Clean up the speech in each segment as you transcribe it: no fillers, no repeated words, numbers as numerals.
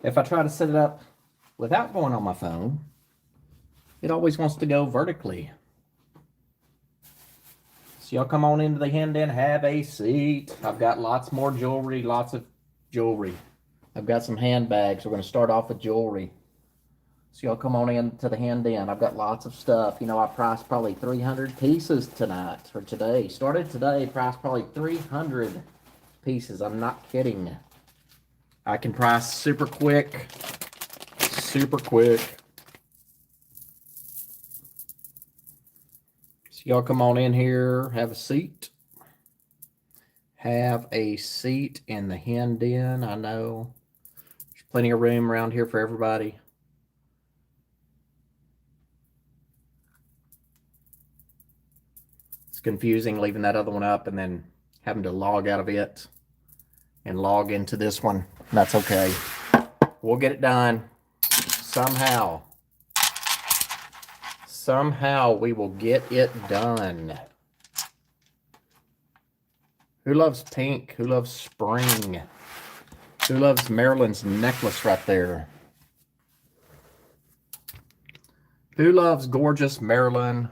If I try to set it up without going on my phone, it always wants to go vertically. So y'all come on into the Hand and have a seat. I've got lots more jewelry, lots of jewelry. I've got some handbags. We're going to start off with jewelry. So y'all come on into the Hand In. I've got lots of stuff. You know, I priced probably 300 pieces tonight or today. Started today, priced probably 300 pieces. I'm not kidding. I can price super quick. Super quick. So y'all come on in here, have a seat. Have a seat in the Hand In. I know there's plenty of room around here for everybody. It's confusing leaving that other one up and then having to log out of it and log into this one. That's okay. We'll get it done somehow. Somehow we will get it done. Who loves pink? Who loves spring? Who loves Marilyn's necklace right there? Who loves gorgeous Marilyn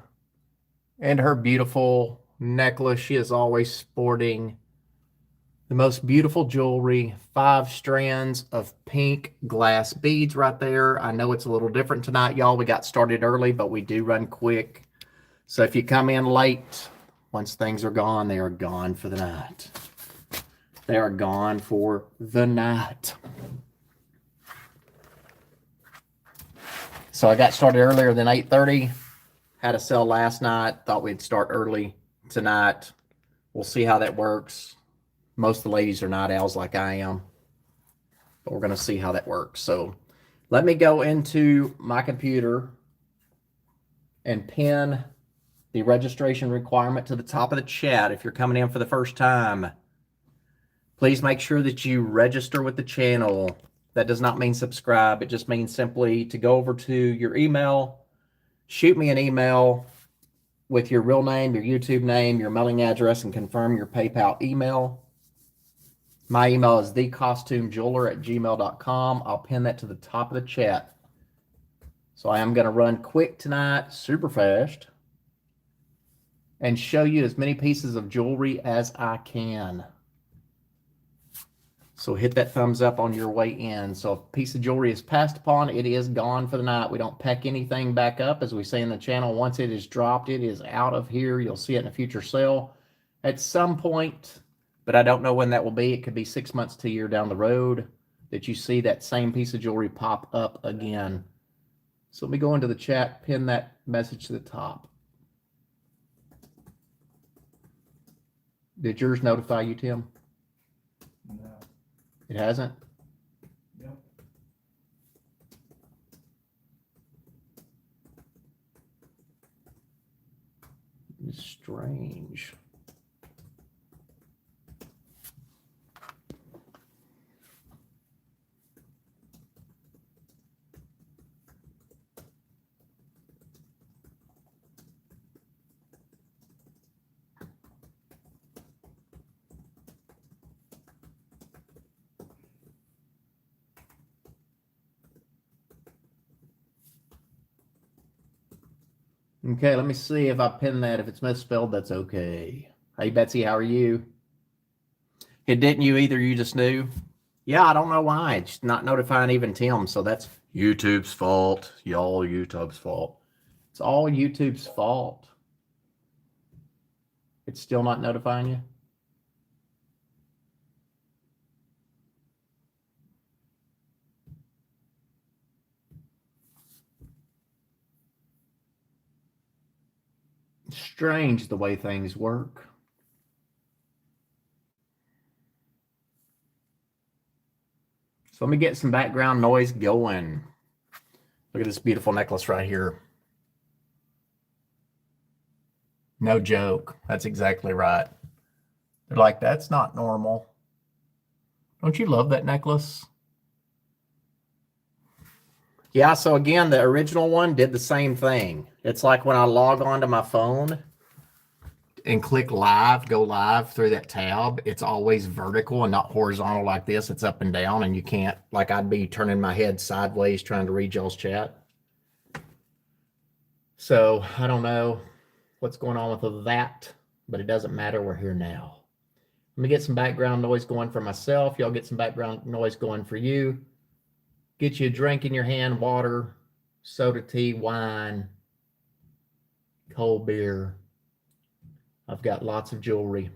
and her beautiful necklace? She is always sporting the most beautiful jewelry, 5 strands of pink glass beads right there. I know it's a little different tonight, y'all. We got started early, but we do run quick. So if you come in late, once things are gone, they are gone for the night. They are gone for the night. So I got started earlier than 8:30. Had a sale last night. Thought we'd start early tonight. We'll see how that works. Most of the ladies are night owls like I am. But we're going to see how that works. So let me go into my computer and pin the registration requirement to the top of the chat. If you're coming in for the first time, please make sure that you register with the channel. That does not mean subscribe. It just means simply to go over to your email, shoot me an email with your real name, your YouTube name, your mailing address, and confirm your PayPal email. My email is thecostumejeweler@gmail.com. I'll pin that to the top of the chat. So I am going to run quick tonight, super fast, and show you as many pieces of jewelry as I can. So hit that thumbs up on your way in. So if a piece of jewelry is passed upon, it is gone for the night. We don't pack anything back up. As we say in the channel, once it is dropped, it is out of here. You'll see it in a future sale at some point, but I don't know when that will be. It could be 6 months to a year down the road that you see that same piece of jewelry pop up again. So let me go into the chat, pin that message to the top. Did yours notify you, Tim? No. It hasn't? Yep. It's strange. Okay, let me see if I pin that. If it's misspelled, that's okay. Hey, Betsy, how are you? It didn't you either. You just knew? Yeah, I don't know why. It's not notifying even Tim, so that's YouTube's fault. Y'all, YouTube's fault. It's all YouTube's fault. It's still not notifying you? Strange the way things work. So let me get some background noise going. Look at this beautiful necklace right here. No joke. That's exactly right. They're like, that's not normal. Don't you love that necklace? Yeah, so again, the original one did the same thing. It's like when I log on to my phone, and click live, go live through that tab, it's always vertical and not horizontal like this. It's up and down, and you can't, like I'd be turning my head sideways trying to read y'all's chat. So I don't know what's going on with that, but it doesn't matter. We're here now. Let me get some background noise going for myself. Y'all get some background noise going for you. Get you a drink in your hand, water, soda, tea, wine, cold beer. I've got lots of jewelry.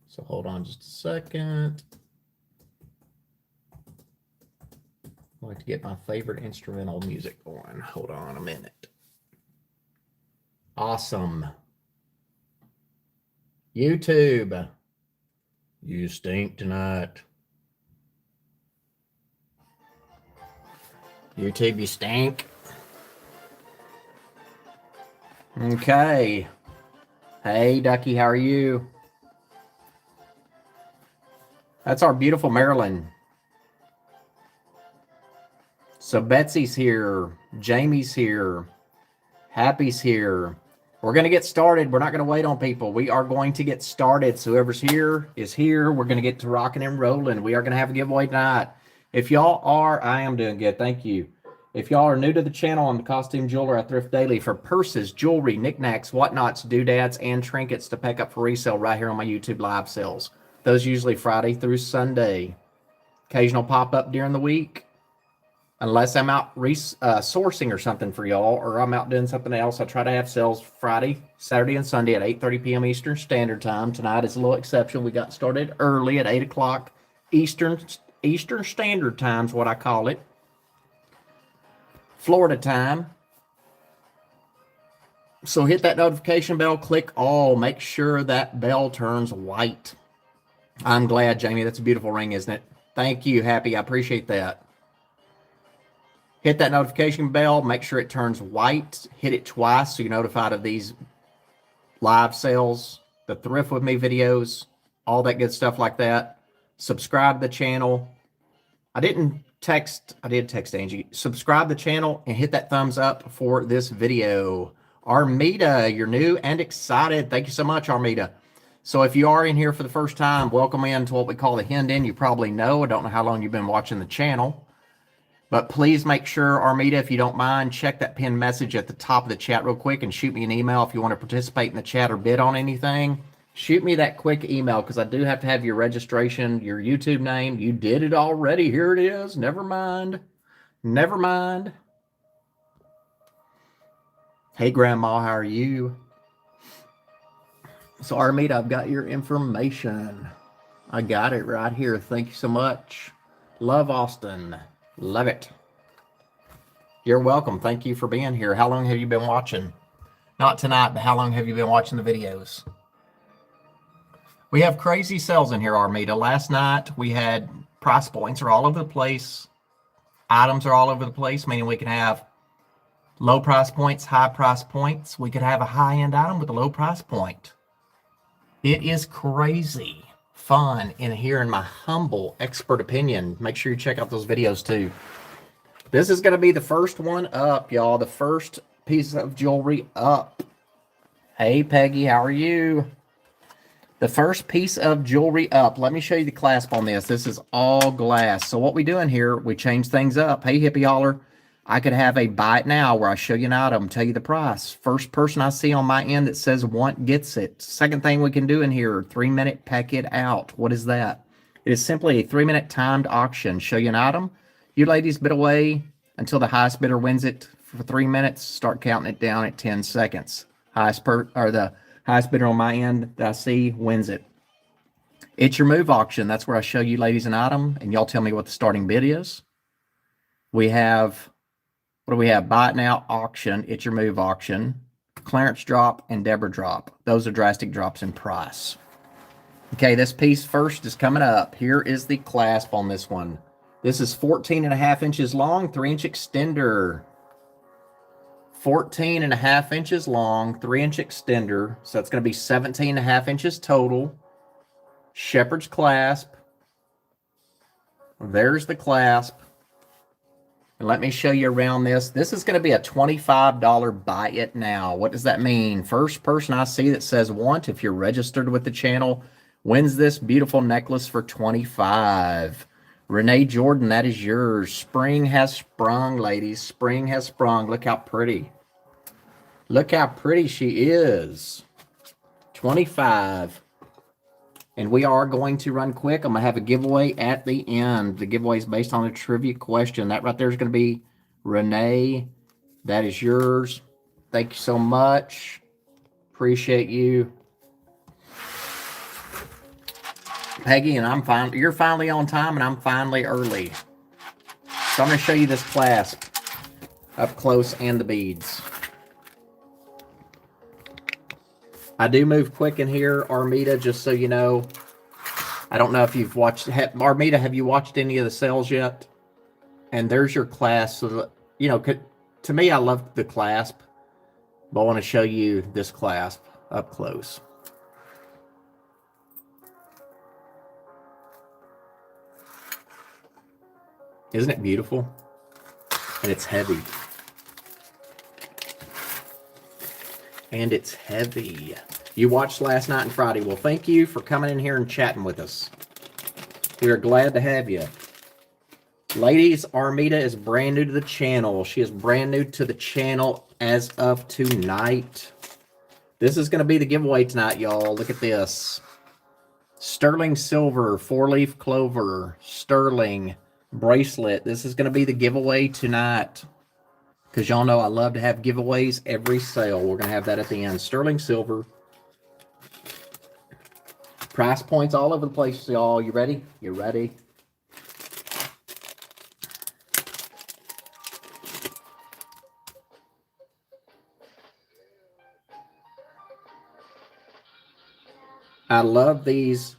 So hold on just a second. I like to get my favorite instrumental music going. Hold on a minute. Awesome. YouTube. You stink tonight. YouTube, you stink. Okay. Hey, Ducky, how are you? That's our beautiful Maryland. So Betsy's here. Jamie's here. Happy's here. We're going to get started. We're not going to wait on people. We are going to get started. So whoever's here is here. We're going to get to rocking and rolling. We are going to have a giveaway tonight. If y'all are, I am doing good. Thank you. If y'all are new to the channel, I'm the Costume Jeweler. I thrift daily for purses, jewelry, knickknacks, whatnots, doodads, and trinkets to pick up for resale right here on my YouTube live sales. Those usually Friday through Sunday. Occasional pop-up during the week. Unless I'm out sourcing or something for y'all, or I'm out doing something else, I try to have sales Friday, Saturday, and Sunday at 8:30 p.m. Eastern Standard Time. Tonight is a little exception. We got started early at 8 o'clock Eastern Standard Time is what I call it. Florida time. So hit that notification bell, click all. Make sure that bell turns white. I'm glad, Jamie. That's a beautiful ring, isn't it? Thank you, Happy. I appreciate that. Hit that notification bell. Make sure it turns white. Hit it twice so you're notified of these live sales, the Thrift With Me videos, all that good stuff like that. Subscribe to the channel. I did text Angie. Subscribe to the channel and hit that thumbs up for this video. Armida, you're new and excited. Thank you so much, Armida. So if you are in here for the first time, welcome in to what we call the Hen Den. You probably know. I don't know how long you've been watching the channel. But please make sure, Armida, if you don't mind, check that pinned message at the top of the chat real quick and shoot me an email if you want to participate in the chat or bid on anything. Shoot me that quick email because I do have to have your registration, your YouTube name. You did it already. Here it is. Never mind. Never mind. Hey, Grandma, how are you? So, Armida, I've got your information. I got it right here. Thank you so much. Love Austin. Love it. You're welcome. Thank you for being here. How long have you been watching? Not tonight, but how long have you been watching the videos? We have crazy sales in here, Armida. Last night, we had price points are all over the place. Items are all over the place, meaning we can have low price points, high price points. We could have a high-end item with a low price point. It is crazy fun in here, in my humble expert opinion. Make sure you check out those videos too. This is going to be the first one up, y'all. The first piece of jewelry up. Hey, Peggy, how are you? The first piece of jewelry up. Let me show you the clasp on this. This is all glass. So what we do in here, we change things up. Hey, Hippie Holler. I could have a buy it now where I show you an item, tell you the price. First person I see on my end that says want gets it. Second thing we can do in here, 3-minute pack it out. What is that? It is simply a 3-minute timed auction. Show you an item. You ladies bid away until the highest bidder wins it for 3 minutes. Start counting it down at 10 seconds. The highest bidder on my end that I see wins it. It's your move auction. That's where I show you ladies an item and y'all tell me what the starting bid is. We have, what do we have? Buy it now, auction, it's your move auction, clearance drop, and Deborah drop. Those are drastic drops in price. Okay, this piece first is coming up. Here is the clasp on this one. This is 14.5 inches long, 3-inch extender. 14.5 inches long, 3-inch extender. So that's going to be 17.5 inches total. Shepherd's clasp. There's the clasp. And let me show you around this. This is going to be a $25 buy it now. What does that mean? First person I see that says want, if you're registered with the channel, wins this beautiful necklace for $25. Renee Jordan, that is yours. Spring has sprung, ladies. Spring has sprung. Look how pretty. Look how pretty she is. 25. And we are going to run quick. I'm going to have a giveaway at the end. The giveaway is based on a trivia question. That right there is going to be Renee. That is yours. Thank you so much. Appreciate you. Peggy, and I'm fine. You're finally on time, and I'm finally early. So I'm going to show you this clasp up close and the beads. I do move quick in here, Armida, just so you know. I don't know if you've watched... Armida, have you watched any of the sales yet? And there's your clasp. So, you know, to me, I love the clasp. But I want to show you this clasp up close. Isn't it beautiful? And it's heavy. And it's heavy. You watched last night and Friday. Well, thank you for coming in here and chatting with us. We are glad to have you. Ladies, Armida is brand new to the channel. She is brand new to the channel as of tonight. This is going to be the giveaway tonight, y'all. Look at this. Sterling silver, 4-leaf clover, sterling bracelet. This is going to be the giveaway tonight. Because y'all know I love to have giveaways every sale. We're going to have that at the end. Sterling silver. Price points all over the place, y'all. You ready? You ready? I love these.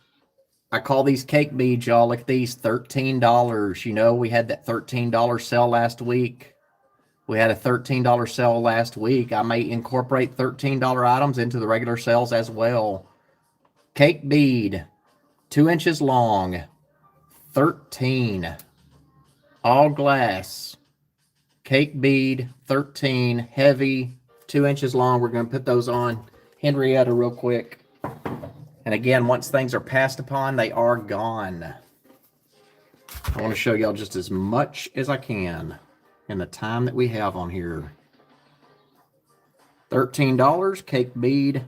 I call these cake beads, y'all. Look at these. $13. You know, we had that $13 sale last week. We had a $13 sale last week. I may incorporate $13 items into the regular sales as well. Cake bead, 2 inches long, 13. All glass. Cake bead, 13, heavy, 2 inches long. We're going to put those on Henrietta real quick. And again, once things are passed upon, they are gone. I want to show y'all just as much as I can in the time that we have on here. $13, cake bead.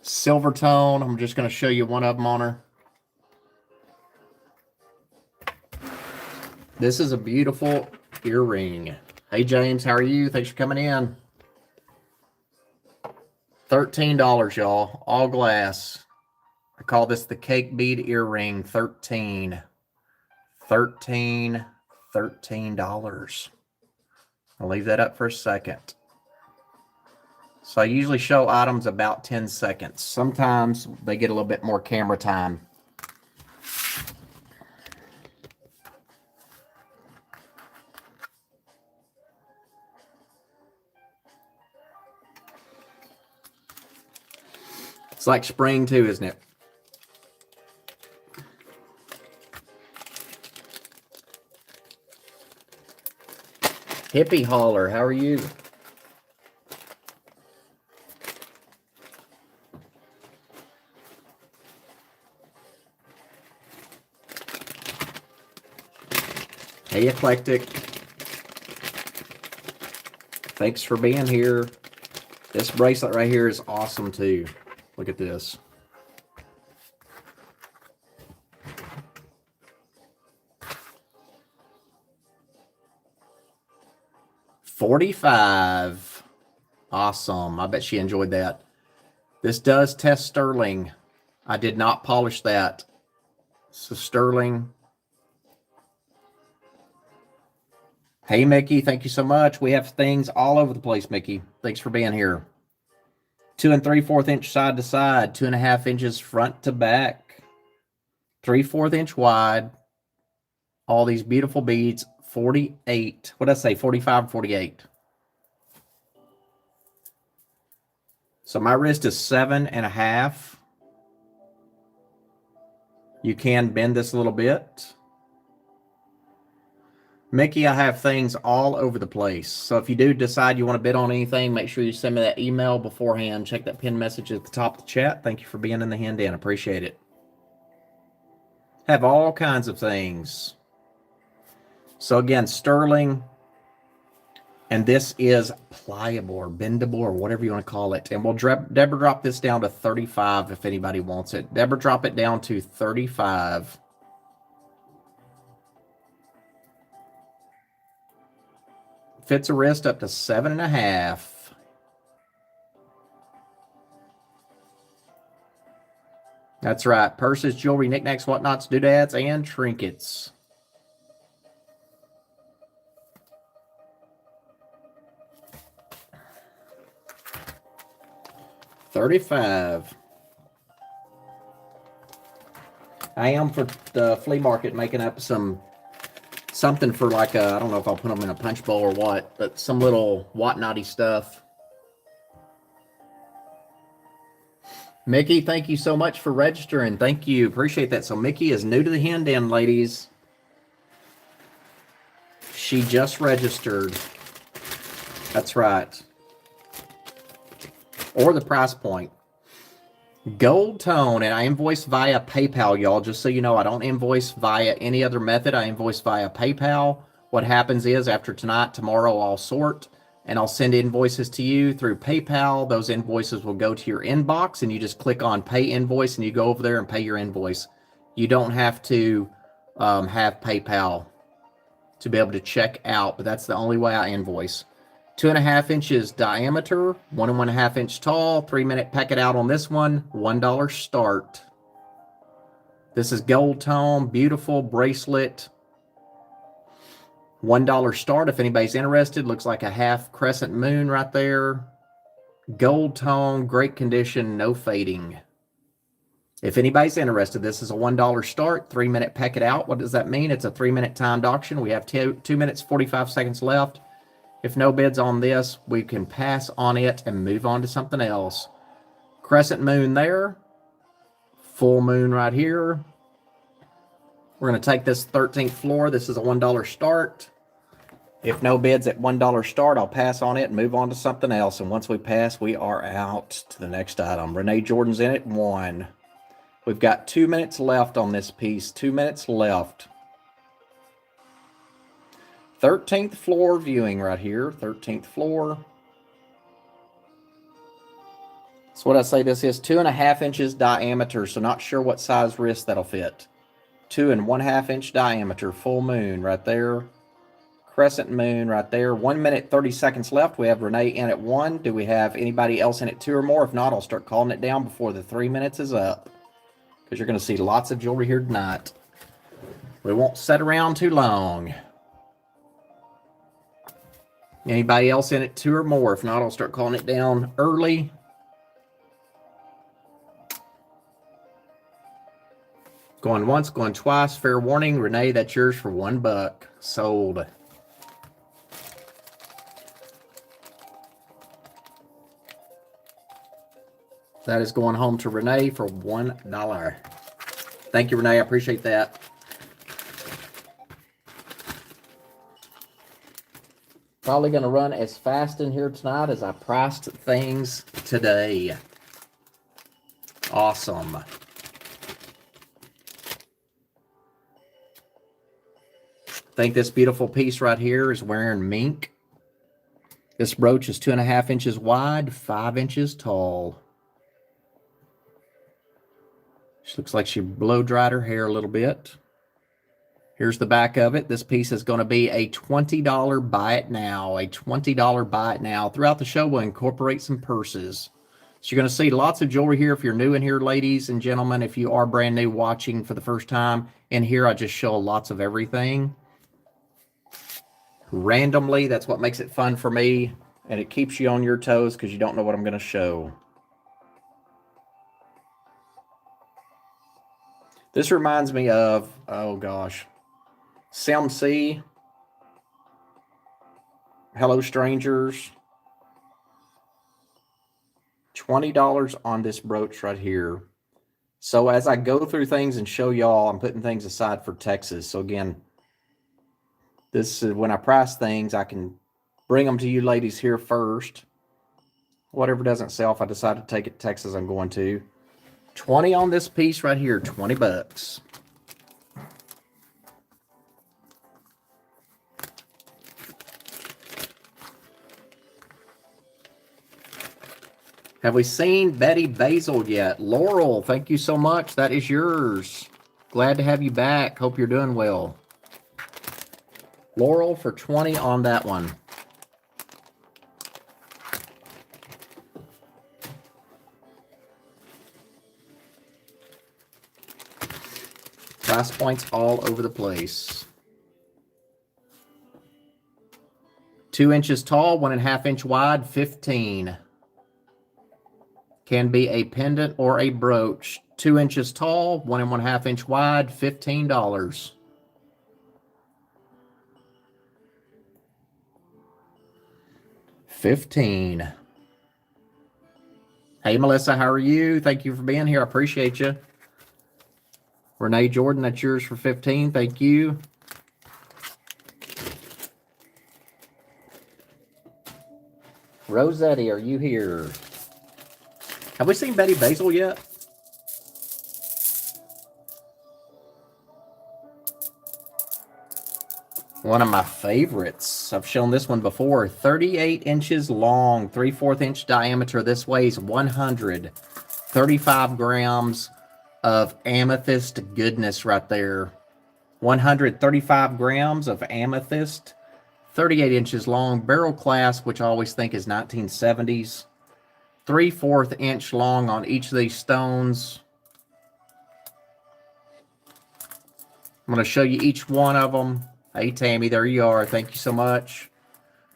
Silver tone. I'm just going to show you one of them on her. This is a beautiful earring. Hey, James, how are you? Thanks for coming in. $13, y'all. All glass. I call this the cake bead earring. $13. I'll leave that up for a second. So I usually show items about 10 seconds. Sometimes they get a little bit more camera time. It's like spring too, isn't it? Hippie Holler, how are you? Hey, Eclectic. Thanks for being here. This bracelet right here is awesome too. Look at this. $45. Awesome. I bet she enjoyed that. This does test sterling. I did not polish that. So sterling. Hey, Mickey. Thank you so much. We have things all over the place, Mickey. Thanks for being here. 2 3/4 inch side to side. 2.5 inches front to back. 3/4 inch wide. All these beautiful beads. 48. What did I say? 45, 48. So my wrist is 7.5. You can bend this a little bit. Mickey, I have things all over the place. So if you do decide you want to bid on anything, make sure you send me that email beforehand. Check that pinned message at the top of the chat. Thank you for being in the Hand Den. Appreciate it. Have all kinds of things. So again, sterling. And this is pliable or bendable or whatever you want to call it. And we'll Deborah drop this down to 35 if anybody wants it. Deborah, drop it down to 35. Fits a wrist up to 7.5. That's right. Purses, jewelry, knickknacks, whatnots, doodads, and trinkets. $35. I am for the flea market making up something for like I don't know if I'll put them in a punch bowl or what, but some little whatnotty stuff. Mickey, thank you so much for registering. Thank you. Appreciate that. So Mickey is new to the Hand Den, ladies. She just registered. That's right. Or the price point. Gold tone, and I invoice via PayPal, y'all. Just so you know, I don't invoice via any other method. I invoice via PayPal. What happens is after tonight, tomorrow, I'll sort and I'll send invoices to you through PayPal. Those invoices will go to your inbox, and you just click on Pay Invoice, and you go over there and pay your invoice. You don't have to have PayPal to be able to check out, but that's the only way I invoice. 2.5 inches diameter, 1.5 inch tall, 3-minute packet out on this one, $1 start. This is gold tone, beautiful bracelet. $1 start if anybody's interested. Looks like a half crescent moon right there. Gold tone, great condition, no fading. If anybody's interested, this is a $1 start, 3-minute packet out. What does that mean? It's a 3-minute timed auction. We have 2 minutes, 45 seconds left. If no bids on this, we can pass on it and move on to something else. Crescent moon there. Full moon right here. We're going to take this 13th floor. This is a $1 start. If no bids at $1 start, I'll pass on it and move on to something else. And once we pass, we are out to the next item. Renee Jordan's in it, 1. We've got 2 minutes left on this piece. 2 minutes left. 13th floor viewing right here. 13th floor. So what I say this is 2.5 inches diameter. So not sure what size wrist that'll fit. 2.5 inch diameter. Full moon right there. Crescent moon right there. 1 minute, 30 seconds left. We have Renee in at 1. Do we have anybody else in at 2 or more? If not, I'll start calling it down before the 3 minutes is up. Because you're going to see lots of jewelry here tonight. We won't sit around too long. Anybody else in it 2 or more? If not, I'll start calling it down early. Going once, going twice. Fair warning. Renee, that's yours for $1. Sold. That is going home to Renee for $1. Thank you, Renee. I appreciate that. Probably going to run as fast in here tonight as I priced things today. Awesome. I think this beautiful piece right here is wearing mink. This brooch is 2.5 inches wide, 5 inches tall. She looks like she blow dried her hair a little bit. Here's the back of it. This piece is going to be a $20 buy it now. A $20 buy it now. Throughout the show, we'll incorporate some purses. So you're going to see lots of jewelry here if you're new in here, ladies and gentlemen. If you are brand new watching for the first time, in here I just show lots of everything. Randomly, that's what makes it fun for me. And it keeps you on your toes because you don't know what I'm going to show. This reminds me of, oh gosh, Sim C, Hello Strangers. $20 on this brooch right here. So as I go through things and show y'all, I'm putting things aside for Texas. So again, this is when I price things, I can bring them to you ladies here first. Whatever doesn't sell, if I decide to take it to Texas, I'm going to. 20 on this piece right here, 20 bucks. Have we seen Betty Basil yet? Laurel, thank you so much. That is yours. Glad to have you back. Hope you're doing well. Laurel for 20 on that one. Price points all over the place. 2 inches tall, 1.5 inch wide, 15. Can be a pendant or a brooch. 2 inches tall, 1.5 inch wide, $15. $15. Hey, Melissa, how are you? Thank you for being here. I appreciate you. Renee Jordan, that's yours for 15. Thank you. Rosetti, are you here? Have we seen Betty Basil yet? One of my favorites. I've shown this one before. 38 inches long, 3/4 inch diameter. This weighs 135 grams of amethyst goodness right there. 135 grams of amethyst. 38 inches long, barrel clasp, which I always think is 1970s. 3/4 inch long on each of these stones. I'm going to show you each one of them. Hey, Tammy, there you are. Thank you so much.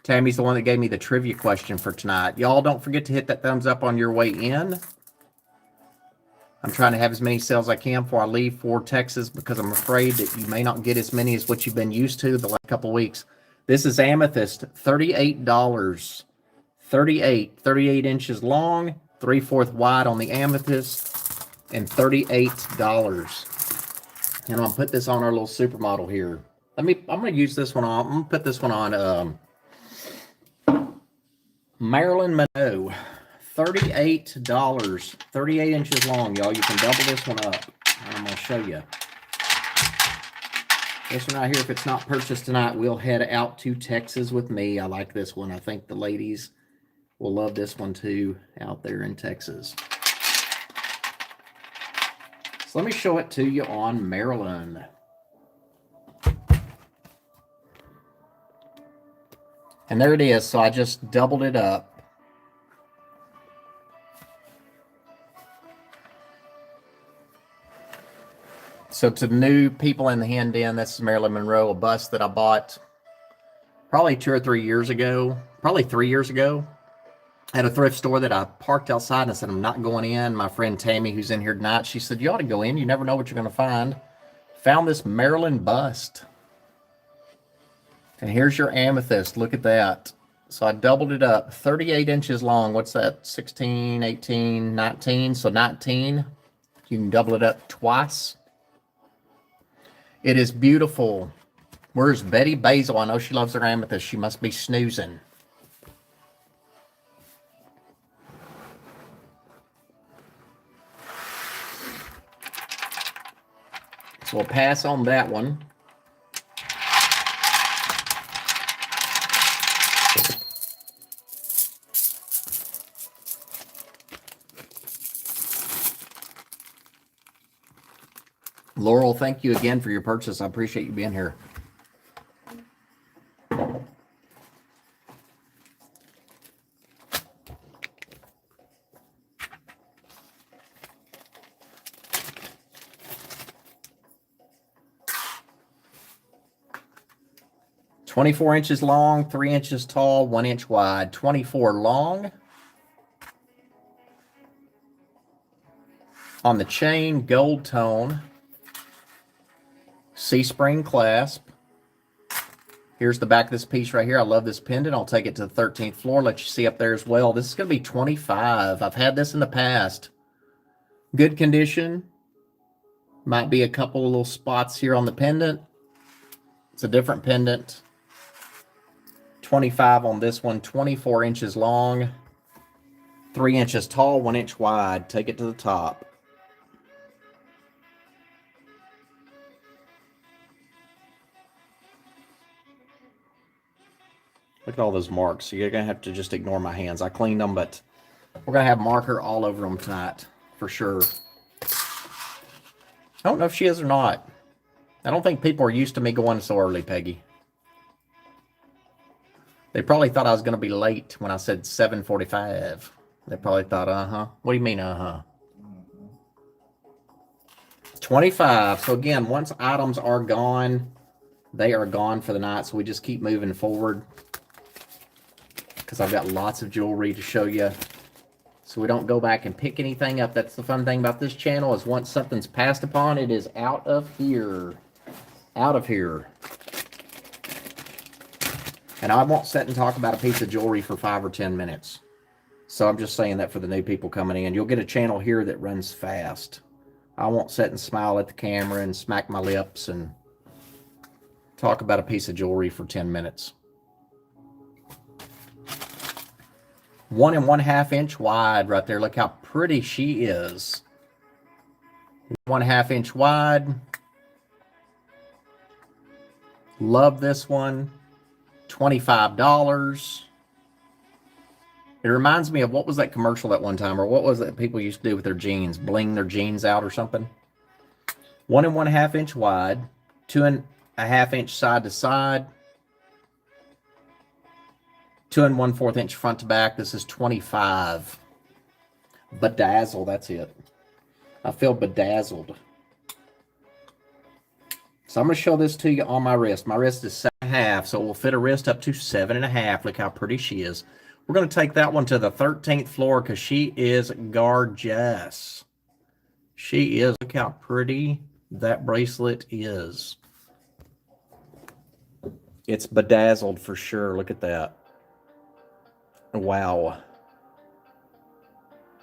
Tammy's the one that gave me the trivia question for tonight. Y'all don't forget to hit that thumbs up on your way in. I'm trying to have as many sales as I can before I leave for Texas because I'm afraid that you may not get as many as what you've been used to the last couple of weeks. This is amethyst, $38. 38 inches long, 3/4 wide on the amethyst, and $38. And I'm gonna put this on our little supermodel here. I'm gonna use this one on. I'm gonna put this one on Marilyn Monroe. $38. 38 inches long, y'all. You can double this one up. I'm gonna show you. This one right here, if it's not purchased tonight, we'll head out to Texas with me. I like this one. I think the ladies will love this one too out there in Texas. So let me show it to you on Maryland. And there it is. So I just doubled it up. So to new people in the Hen Den, this is Marilyn Monroe, a bust that I bought probably 2 or 3 years ago, probably 3 years ago, at a thrift store that I parked outside, and I said, I'm not going in. My friend Tammy, who's in here tonight, she said, you ought to go in. You never know what you're going to find. Found this Marilyn bust. And here's your amethyst. Look at that. So I doubled it up. 38 inches long. What's that? 16, 18, 19. So 19. You can double it up twice. It is beautiful. Where's Betty Basil? I know she loves her amethyst. She must be snoozing. So we'll pass on that one. Laurel, thank you again for your purchase. I appreciate you being here. "24 inches long, 3 inches tall, 1 inch wide." 24 long. On the chain, gold tone. C-spring clasp. Here's the back of this piece right here. I love this pendant. I'll take it to the 13th floor. Let you see up there as well. This is going to be 25. I've had this in the past. Good condition. Might be a couple of little spots here on the pendant. It's a different pendant. 25 on this one, 24 inches long, 3 inches tall, 1 inch wide. Take it to the top. Look at all those marks. So you're going to have to just ignore my hands. I cleaned them, but we're going to have marker all over them tonight for sure. I don't know if she is or not. I don't think people are used to me going so early, Peggy. They probably thought I was going to be late when I said 7:45. They probably thought, uh-huh. What do you mean, uh-huh? 25. So again, once items are gone, they are gone for the night. So we just keep moving forward because I've got lots of jewelry to show you. So we don't go back and pick anything up. That's the fun thing about this channel is once something's passed upon, it is out of here. Out of here. And I won't sit and talk about a piece of jewelry for 5 or 10 minutes. So I'm just saying that for the new people coming in. You'll get a channel here that runs fast. I won't sit and smile at the camera and smack my lips and talk about a piece of jewelry for 10 minutes. 1 1/2 inch wide right there. Look how pretty she is. 1 1/2 inch wide. Love this one. $25. It reminds me of what was that commercial that one time, or what was it people used to do with their jeans, bling their jeans out or something. 1 1/2 inch wide, 2 1/2 inch side to side, 2 1/4 inch front to back. This is 25. Bedazzle, that's it. I feel bedazzled. So I'm going to show this to you on my wrist. My wrist is 7.5, so it will fit a wrist up to 7.5. Look how pretty she is. We're going to take that one to the 13th floor because she is gorgeous. She is. Look how pretty that bracelet is. It's bedazzled for sure. Look at that. Wow.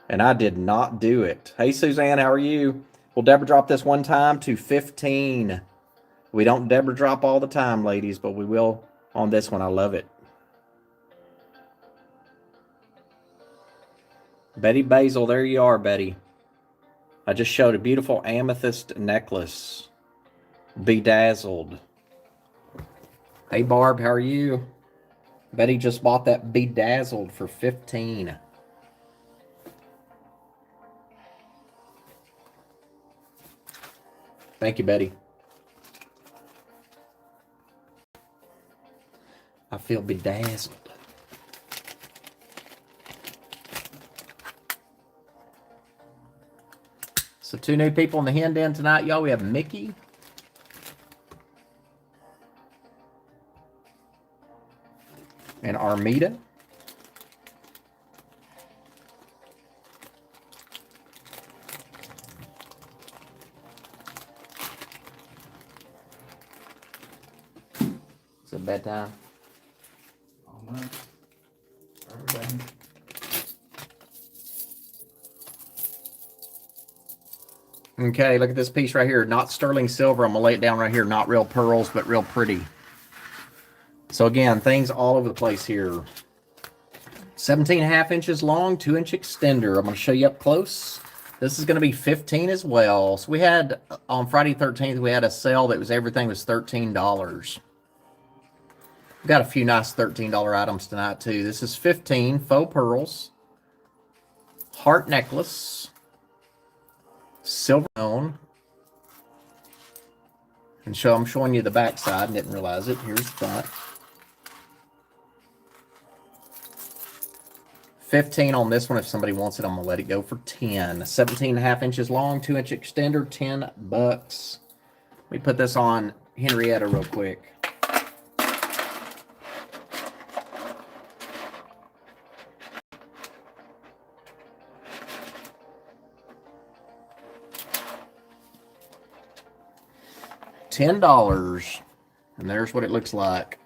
And I did not do it. Hey, Suzanne, how are you? Well, Deborah dropped this one time to 15. We don't Deborah drop all the time, ladies, but we will on this one. I love it. Betty Basil, there you are, Betty. I just showed a beautiful amethyst necklace. Bedazzled. Hey, Barb, how are you? Betty just bought that bedazzled for 15. Thank you, Betty. I feel bedazzled. So 2 new people in the hen den tonight, y'all. We have Mickey and Armida. It's a bedtime. All night. Everything. Okay, look at this piece right here. Not sterling silver. I'm going to lay it down right here. Not real pearls, but real pretty. So again, things all over the place here. 17.5 inches long, 2 inch extender. I'm going to show you up close. This is going to be 15 as well. So we had, on Friday 13th, we had a sale that was everything was $13. We've got a few nice $13 items tonight too. This is 15 faux pearls, heart necklace, silver stone, and I'm showing you the back side. Didn't realize it. Here's the front. 15 on this one. If somebody wants it, I'm gonna let it go for 10. 17.5 inches long, 2 inch extender, $10. Let me put this on Henrietta real quick. $10, and there's what it looks like.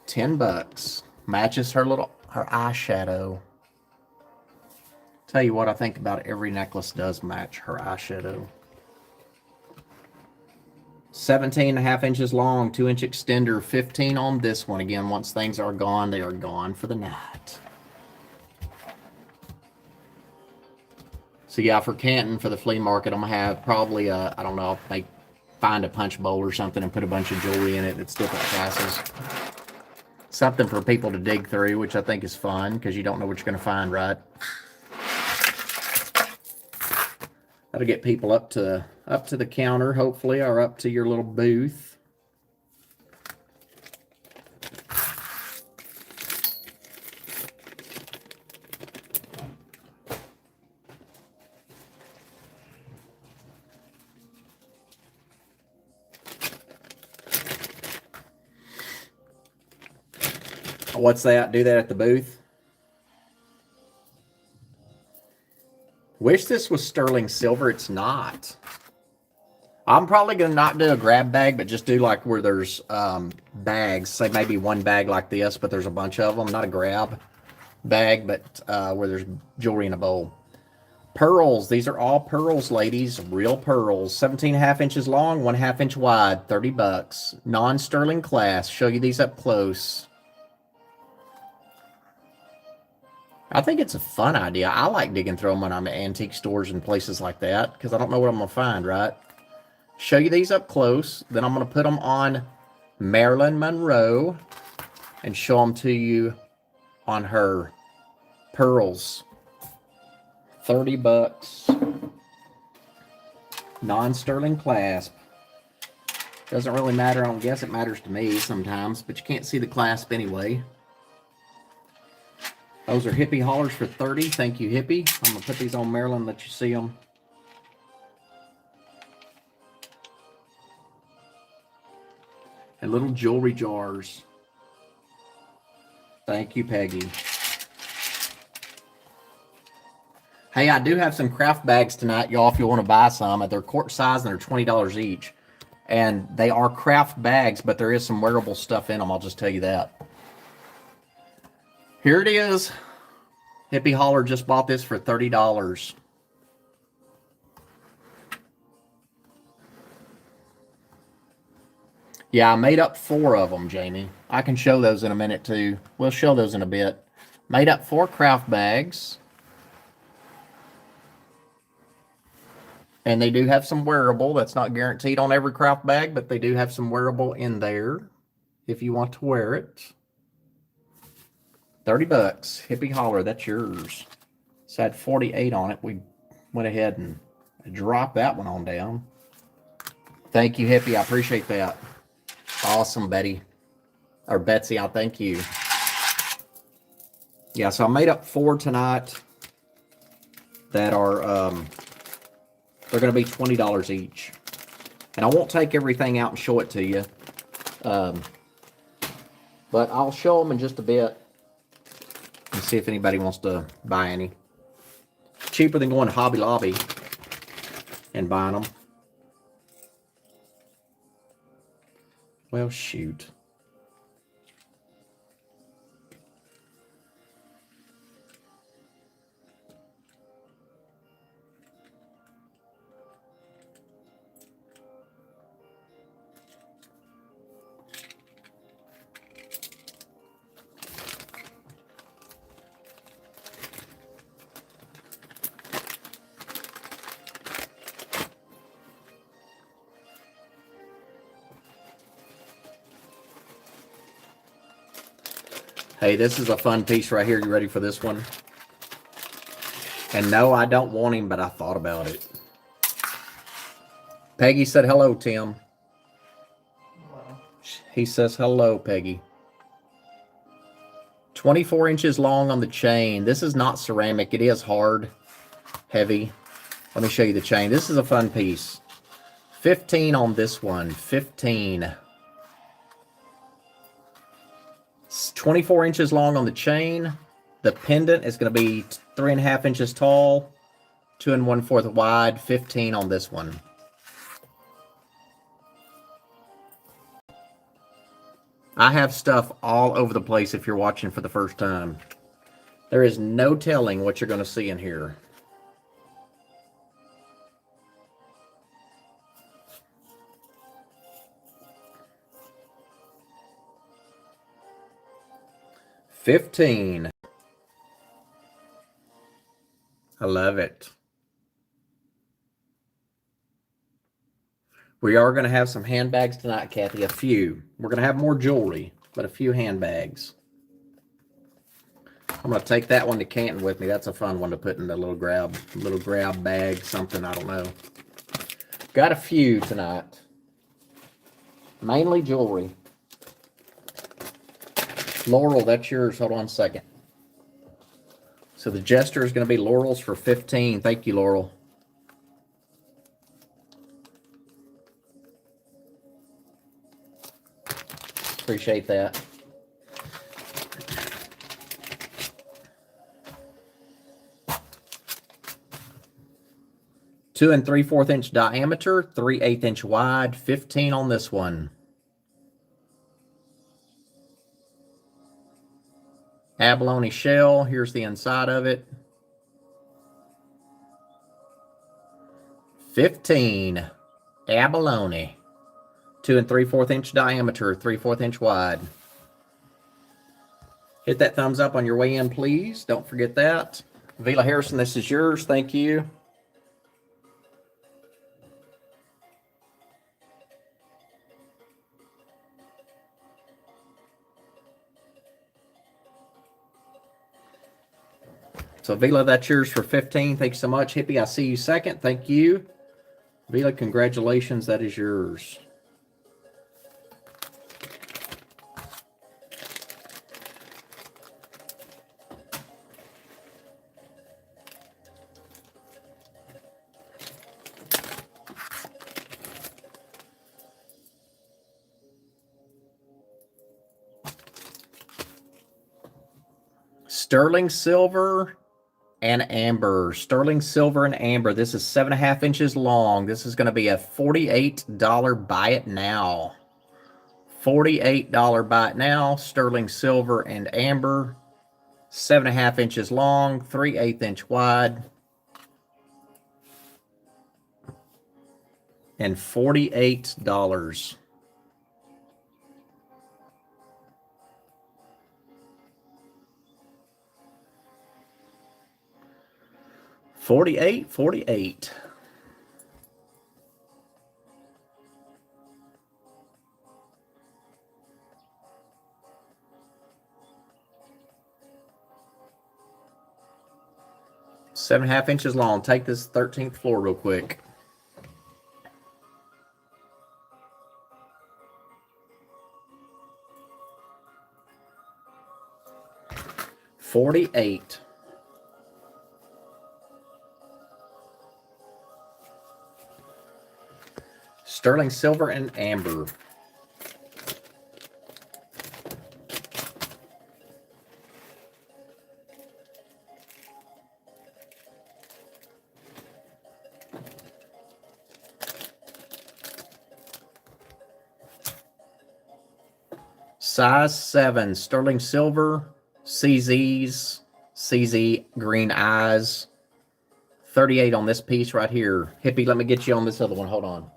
$10 matches her eyeshadow. Tell you what, I think about every necklace does match her eyeshadow. 17.5 inches long, 2-inch extender, 15 on this one. Again, once things are gone, they are gone for the night. So yeah, for Canton, for the flea market, I'm gonna have probably I don't know, like find a punch bowl or something and put a bunch of jewelry in it that's different classes. Something for people to dig through, which I think is fun because you don't know what you're gonna find, right? That'll get people up to the counter, hopefully, or up to your little booth. What's that? Do that at the booth? Wish this was sterling silver. It's not. I'm probably going to not do a grab bag, but just do like where there's bags. Say maybe one bag like this, but there's a bunch of them. Not a grab bag, but where there's jewelry in a bowl. Pearls. These are all pearls, ladies. Real pearls. 17.5 inches long, 1/2 inch wide. $30. Non-sterling class. Show you these up close. I think it's a fun idea. I like digging through them when I'm at antique stores and places like that because I don't know what I'm going to find, right? Show you these up close. Then I'm going to put them on Marilyn Monroe and show them to you on her pearls. $30. Non-sterling clasp. Doesn't really matter. I don't guess it matters to me sometimes, but you can't see the clasp anyway. Those are hippie hollers for $30. Thank you, hippie. I'm going to put these on Marilyn, let you see them. And little jewelry jars. Thank you, Peggy. Hey, I do have some craft bags tonight, y'all, if you want to buy some. They're quart size and they're $20 each. And they are craft bags, but there is some wearable stuff in them. I'll just tell you that. Here it is. Hippie Holler just bought this for $30. Yeah, I made up 4 of them, Jamie. I can show those in a minute, too. We'll show those in a bit. Made up 4 craft bags. And they do have some wearable. That's not guaranteed on every craft bag, but they do have some wearable in there if you want to wear it. $30. Hippie Holler, that's yours. It's had 48 on it. We went ahead and dropped that one on down. Thank you, Hippie. I appreciate that. Awesome, Betty. Or Betsy, I thank you. Yeah, so I made up 4 tonight that are, they're going to be $20 each. And I won't take everything out and show it to you. But I'll show them in just a bit. And see if anybody wants to buy any. Cheaper than going to Hobby Lobby and buying them. Well, shoot. Hey, this is a fun piece right here. You ready for this one? And no, I don't want him, but I thought about it. Peggy said hello, Tim. Hello. He says hello, Peggy. 24 inches long on the chain. This is not ceramic. It is hard, heavy. Let me show you the chain. This is a fun piece. 15 on this one. 15. 24 inches long on the chain. The pendant is going to be 3.5 inches tall, 2 1/4 wide, 15 on this one. I have stuff all over the place if you're watching for the first time. There is no telling what you're going to see in here. 15. I love it. We are going to have some handbags tonight, Kathy. A few. We're going to have more jewelry, but a few handbags. I'm going to take that one to Canton with me. That's a fun one to put in the little grab bag, something, I don't know. Got a few tonight. Mainly jewelry. Laurel, that's yours. Hold on a second. So the Jester is going to be Laurel's for 15. Thank you, Laurel. Appreciate that. Two and 3/4 inch diameter, 3/8 inch wide, 15 on this one. Abalone shell. Here's the inside of it. 15. Abalone. 2 and 3/4 inch diameter, 3/4 inch wide. Hit that thumbs up on your way in, please. Don't forget that. Vila Harrison, this is yours. Thank you. So Vila, that's yours for 15. Thank you so much. Hippie, I see you second. Thank you. Vila, congratulations. That is yours. Sterling silver and amber. Sterling silver and amber. This is 7.5 inches long. This is going to be a $48 buy it now. $48 buy it now. Sterling silver and amber. 7.5 inches long, 3/8 inch wide. And $48. $48. 7.5 inches long. Take this 13th floor real quick. $48. Sterling silver and amber. Size 7, sterling silver, CZs, CZ green eyes. 38 on this piece right here. Hippie, let me get you on this other one. Hold on.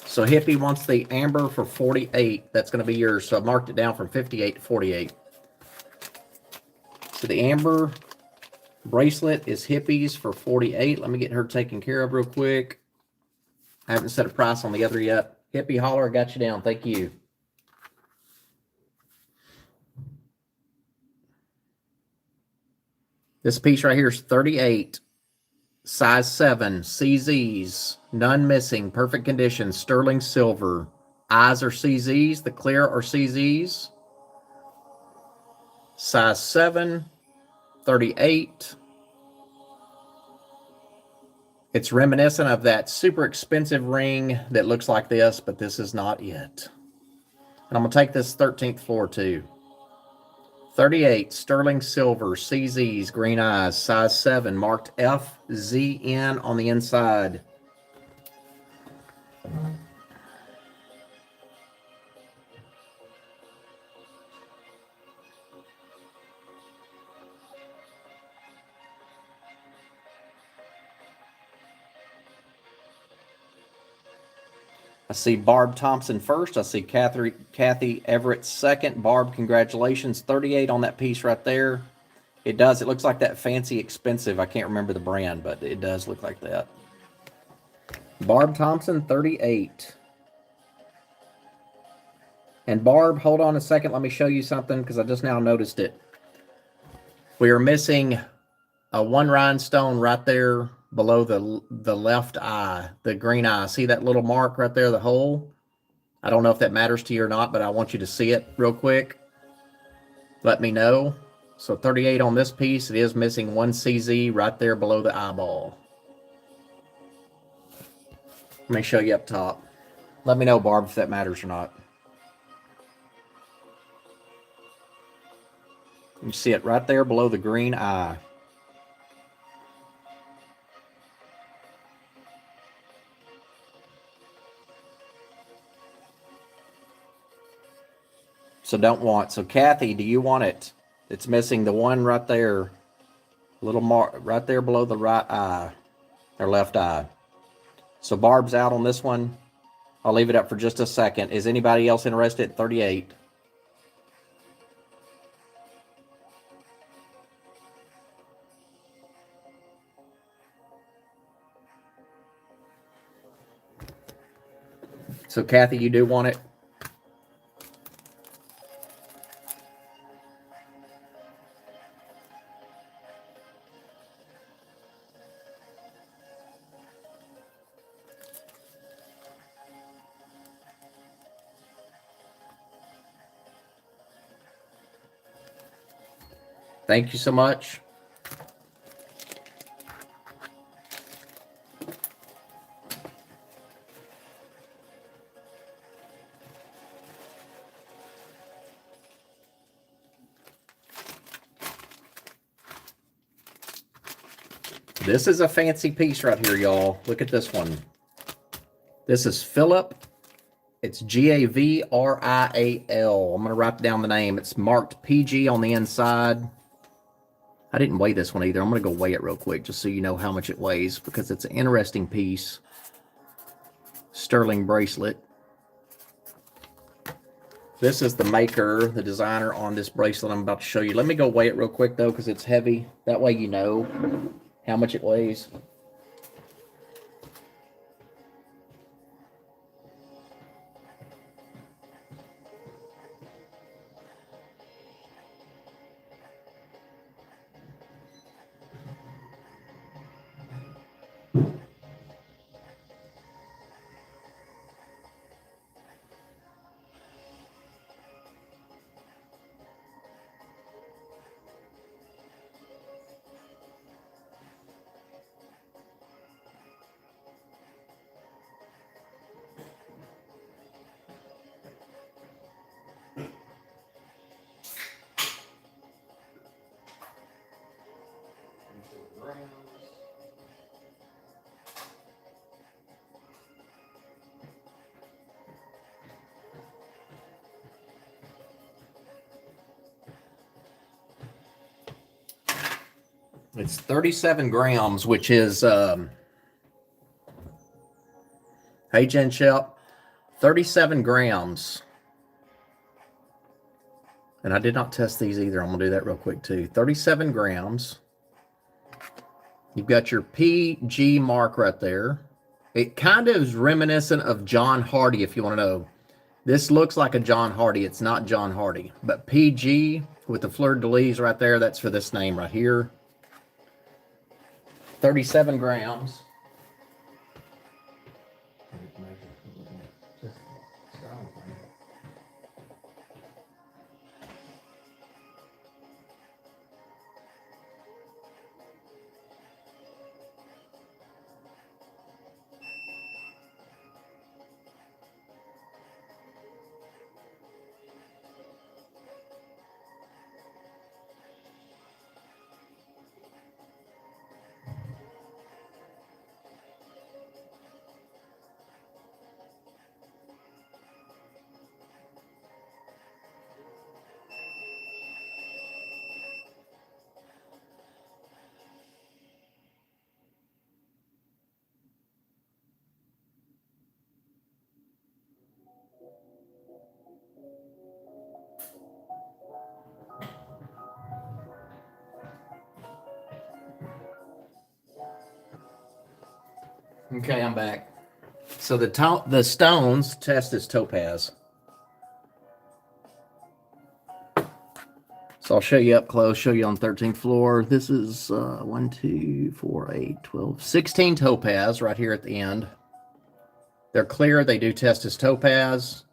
So Hippie wants the amber for 48. That's going to be yours. So I marked it down from 58 to 48. So the amber bracelet is Hippie's for 48. Let me get her taken care of real quick. I haven't set a price on the other yet. Hippie, holler, I got you down. Thank you. This piece right here is 38. Size 7, CZs, none missing, perfect condition, sterling silver. Eyes are CZs, the clear are CZs. Size 7, 38. It's reminiscent of that super expensive ring that looks like this, but this is not it. And I'm going to take this 13th floor too. 38, sterling silver, CZs, green eyes, size 7, marked FZN on the inside. I see Barb Thompson first. I see Kathy Everett second. Barb, congratulations. 38 on that piece right there. It does. It looks like that fancy expensive. I can't remember the brand, but it does look like that. Barb Thompson, 38. And Barb, hold on a second. Let me show you something because I just now noticed it. We are missing a one rhinestone right there below the left eye, the green eye. See that little mark right there, the hole? I don't know if that matters to you or not, but I want you to see it real quick. Let me know. So 38 on this piece. It is missing one CZ right there below the eyeball. Let me show you up top. Let me know, Barb, if that matters or not. You see it right there below the green eye. So don't want. So Kathy, do you want it? It's missing the one right there. Little mark right there below the right eye. Or left eye. So Barb's out on this one. I'll leave it up for just a second. Is anybody else interested at 38? So Kathy, you do want it? Thank you so much. This is a fancy piece right here, y'all. Look at this one. This is Philip. It's Gavril. I'm going to write down the name. It's marked PG on the inside. I didn't weigh this one either. I'm going to go weigh it real quick just so you know how much it weighs because it's an interesting piece. Sterling bracelet. This is the maker, the designer on this bracelet I'm about to show you. Let me go weigh it real quick though because it's heavy. That way you know how much it weighs. It's 37 grams, which is, hey, Jen Shep, 37 grams. And I did not test these either. I'm going to do that real quick too. 37 grams. You've got your PG mark right there. It kind of is reminiscent of John Hardy, if you want to know. This looks like a John Hardy. It's not John Hardy. But PG with the fleur-de-lis right there, that's for this name right here. 37 grams. Okay, I'm back. So the stones test is topaz. So I'll show you up close, show you on 13th floor. This is 1, 2, 4, 8, 12, 16 topaz right here at the end. They're clear. They do test as topaz.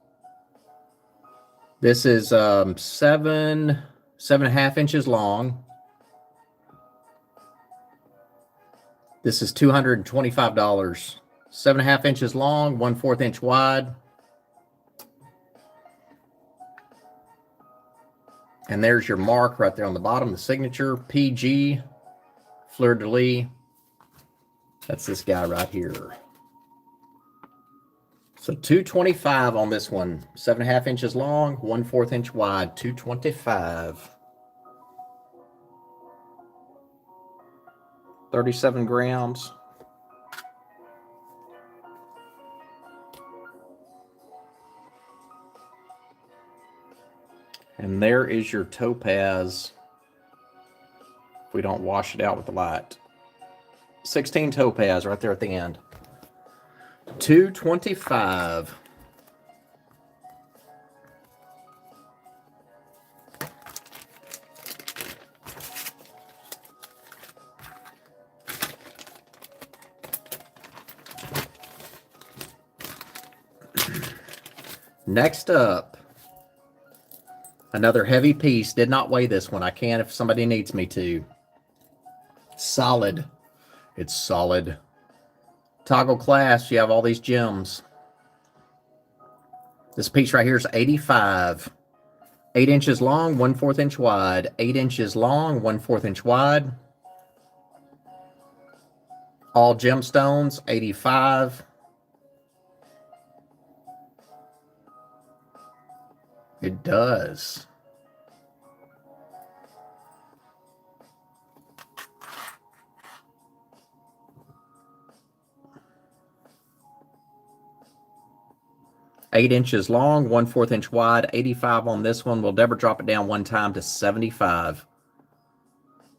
This is 7.5 inches long. This is $225. 7.5 inches long, 1/4 inch wide. And there's your mark right there on the bottom, the signature, PG, Fleur de Lis. That's this guy right here. So $225 on this one. 7.5 inches long, 1/4 inch wide, $225. 37 grams. And there is your topaz. If we don't wash it out with the light. 16 topaz right there at the end. $225. Next up, another heavy piece. Did not weigh this one. I can if somebody needs me to. Solid. It's solid. Toggle clasp. You have all these gems. This piece right here is 85. 8 inches long, 1/4 inch wide. 8 inches long, 1/4 inch wide. All gemstones, 85. It does. Eight inches long, 1/4 inch wide, 85 on this one. We'll never drop it down one time to 75.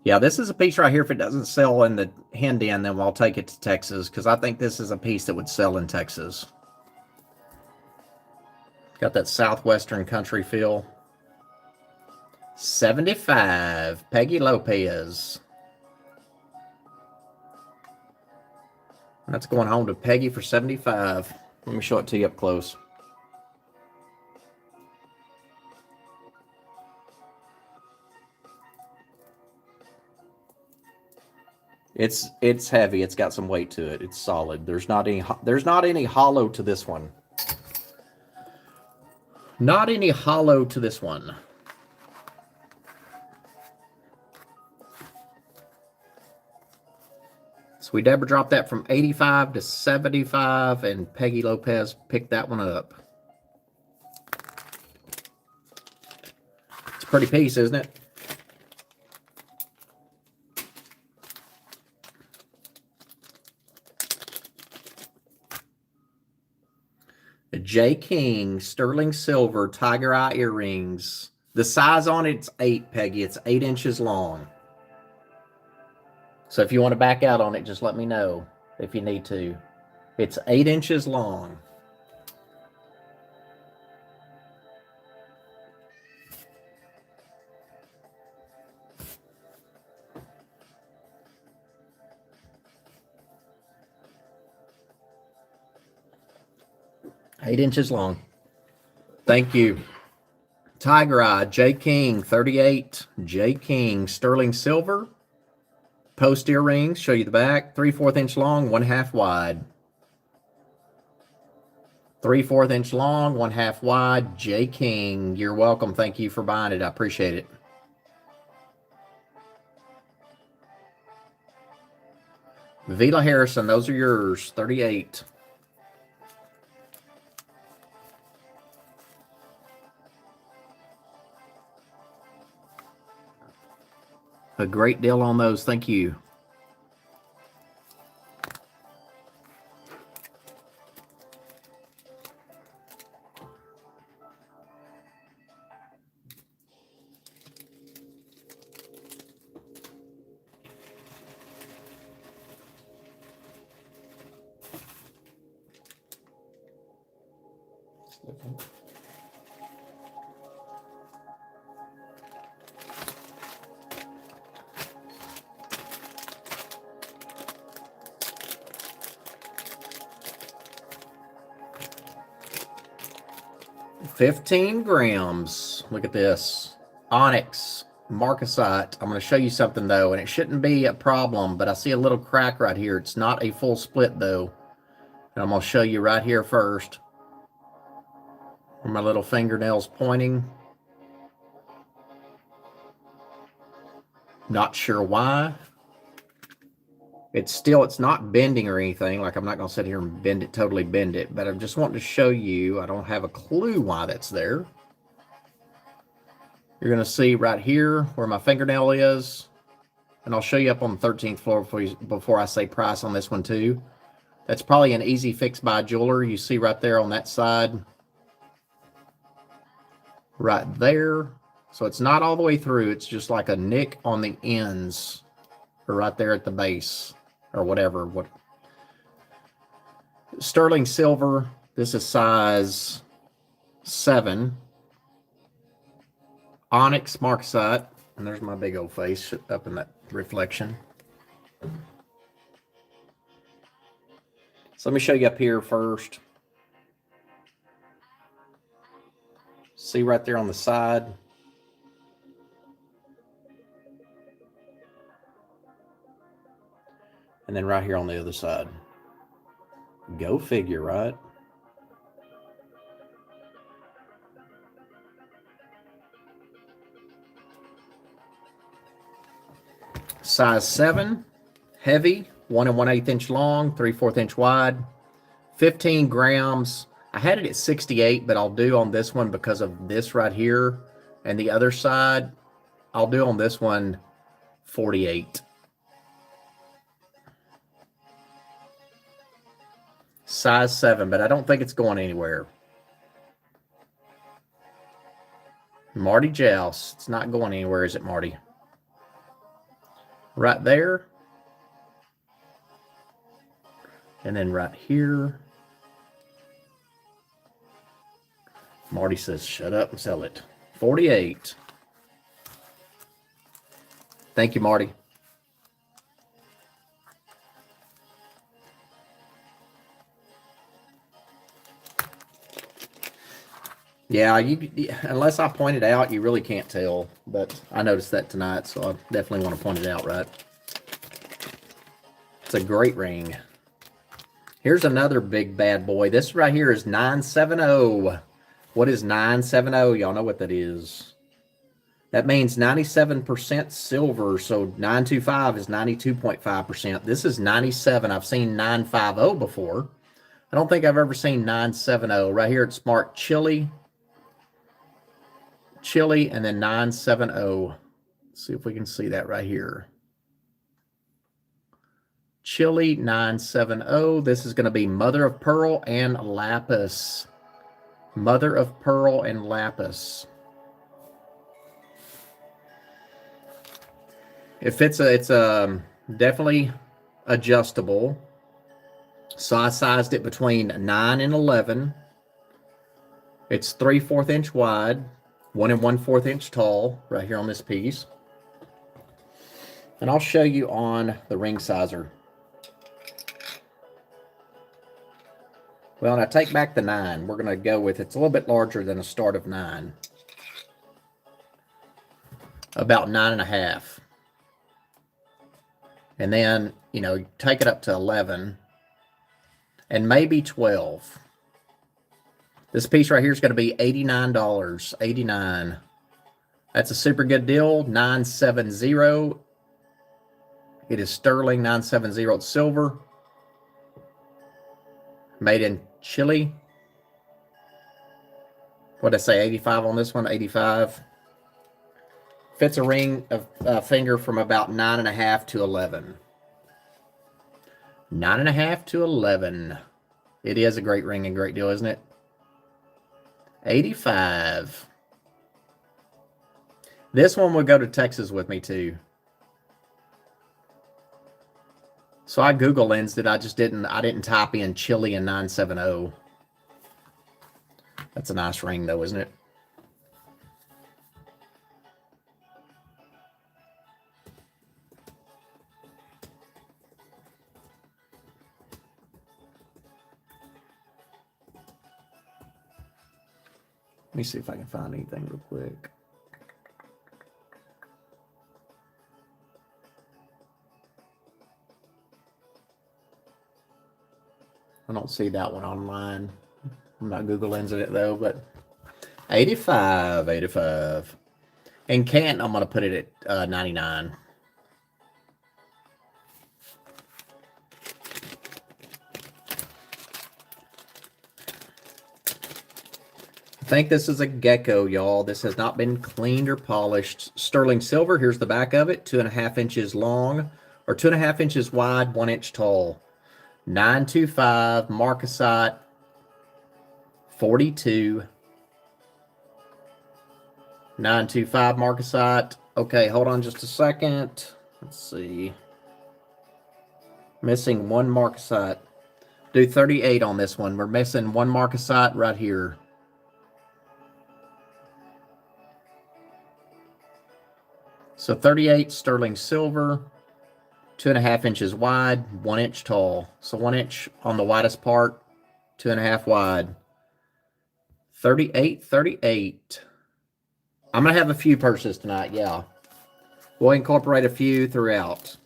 Yeah, this is a piece right here. If it doesn't sell in the Hen Den, then I'll take it to Texas because I think this is a piece that would sell in Texas. Got that southwestern country feel. 75, Peggy Lopez. That's going home to Peggy for 75. Let me show it to you up close. It's heavy. It's got some weight to it. It's solid. There's not any hollow to this one. Not any hollow to this one. So we never dropped that from 85 to 75, and Peggy Lopez picked that one up. It's a pretty piece, isn't it? The J. King sterling silver tiger eye earrings. The size on it's 8, Peggy. It's 8 inches long. So if you want to back out on it, just let me know if you need to. It's 8 inches long. Eight inches long. Thank you. Tiger Eye, J. King, 38. J. King, sterling silver. Post earrings, show you the back. 3/4 inch long, 1/2 wide. 3/4 inch long, 1/2 wide. J. King, you're welcome. Thank you for buying it. I appreciate it. Vila Harrison, those are yours. 38. A great deal on those. Thank you. $15 grams. Look at this. Onyx marcasite. I'm going to show you something though, and it shouldn't be a problem, but I see a little crack right here. It's not a full split though. And I'm going to show you right here first where my little fingernail's pointing. Not sure why. It's not bending or anything. Like, I'm not going to sit here and totally bend it, but I just want to show you. I don't have a clue why that's there. You're going to see right here where my fingernail is, and I'll show you up on the 13th floor before I say price on this one too. That's probably an easy fix by a jeweler. You see right there on that side. Right there. So it's not all the way through. It's just like a nick on the ends, or right there at the base, or whatever. Sterling silver. This is size 7. Onyx marcasite. And there's my big old face up in that reflection. So let me show you up here first. See right there on the side. And then right here on the other side. Go figure, right? Size 7, heavy, 1 1/8 inch long, 3/4 inch wide, 15 grams. I had it at 68, but I'll do on this one because of this right here. And the other side, I'll do on this one 48. Size 7, but I don't think it's going anywhere. Marty Joust. It's not going anywhere, is it, Marty? Right there. And then right here. Marty says, shut up and sell it. 48. Thank you, Marty. Yeah, unless I point it out, you really can't tell. But I noticed that tonight, so I definitely want to point it out, right? It's a great ring. Here's another big bad boy. This right here is 970. What is 970? Y'all know what that is. That means 97% silver, so 925 is 92.5%. This is 97. I've seen 950 before. I don't think I've ever seen 970. Right here it's marked Chili, and then 970. Let's see if we can see that right here. Chili 970. This is going to be mother of pearl and lapis. Mother of pearl and lapis. It's definitely adjustable. So I sized it between 9 and 11. It's 3/4 inch wide, 1 1/4 inch tall, right here on this piece. And I'll show you on the ring sizer. Well, and I take back the 9. We're going to go with, it's a little bit larger than a start of 9. About 9.5. And then, take it up to 11 and maybe 12. This piece right here is going to be $89. $89. That's a super good deal. 970. It is sterling 970. It's silver. Made in Chile. What did I say? 85 on this one. 85. Fits a ring of finger from about 9.5 to 11. 9.5 to 11. It is a great ring and great deal, isn't it? 85. This one would go to Texas with me too. So I Google lensed it. I didn't type in Chili and 970. That's a nice ring though, isn't it? Let me see if I can find anything real quick. I don't see that one online. I'm not Google Lensing it though, but 85, 85. In Canton, I'm going to put it at 99. I think this is a gecko, y'all. This has not been cleaned or polished. Sterling silver. Here's the back of it. 2.5 inches long, or 2.5 inches wide, 1 inch tall. 925 marcasite 42. 925 marcasite. Okay, hold on just a second. Let's see. Missing one marcasite. Do 38 on this one. We're missing one marcasite right here. So 38 sterling silver, 2.5 inches wide, 1 inch tall. So 1 inch on the widest part, 2.5 wide. 38, 38. I'm going to have a few purses tonight, yeah. We'll incorporate a few throughout.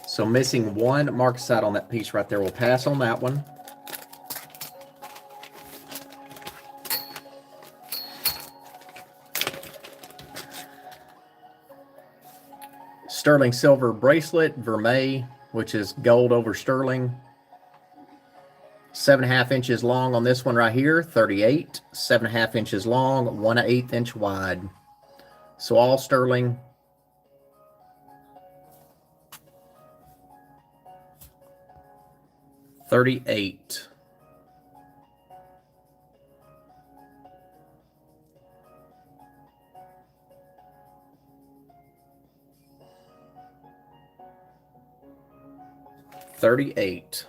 So missing one marcasite on that piece right there. We'll pass on that one. Sterling silver bracelet, vermeil, which is gold over sterling. 7.5 inches long on this one right here, 38. 7.5 inches long, 1/8 inch wide. So all sterling. $38. $38.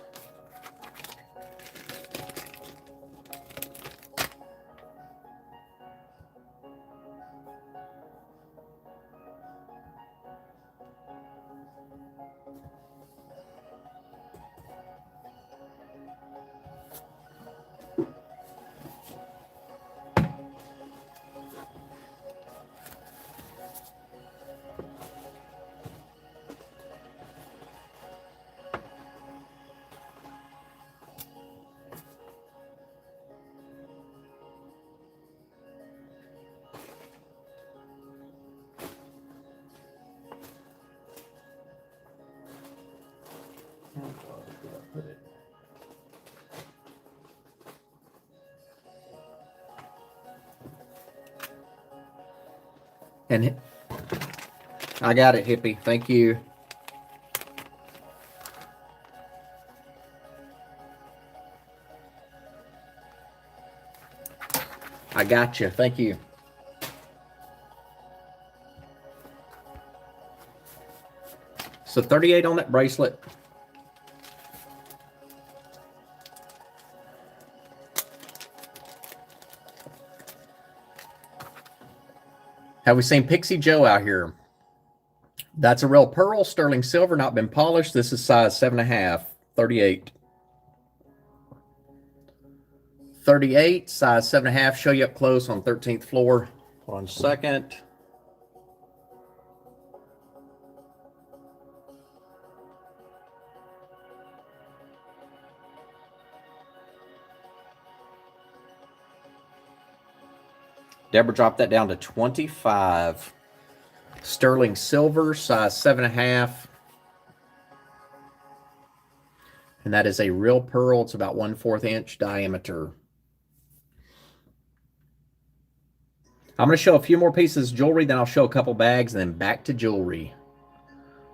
And I got it, hippie. Thank you. I got you. Thank you. So 38 on that bracelet. Have we seen Pixie Joe out here? That's a real pearl, sterling silver, not been polished. This is size 7.5, 38. 38, size 7.5. Show you up close on 13th floor. Hold on a second. Deborah dropped that down to 25. Sterling silver, size 7.5. And that is a real pearl. It's about 1/4 inch diameter. I'm going to show a few more pieces of jewelry, then I'll show a couple bags, and then back to jewelry.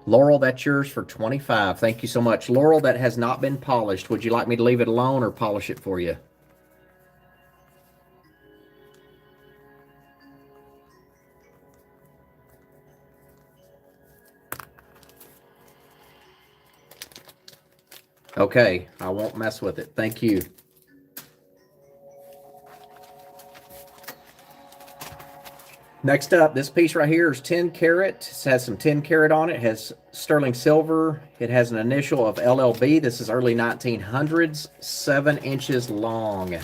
Laurel, that's yours for 25. Thank you so much. Laurel, that has not been polished. Would you like me to leave it alone or polish it for you? Okay, I won't mess with it. Thank you. Next up, this piece right here is 10 karat. It has some 10 karat on it. It has sterling silver. It has an initial of LLB. This is early 1900s, 7 inches long.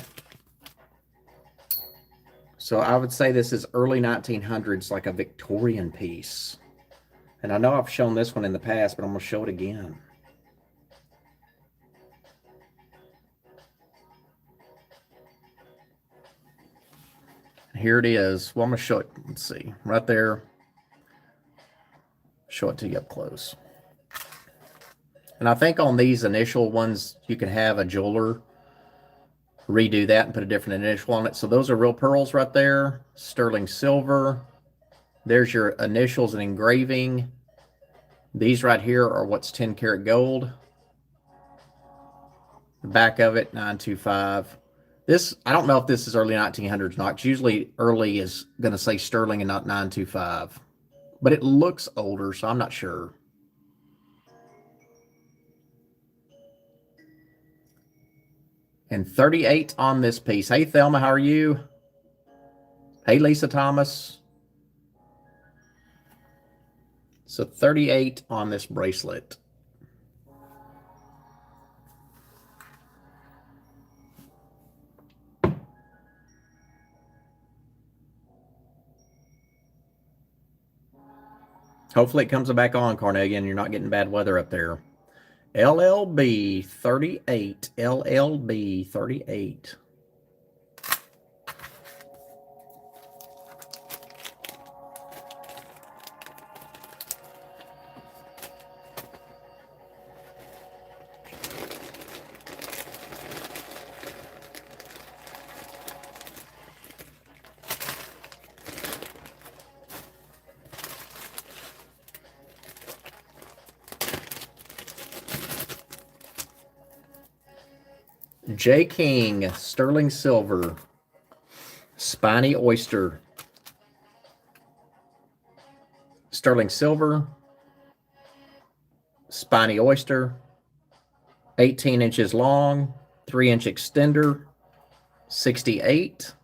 So I would say this is early 1900s, like a Victorian piece. And I know I've shown this one in the past, but I'm going to show it again. Here it is. Well, I'm going to show it. Let's see. Right there. Show it to you up close. And I think on these initial ones, you can have a jeweler redo that and put a different initial on it. So those are real pearls right there. Sterling silver. There's your initials and engraving. These right here are what's 10 karat gold. The back of it, 925. This, I don't know if this is early 1900s or not. 'Cause usually early is going to say sterling and not 925. But it looks older, so I'm not sure. And 38 on this piece. Hey, Thelma, how are you? Hey, Lisa Thomas. So 38 on this bracelet. Hopefully it comes back on, Carnegie, and you're not getting bad weather up there. LLB 38. LLB 38. J. King, sterling silver, spiny oyster, sterling silver, spiny oyster, 18 inches long, 3-inch extender, 68.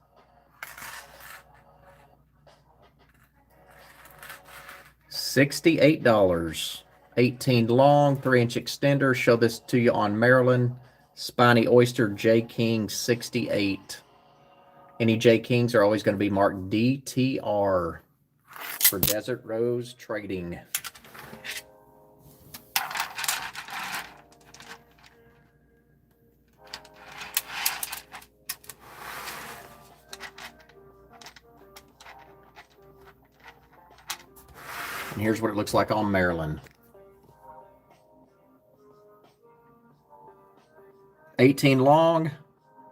$68. 18 long, 3-inch extender. Show this to you on Maryland. Spiny oyster J. King 68. Any J. Kings are always going to be marked DTR for Desert Rose Trading. And here's what it looks like on Maryland. 18 long,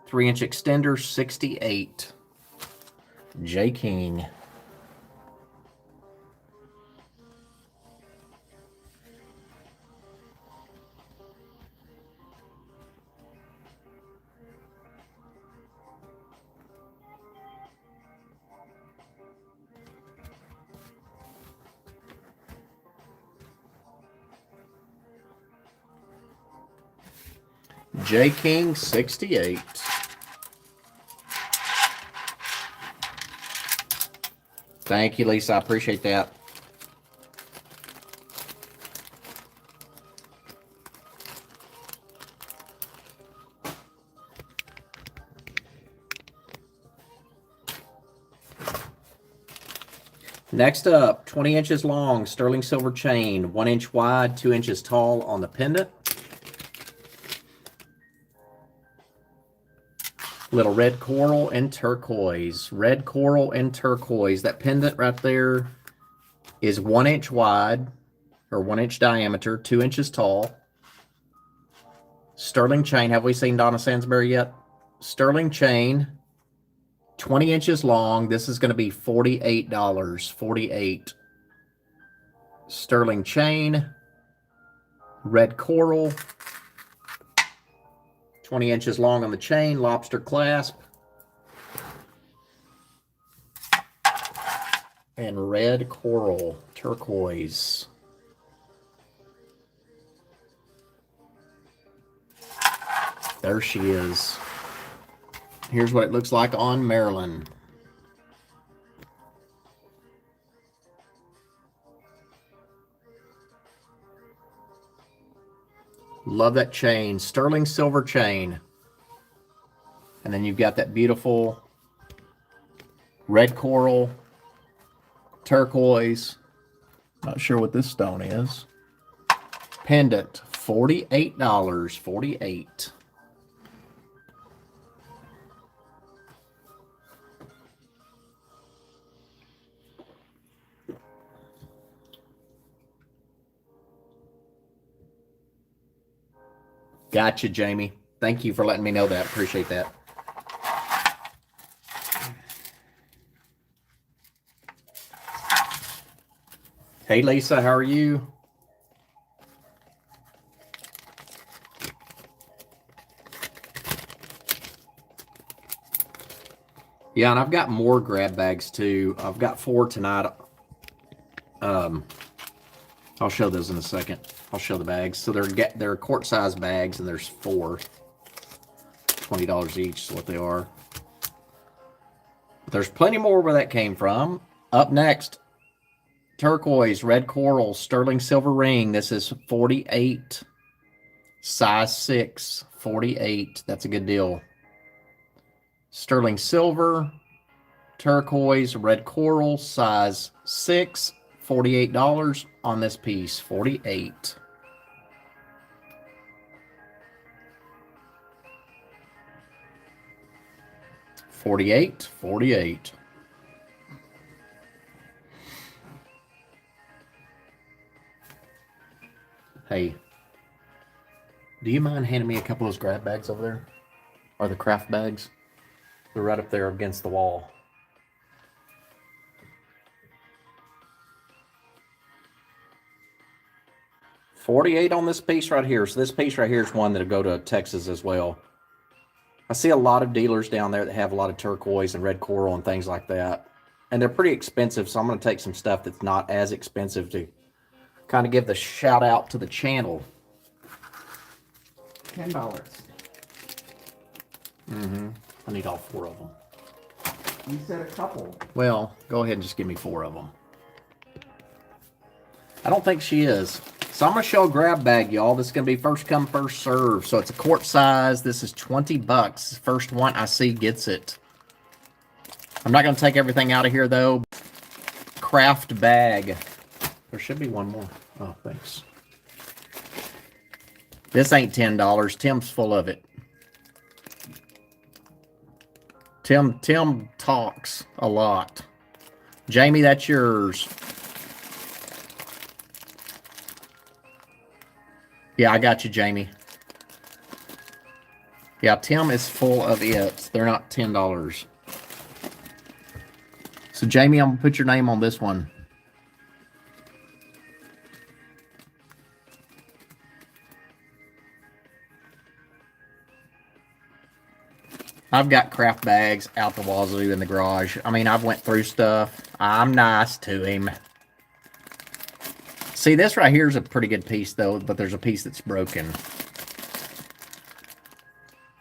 3-inch extender, 68. J. King. J. King 68. Thank you, Lisa. I appreciate that. Next up, 20 inches long, sterling silver chain, 1 inch wide, 2 inches tall on the pendant. Little red coral and turquoise. Red coral and turquoise. That pendant right there is 1 inch wide, or 1 inch diameter, 2 inches tall. Sterling chain. Have we seen Donna Sansbury yet? Sterling chain, 20 inches long. This is going to be $48. 48. Sterling chain, red coral, 20 inches long on the chain, lobster clasp, and red coral, turquoise. There she is. Here's what it looks like on Maryland. Love that chain. Sterling silver chain. And then you've got that beautiful red coral, turquoise. Not sure what this stone is. Pendant. $48. $48. Gotcha, Jamie. Thank you for letting me know that. Appreciate that. Hey, Lisa, how are you? Yeah, and I've got more grab bags too. I've got 4 tonight. I'll show those in a second. I'll show the bags. So they're quart size bags, and there's 4. $20 each is what they are. But there's plenty more where that came from. Up next, turquoise, red coral, sterling silver ring. This is 48, size 6, 48. That's a good deal. Sterling silver, turquoise, red coral, size 6, $48 on this piece. 48. $48. Hey, do you mind handing me a couple of those grab bags over there? Or the craft bags? They're right up there against the wall. $48 on this piece right here. So this piece right here is one that'll go to Texas as well. I see a lot of dealers down there that have a lot of turquoise and red coral and things like that. And they're pretty expensive, so I'm going to take some stuff that's not as expensive to kind of give the shout out to the channel. $10. I need all 4 of them. You said a couple. Well, go ahead and just give me 4 of them. I don't think she is. So I'm going to show a grab bag, y'all. This is going to be first come, first serve. So it's a quart size. This is $20. First one I see gets it. I'm not going to take everything out of here, though. Craft bag. There should be one more. Oh, thanks. This ain't $10. Tim's full of it. Tim talks a lot. Jamie, that's yours. Yeah, I got you, Jamie. Yeah, Tim is full of it. They're not $10. So, Jamie, I'm going to put your name on this one. I've got craft bags out the wazoo in the garage. I mean, I've went through stuff. I'm nice to him. See, this right here is a pretty good piece, though, but there's a piece that's broken.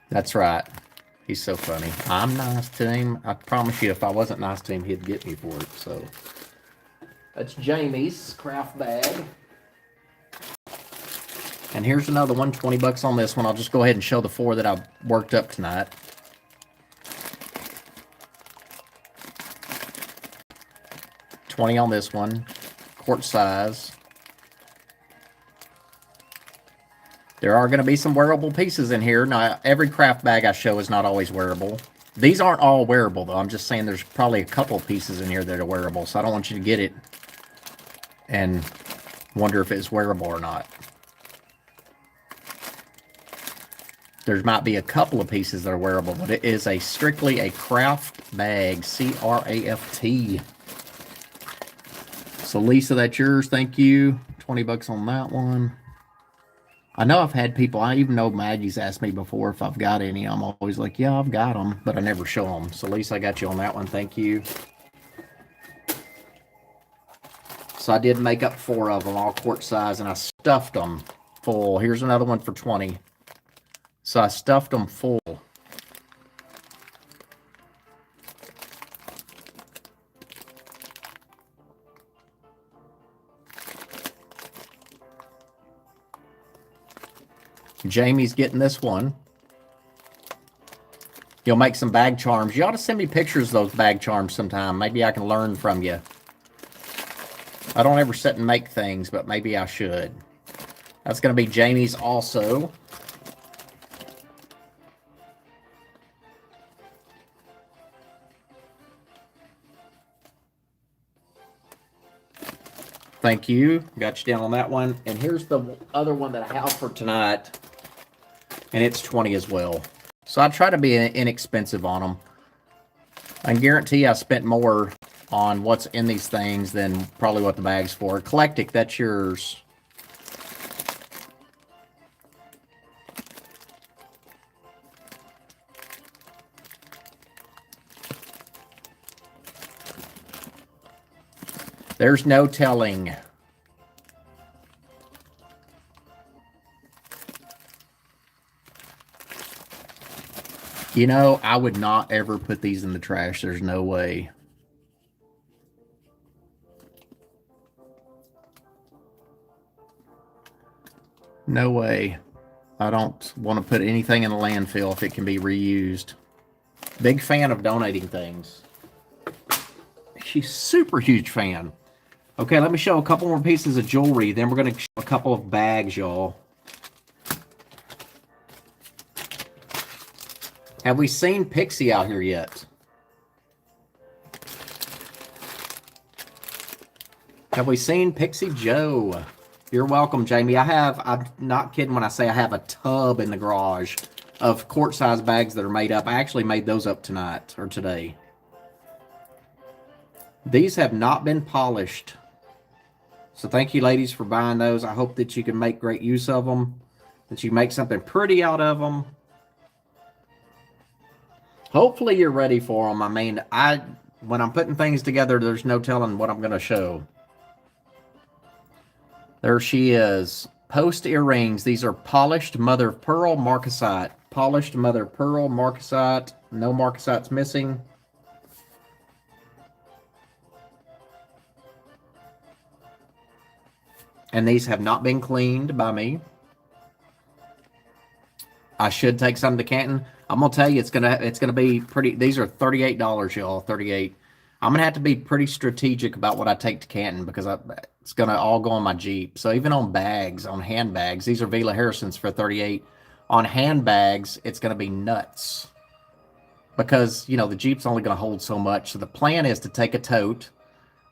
That's right. He's so funny. I'm nice to him. I promise you, if I wasn't nice to him, he'd get me for it. So, that's Jamie's craft bag. And here's another one, $20 on this one. I'll just go ahead and show the 4 that I've worked up tonight. $20 on this one, quart size. There are going to be some wearable pieces in here. Now, every craft bag I show is not always wearable. These aren't all wearable, though. I'm just saying there's probably a couple of pieces in here that are wearable, so I don't want you to get it and wonder if it's wearable or not. There might be a couple of pieces that are wearable, but it is strictly a craft bag, C-R-A-F-T. So, Lisa, that's yours. Thank you. $20 on that one. I know I've had people, I even know Maggie's asked me before if I've got any. I'm always like, yeah, I've got them, but I never show them. So, Lisa, I got you on that one. Thank you. So, I did make up 4 of them, all quart size, and I stuffed them full. Here's another one for $20. So I stuffed them full. Jamie's getting this one. You'll make some bag charms. You ought to send me pictures of those bag charms sometime. Maybe I can learn from you. I don't ever sit and make things, but maybe I should. That's going to be Jamie's also. Thank you. Got you down on that one. And here's the other one that I have for tonight. And it's 20 as well. So I try to be inexpensive on them. I guarantee I spent more on what's in these things than probably what the bag's for. Eclectic, that's yours. There's no telling. You know, I would not ever put these in the trash. There's no way. No way. I don't want to put anything in the landfill if it can be reused. Big fan of donating things. She's super huge fan. Okay, let me show a couple more pieces of jewelry. Then we're going to show a couple of bags, y'all. Have we seen Pixie out here yet? Have we seen Pixie Joe? You're welcome, Jamie. I'm not kidding when I say I have a tub in the garage of quart-size bags that are made up. I actually made those up tonight or today. These have not been polished. So thank you, ladies, for buying those. I hope that you can make great use of them, that you make something pretty out of them. Hopefully you're ready for them. I mean, when I'm putting things together, there's no telling what I'm going to show. There she is. Post earrings. These are polished mother of pearl marcasite. Polished mother of pearl marcasite. No marcasites missing. And these have not been cleaned by me. I should take some to Canton. I'm gonna tell you, it's gonna be pretty. These are $38, y'all. 38. I'm gonna have to be pretty strategic about what I take to Canton because it's gonna all go on my Jeep. So even on bags, on handbags, these are Vila Harrisons for 38. On handbags, it's gonna be nuts because you know the Jeep's only gonna hold so much. So the plan is to take a tote,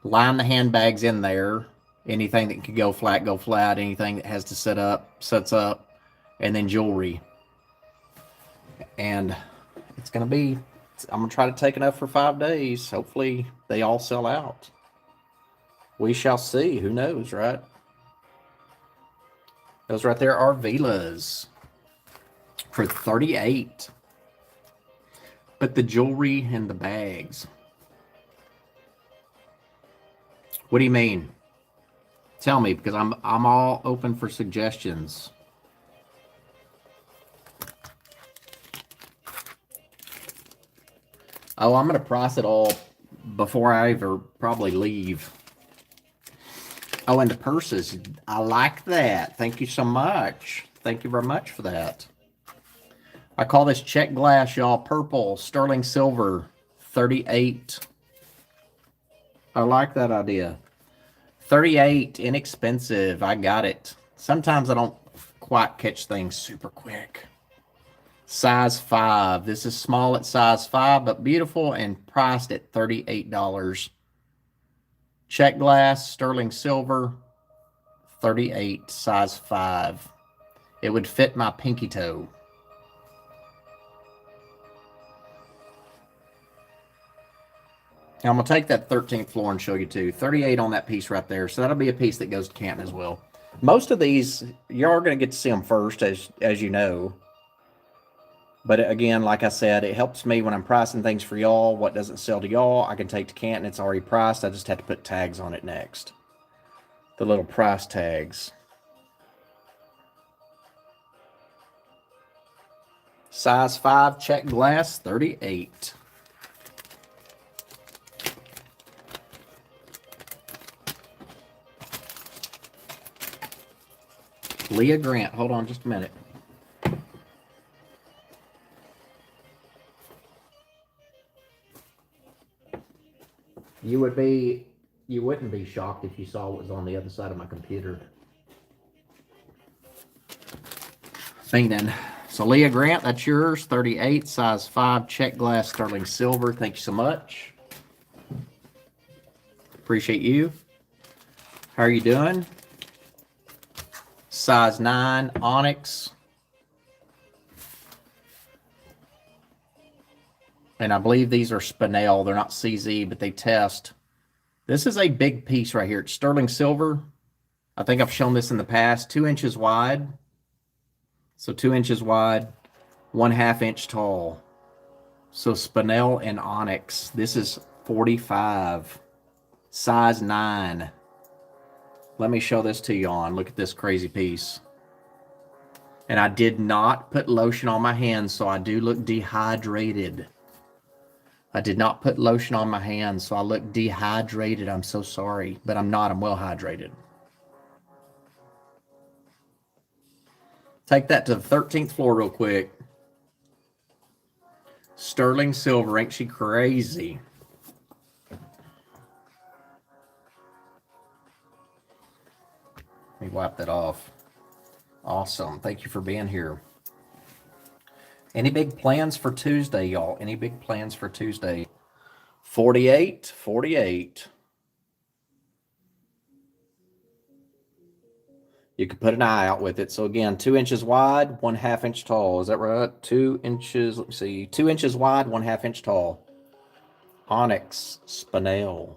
line the handbags in there. Anything that can go flat, go flat. Anything that has to set up, sets up, and then jewelry. And it's going to be, I'm going to try to take enough for 5 days. Hopefully they all sell out. We shall see. Who knows, right? Those right there are Vilas for 38. But the jewelry and the bags. What do you mean? Tell me, because I'm all open for suggestions. Oh, I'm going to price it all before I ever probably leave. Oh, and the purses. I like that. Thank you so much. Thank you very much for that. I call this check glass, y'all. Purple, sterling silver, 38. I like that idea. 38, inexpensive. I got it. Sometimes I don't quite catch things super quick. Size 5. This is small at size 5, but beautiful and priced at $38. Check glass, sterling silver, 38, size 5. It would fit my pinky toe. Now I'm going to take that 13th floor and show you too. 38 on that piece right there. So that'll be a piece that goes to Canton as well. Most of these, y'all are going to get to see them first, as you know. But again, like I said, it helps me when I'm pricing things for y'all. What doesn't sell to y'all, I can take to Canton. It's already priced. I just have to put tags on it next. The little price tags. Size 5 check glass, 38. Leah Grant, hold on just a minute. You wouldn't be shocked if you saw what was on the other side of my computer. Meaning, so Leah Grant, that's yours, 38, size 5, check glass, sterling silver. Thank you so much. Appreciate you. How are you doing? Size 9, onyx. And I believe these are spinel. They're not CZ, but they test. This is a big piece right here. It's sterling silver. I think I've shown this in the past. 2 inches wide. So 2 inches wide, 1/2 inch tall. So spinel and onyx. This is 45. Size 9. Let me show this to you on. Look at this crazy piece. And I did not put lotion on my hands, so I do look dehydrated. I did not put lotion on my hands, so I look dehydrated. I'm so sorry, but I'm not. I'm well hydrated. Take that to the 13th floor real quick. Sterling silver, ain't she crazy? Let me wipe that off. Awesome. Thank you for being here. Any big plans for Tuesday, y'all? Any big plans for Tuesday? 48, 48. You could put an eye out with it. So again, 2 inches wide, 1/2 inch tall. Is that right? 2 inches, let me see. 2 inches wide, 1/2 inch tall. Onyx spinel.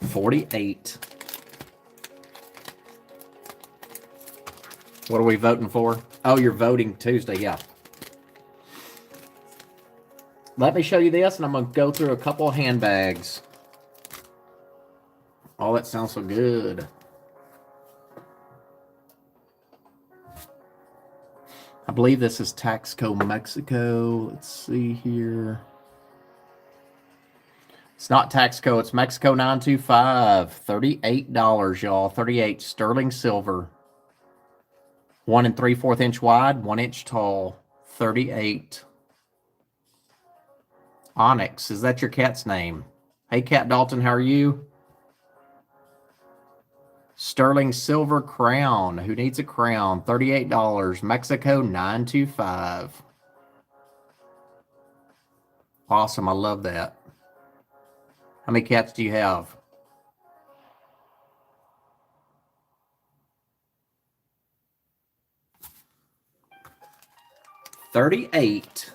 $48. What are we voting for? Oh, you're voting Tuesday, yeah. Let me show you this, and I'm going to go through a couple of handbags. Oh, that sounds so good. I believe this is Taxco Mexico. Let's see here. It's not Taxco, it's Mexico 925. $38, y'all. 38 sterling silver. 1 3/4 inch wide, 1 inch tall. 38. Onyx, is that your cat's name? Hey, Cat Dalton, how are you? Sterling silver crown. Who needs a crown? $38. Mexico 925. Awesome, I love that. How many cats do you have? $38.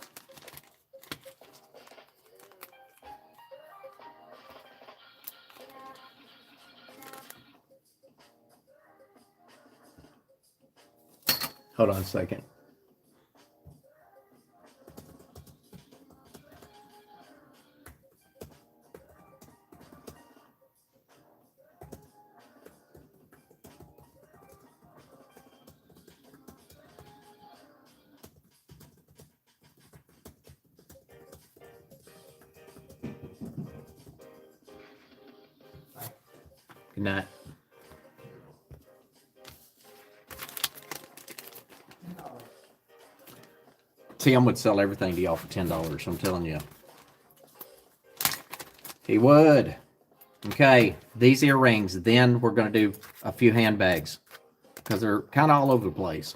Hold on a second. Good night. Tim would sell everything to y'all for $10. I'm telling you. He would. Okay, these earrings. Then we're going to do a few handbags because they're kind of all over the place.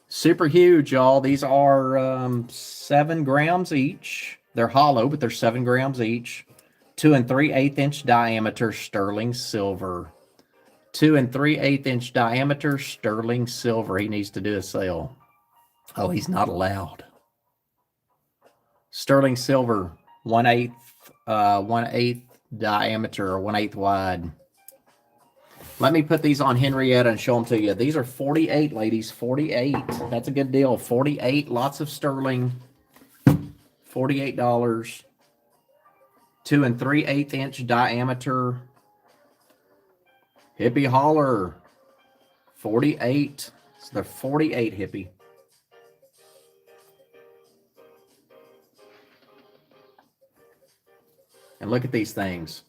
Super huge, y'all. These are 7 grams each. They're hollow, but they're 7 grams each. 2 3/8 inch diameter sterling silver. 2 3/8 inch diameter sterling silver. He needs to do a sale. Oh, he's not allowed. Sterling silver, 1/8 diameter or 1/8 wide. Let me put these on Henrietta and show them to you. These are 48, ladies. 48. That's a good deal. 48. Lots of sterling. $48. 2 3/8 inch diameter. Hippie Holler. 48. It's the 48 hippie. And look at these things.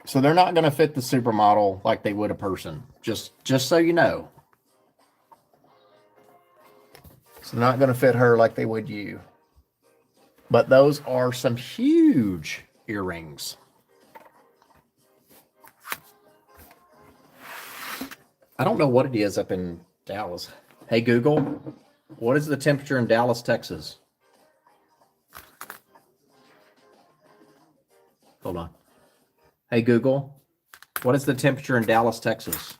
So they're not going to fit the supermodel like they would a person. Just so you know. So they're not going to fit her like they would you. But those are some huge earrings. I don't know what it is up in Dallas. Hey, Google, what is the temperature in Dallas, Texas? Hold on. Hey, Google, what is the temperature in Dallas, Texas?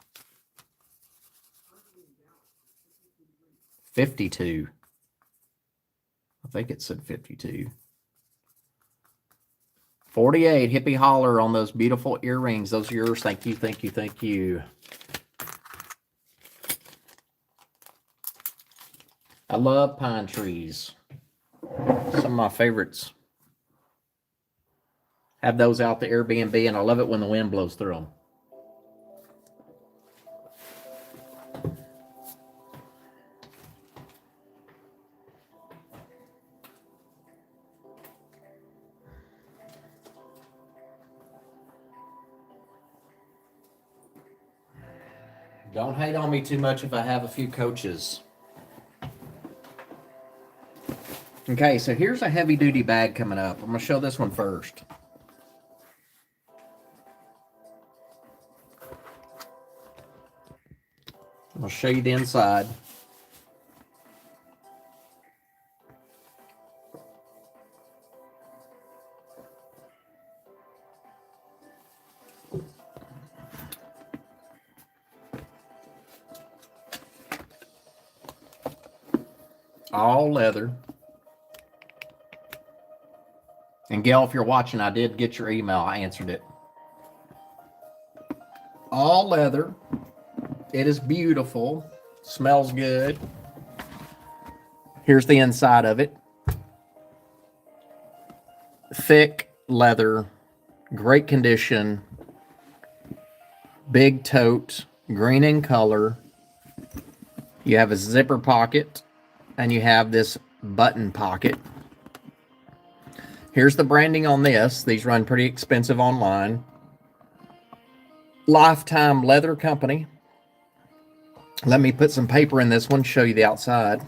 52. I think it said 52. 48. Hippie Holler on those beautiful earrings. Those are yours. Thank you, thank you, thank you. I love pine trees. Some of my favorites. Have those out the Airbnb, and I love it when the wind blows through them. Don't hate on me too much if I have a few coaches. Okay, so here's a heavy-duty bag coming up. I'm going to show this one first. I'll show you the inside. All leather. And Gail, if you're watching, I did get your email. I answered it. All leather. It is beautiful. Smells good. Here's the inside of it. Thick leather. Great condition. Big tote. Green in color. You have a zipper pocket. And you have this button pocket. Here's the branding on this. These run pretty expensive online. Lifetime Leather Company. Let me put some paper in this one, show you the outside.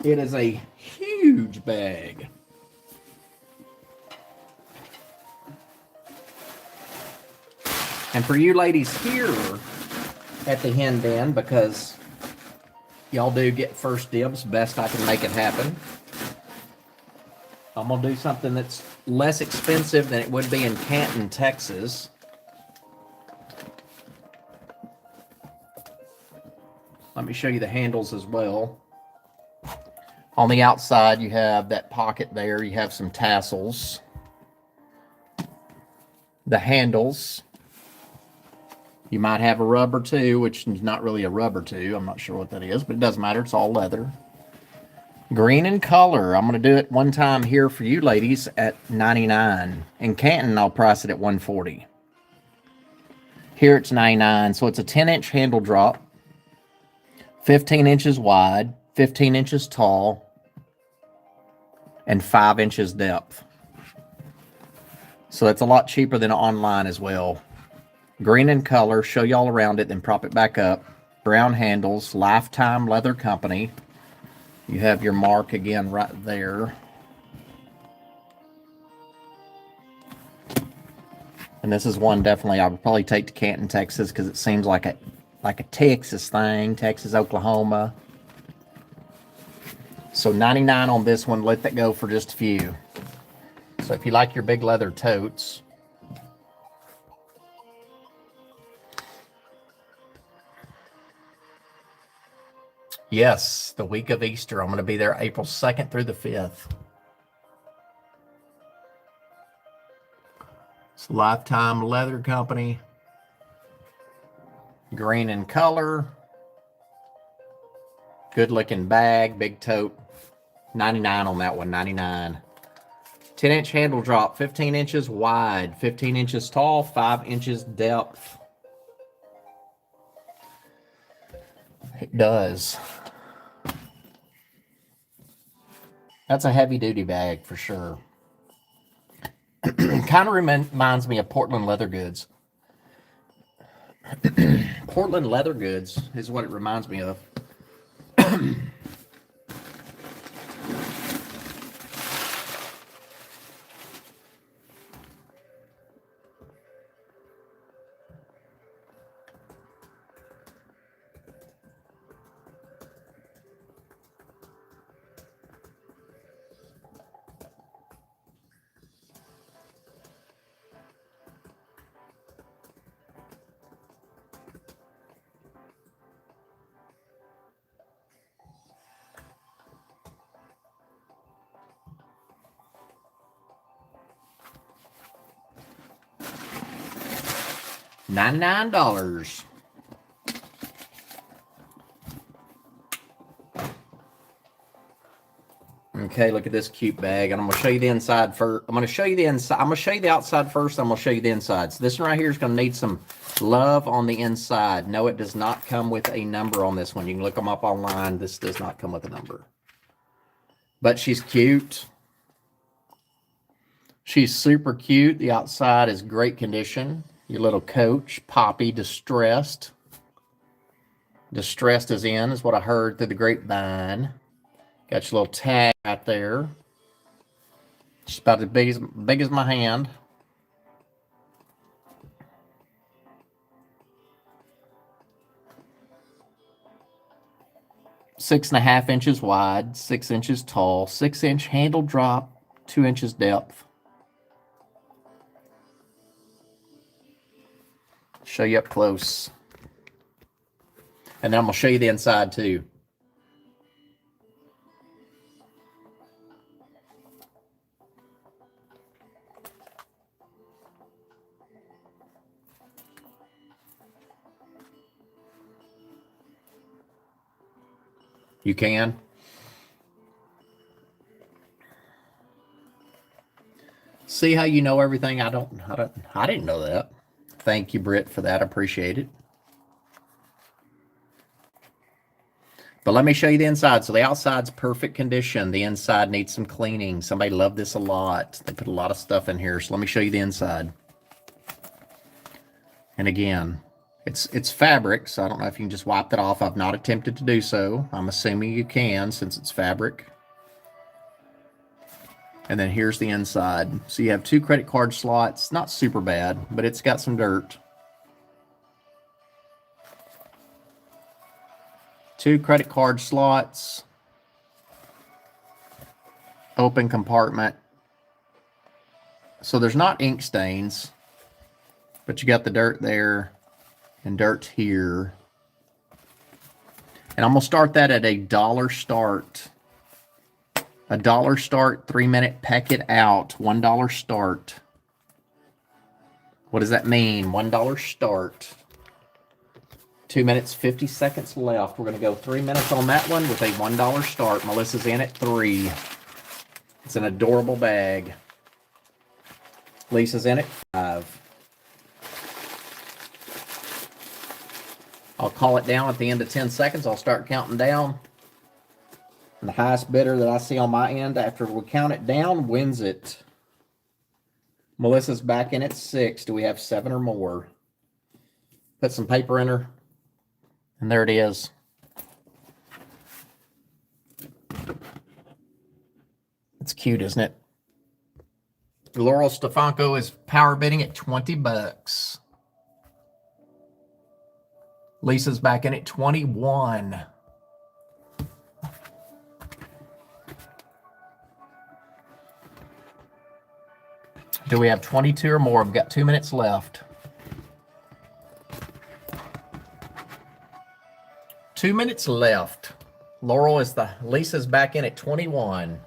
It is a huge bag. And for you ladies here at the Hen Den, because y'all do get first dibs, best I can make it happen, I'm going to do something that's less expensive than it would be in Canton, Texas. Let me show you the handles as well. On the outside, you have that pocket there. You have some tassels. The handles. You might have a rubber too, which is not really a rubber too. I'm not sure what that is, but it doesn't matter. It's all leather. Green in color. I'm going to do it one time here for you ladies at $99. In Canton, I'll price it at $140. Here it's $99. So it's a 10-inch handle drop, 15 inches wide, 15 inches tall, and 5 inches depth. So it's a lot cheaper than online as well. Green in color. Show you all around it, then prop it back up. Brown handles. Lifetime Leather Company. You have your mark again right there. And this is one definitely I would probably take to Canton, Texas, because it seems like a Texas thing, Texas, Oklahoma. So $99 on this one. Let that go for just a few. So if you like your big leather totes, yes, the week of Easter. I'm going to be there April 2nd through the 5th. It's Lifetime Leather Company. Green in color. Good looking bag, big tote. 99 on that one, 99. 10-inch handle drop, 15 inches wide, 15 inches tall, 5 inches depth. It does. That's a heavy duty bag for sure. Kind of reminds me of Portland leather goods. Portland leather goods is what it reminds me of. $99. Okay, look at this cute bag, and I'm gonna show you the inside first. I'm gonna show you the inside. I'm gonna show you the outside first. I'm gonna show you the inside. So this one right here is gonna need some love on the inside. No, it does not come with a number on this one. You can look them up online. This does not come with a number, but she's cute. She's super cute. The outside is great condition. Your little coach, Poppy, distressed. Distressed is in, is what I heard through the grapevine. Got your little tag right there. Just about as big as my hand. Six and a half inches wide, 6 inches tall, 6-inch handle drop, 2 inches depth. Show you up close. And then I'm going to show you the inside too. You can. See how you know everything? I didn't know that. Thank you, Britt, for that. I appreciate it. But let me show you the inside. So the outside's perfect condition. The inside needs some cleaning. Somebody loved this a lot. They put a lot of stuff in here. So let me show you the inside. And again, it's fabric, so I don't know if you can just wipe that off. I've not attempted to do so. I'm assuming you can since it's fabric. And then here's the inside. So you have 2 credit card slots. Not super bad, but it's got some dirt. 2 credit card slots. Open compartment. So there's not ink stains, but you got the dirt there and dirt here. And I'm going to start that at $1 start. $1 start, 3-minute peck it out, $1 start. What does that mean? $1 start. 2 minutes, 50 seconds left. We're going to go 3 minutes on that one with a $1 start. Melissa's in at 3. It's an adorable bag. Lisa's in at 5. I'll call it down at the end of 10 seconds. I'll start counting down. And the highest bidder that I see on my end after we count it down wins it. Melissa's back in at 6. Do we have 7 or more? Put some paper in her. And there it is. It's cute, isn't it? Laurel Stefanko is power bidding at $20. Lisa's back in at 21. Do we have 22 or more? We've got 2 minutes left. 2 minutes left. Lisa's back in at 21.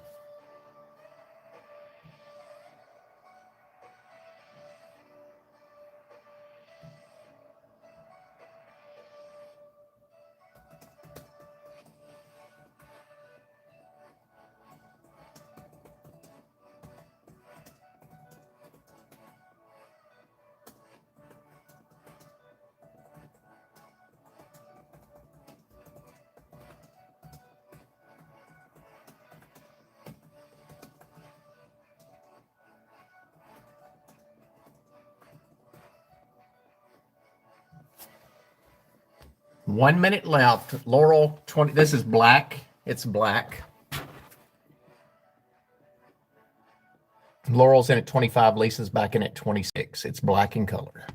1 minute left. Laurel 20. This is black. It's black. Laurel's in at 25. Lisa's back in at 26. It's black in color.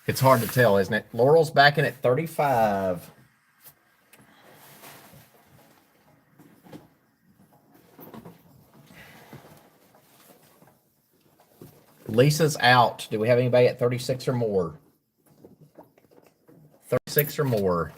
It's hard to tell, isn't it? Laurel's back in at 35. Lisa's out. Do we have anybody at 36 or more? 36 or more.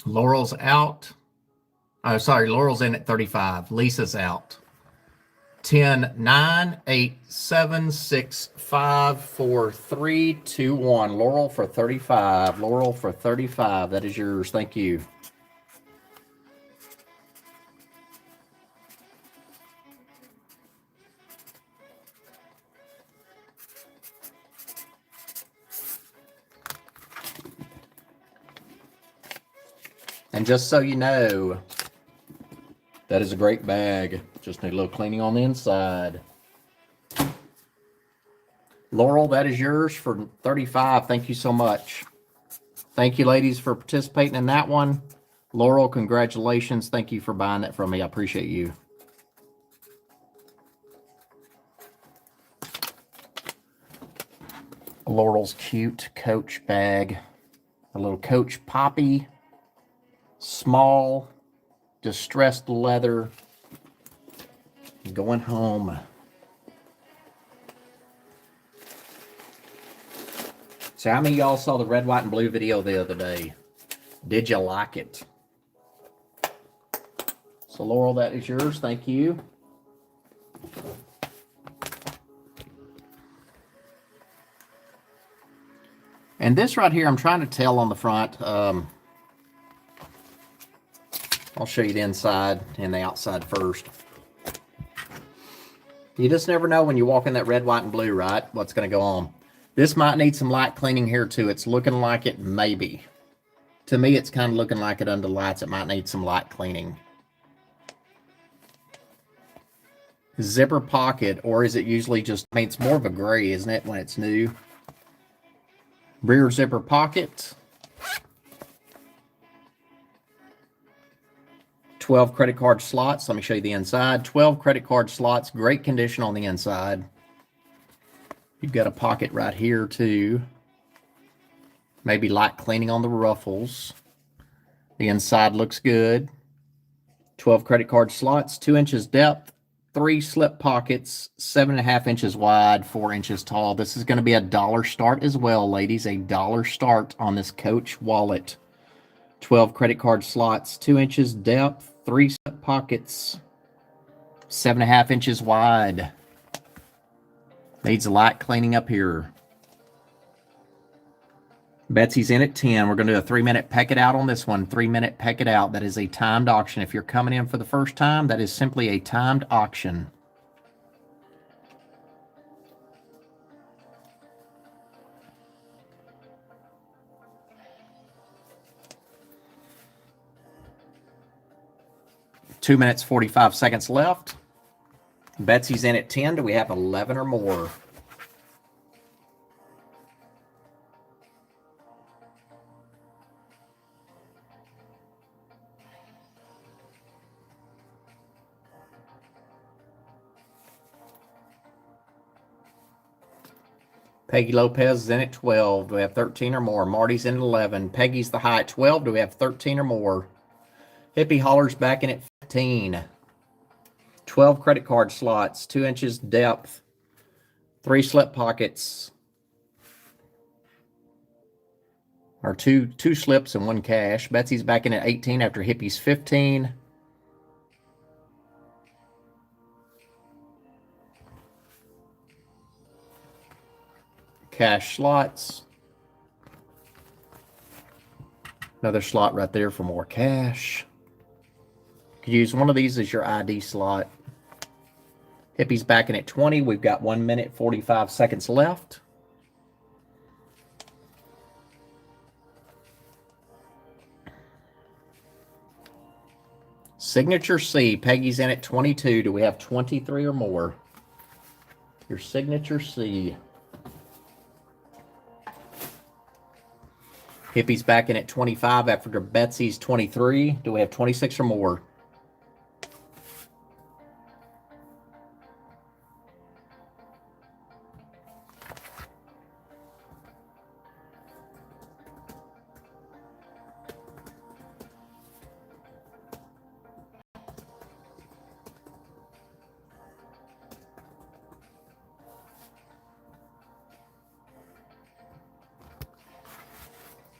Laurel's out. Oh, sorry, Laurel's in at 35. Lisa's out. 10, 9, 8, 7, 6, 5, 4, 3, 2, 1. Laurel for 35. Laurel for 35. That is yours. Thank you. And just so you know, that is a great bag. Just need a little cleaning on the inside. Laurel, that is yours for 35. Thank you so much. Thank you, ladies, for participating in that one. Laurel, congratulations. Thank you for buying that from me. I appreciate you. Laurel's cute Coach bag. A little Coach Poppy. Small, distressed leather. Going home. So how many of y'all saw the red, white, and blue video the other day? Did you like it? So Laurel, that is yours. Thank you. And this right here, I'm trying to tell on the front. I'll show you the inside and the outside first. You just never know when you walk in that red, white, and blue, right? What's going to go on. This might need some light cleaning here too. It's looking like it maybe. To me, it's kind of looking like it under lights. It might need some light cleaning. Zipper pocket, or is it usually just, I mean, it's more of a gray, isn't it, when it's new? Rear zipper pocket. 12 credit card slots. Let me show you the inside. 12 credit card slots. Great condition on the inside. You've got a pocket right here too. Maybe light cleaning on the ruffles. The inside looks good. 12 credit card slots. 2 inches depth. 3 slip pockets. 7.5 inches wide. 4 inches tall. This is going to be $1 start as well, ladies. $1 start on this Coach wallet. 12 credit card slots. 2 inches depth. 3 slip pockets, 7.5 inches wide. Needs a light cleaning up here. Betsy's in at 10. We're going to do a 3-minute peck it out on this one. 3-minute peck it out. That is a timed auction. If you're coming in for the first time, that is simply a timed auction. Two minutes, 45 seconds left. Betsy's in at 10. Do we have 11 or more? Peggy Lopez is in at 12. Do we have 13 or more? Marty's in at 11. Peggy's the high at 12. Do we have 13 or more? Hippie Holler's back in at 15. 12 credit card slots, 2 inches depth, 3 slip pockets, or two slips and 1 cash. Betsy's back in at 18 after Hippie's 15. Cash slots. Another slot right there for more cash. Could use one of these as your ID slot. Hippie's backing at 20. We've got 1 minute, 45 seconds left. Signature C. Peggy's in at 22. Do we have 23 or more? Your signature C. Hippie's back in at 25 after Betsy's 23. Do we have 26 or more?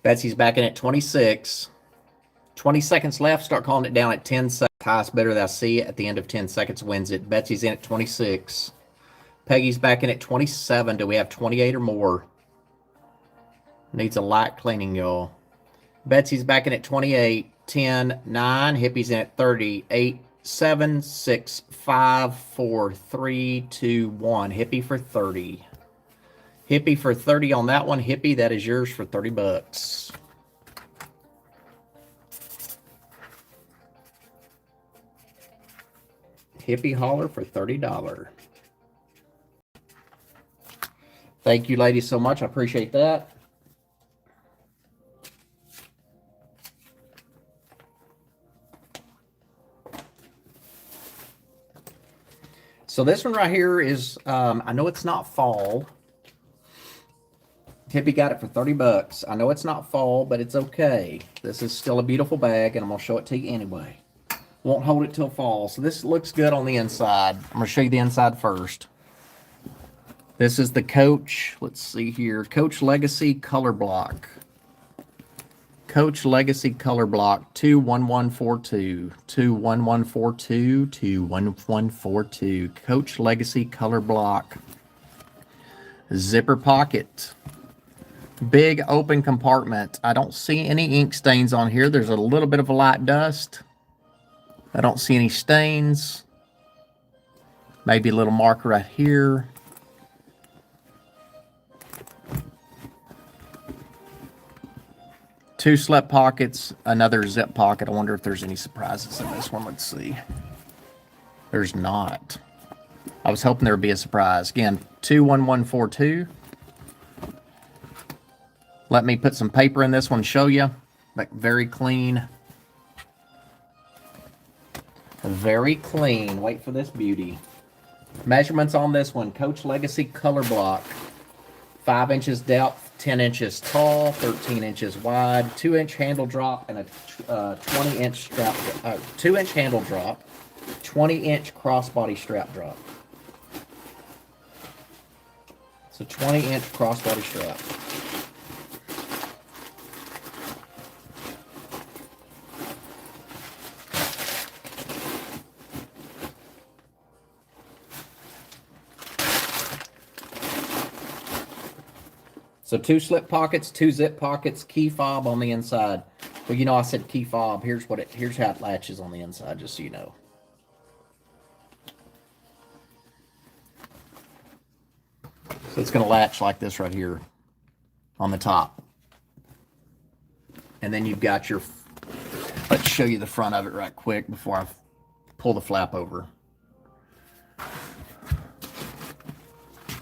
Betsy's back in at 26. 20 seconds left. Start calling it down at 10 seconds. Highest bidder that I see at the end of 10 seconds wins it. Betsy's in at 26. Peggy's back in at 27. Do we have 28 or more? Needs a light cleaning, y'all. Betsy's back in at 28. 10, 9. Hippie's in at 30. 8, 7, 6, 5, 4, 3, 2, 1. Hippie for 30. Hippie for 30 on that one. Hippie, that is yours for 30 bucks. Hippie hauler for $30. Thank you, ladies, so much. I appreciate that. So this one right here is, I know it's not fall. Hippie got it for 30 bucks. I know it's not fall, but it's okay. This is still a beautiful bag, and I'm going to show it to you anyway. Won't hold it till fall. So this looks good on the inside. I'm going to show you the inside first. This is the Coach, let's see here, Coach Legacy Color Block. Coach Legacy Color Block 21142. 21142. 21142. Coach Legacy Color Block. Zipper pocket. Big open compartment. I don't see any ink stains on here. There's a little bit of a light dust. I don't see any stains. Maybe a little marker right here. Two slip pockets, another zip pocket. I wonder if there's any surprises in this one. Let's see. There's not. I was hoping there would be a surprise. Again, 21142. Let me put some paper in this one and show you. Like very clean. Very clean. Wait for this beauty. Measurements on this one. Coach Legacy Color Block. 5 inches depth, 10 inches tall, 13 inches wide, 2-inch handle drop, and a 20-inch strap. 2-inch handle drop, 20-inch crossbody strap drop. So 20-inch crossbody strap. So 2 slip pockets, 2 zip pockets, key fob on the inside. Well, you know I said key fob. Here's how it latches on the inside, just so you know. So it's going to latch like this right here on the top. And then you've got your, let's show you the front of it right quick before I pull the flap over.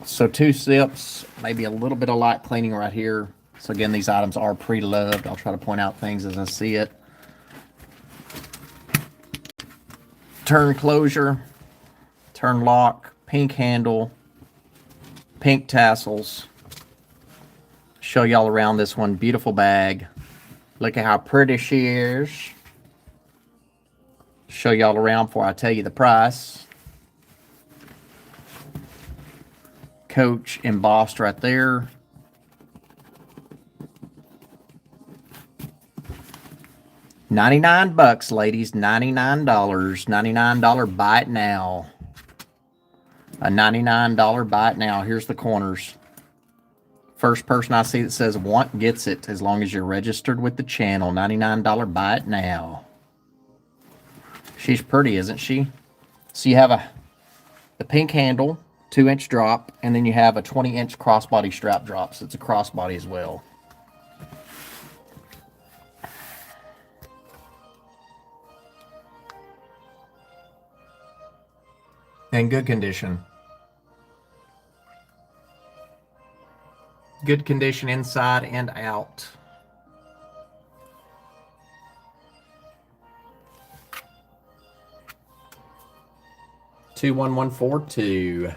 So 2 zips, maybe a little bit of light cleaning right here. So again, these items are pre-loved. I'll try to point out things as I see it. Turn closure, turn lock, pink handle, pink tassels. Show y'all around this one. Beautiful bag. Look at how pretty she is. Show y'all around before I tell you the price. Coach embossed right there. $99, ladies. $99. $99 buy it now. A $99 buy it now. Here's the corners. First person I see that says want gets it, as long as you're registered with the channel. $99 buy it now. She's pretty, isn't she? So you have the pink handle, 2-inch drop, and then you have a 20-inch crossbody strap drop. So it's a crossbody as well. In good condition. Good condition inside and out. $21142.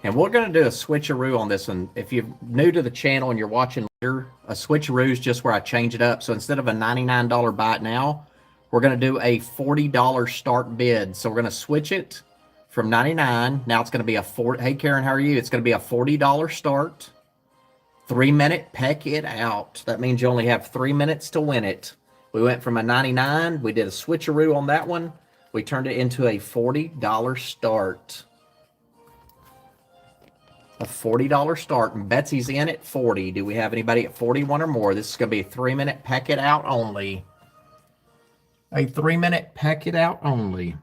And we're going to do a switcheroo on this one. If you're new to the channel and you're watching later, a switcheroo is just where I change it up. So instead of a $99 buy it now, we're going to do a $40 start bid. So we're going to switch it from $99. Now it's going to be a hey Karen, how are you? It's going to be a $40 start. 3-minute peck it out. That means you only have 3 minutes to win it. We went from a $99. We did a switcheroo on that one. We turned it into a $40 start. A $40 start. And Betsy's in at 40. Do we have anybody at 41 or more? This is going to be a 3-minute peck it out only. A 3-minute peck it out only.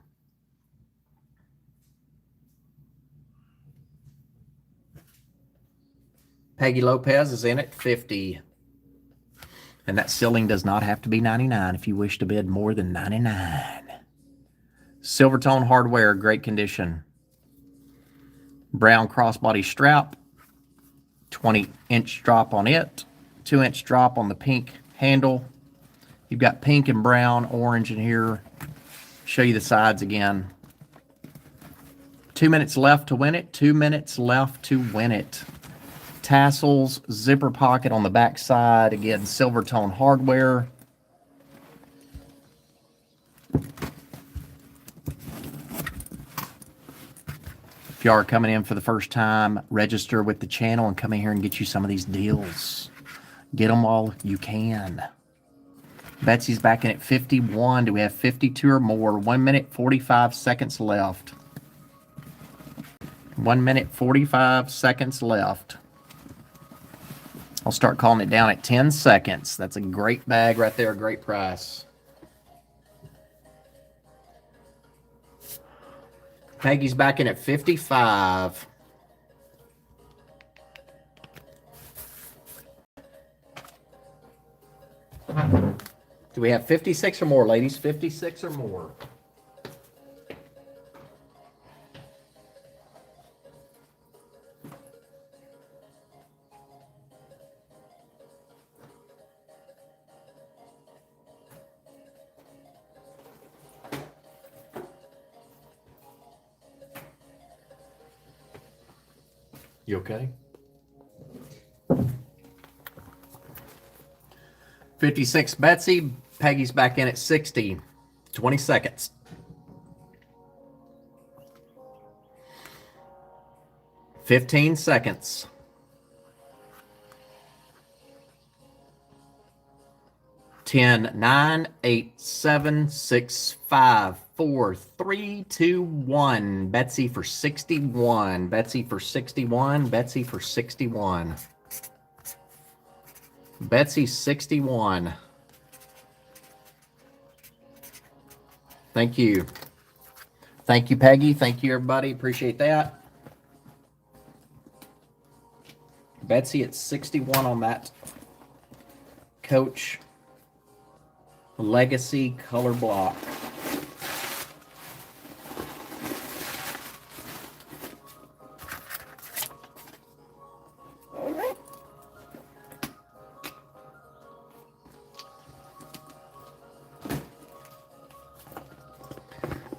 Peggy Lopez is in at 50. And that ceiling does not have to be 99 if you wish to bid more than 99. Silvertone hardware, great condition. Brown crossbody strap, 20-inch drop on it, 2-inch drop on the pink handle. You've got pink and brown, orange in here. Show you the sides again. 2 minutes left to win it. 2 minutes left to win it. Tassels, zipper pocket on the back side. Again, Silvertone hardware. If you are coming in for the first time, register with the channel and come in here and get you some of these deals. Get them all you can. Betsy's back in at 51. Do we have 52 or more? 1 minute, 45 seconds left. 1 minute, 45 seconds left. I'll start calling it down at 10 seconds. That's a great bag right there, a great price. Peggy's back in at 55. Do we have 56 or more, ladies? 56 or more. You okay? 56 Betsy. Peggy's back in at 60. 20 seconds. $15 seconds. 10, 9, 8, 7, 6, 5, 4, 3, 2, 1. Betsy for 61. Betsy for 61. Betsy for 61. Betsy 61. Thank you. Thank you, Peggy. Thank you, everybody. Appreciate that. Betsy at 61 on that Coach Legacy color block.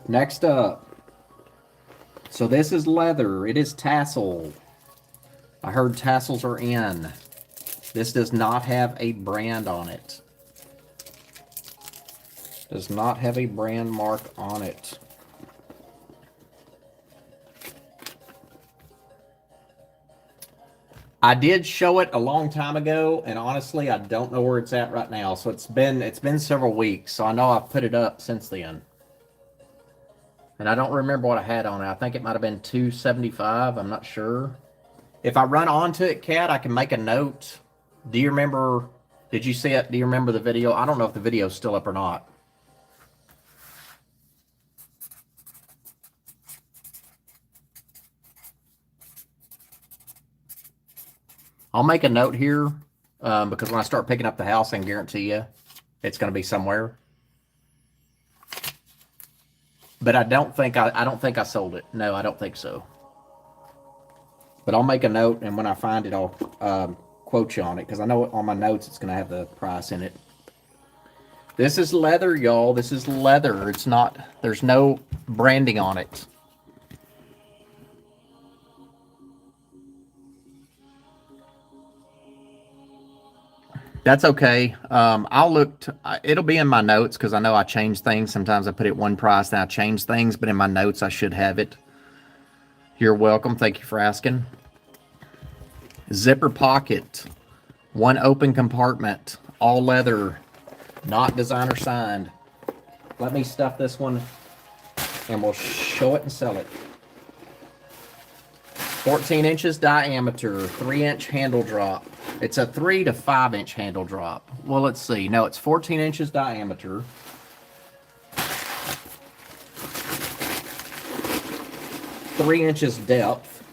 Next up, so this is leather. It is tassel. I heard tassels are in. This does not have a brand on it. Does not have a brand mark on it. I did show it a long time ago, and honestly, I don't know where it's at right now. So it's been several weeks, so I know I've put it up since then. And I don't remember what I had on it. I think it might have been $275. I'm not sure. If I run onto it, Kat, I can make a note. Do you remember? Did you see it? Do you remember the video? I don't know if the video is still up or not. I'll make a note here because when I start picking up the house, I can guarantee you it's going to be somewhere. But I don't think I sold it. No, I don't think so. But I'll make a note, and when I find it, I'll quote you on it because I know on my notes it's going to have the price in it. This is leather, y'all. This is leather. It's not. There's no branding on it. That's okay. I'll look. It'll be in my notes because I know I change things. Sometimes I put it one price, then I change things. But in my notes, I should have it. You're welcome. Thank you for asking. Zipper pocket, one open compartment, all leather, not designer signed. Let me stuff this one, and we'll show it and sell it. 14 inches diameter, 3-inch handle drop. It's a 3 to 5-inch handle drop. Well, let's see. No, it's 14 inches diameter. Three inches depth,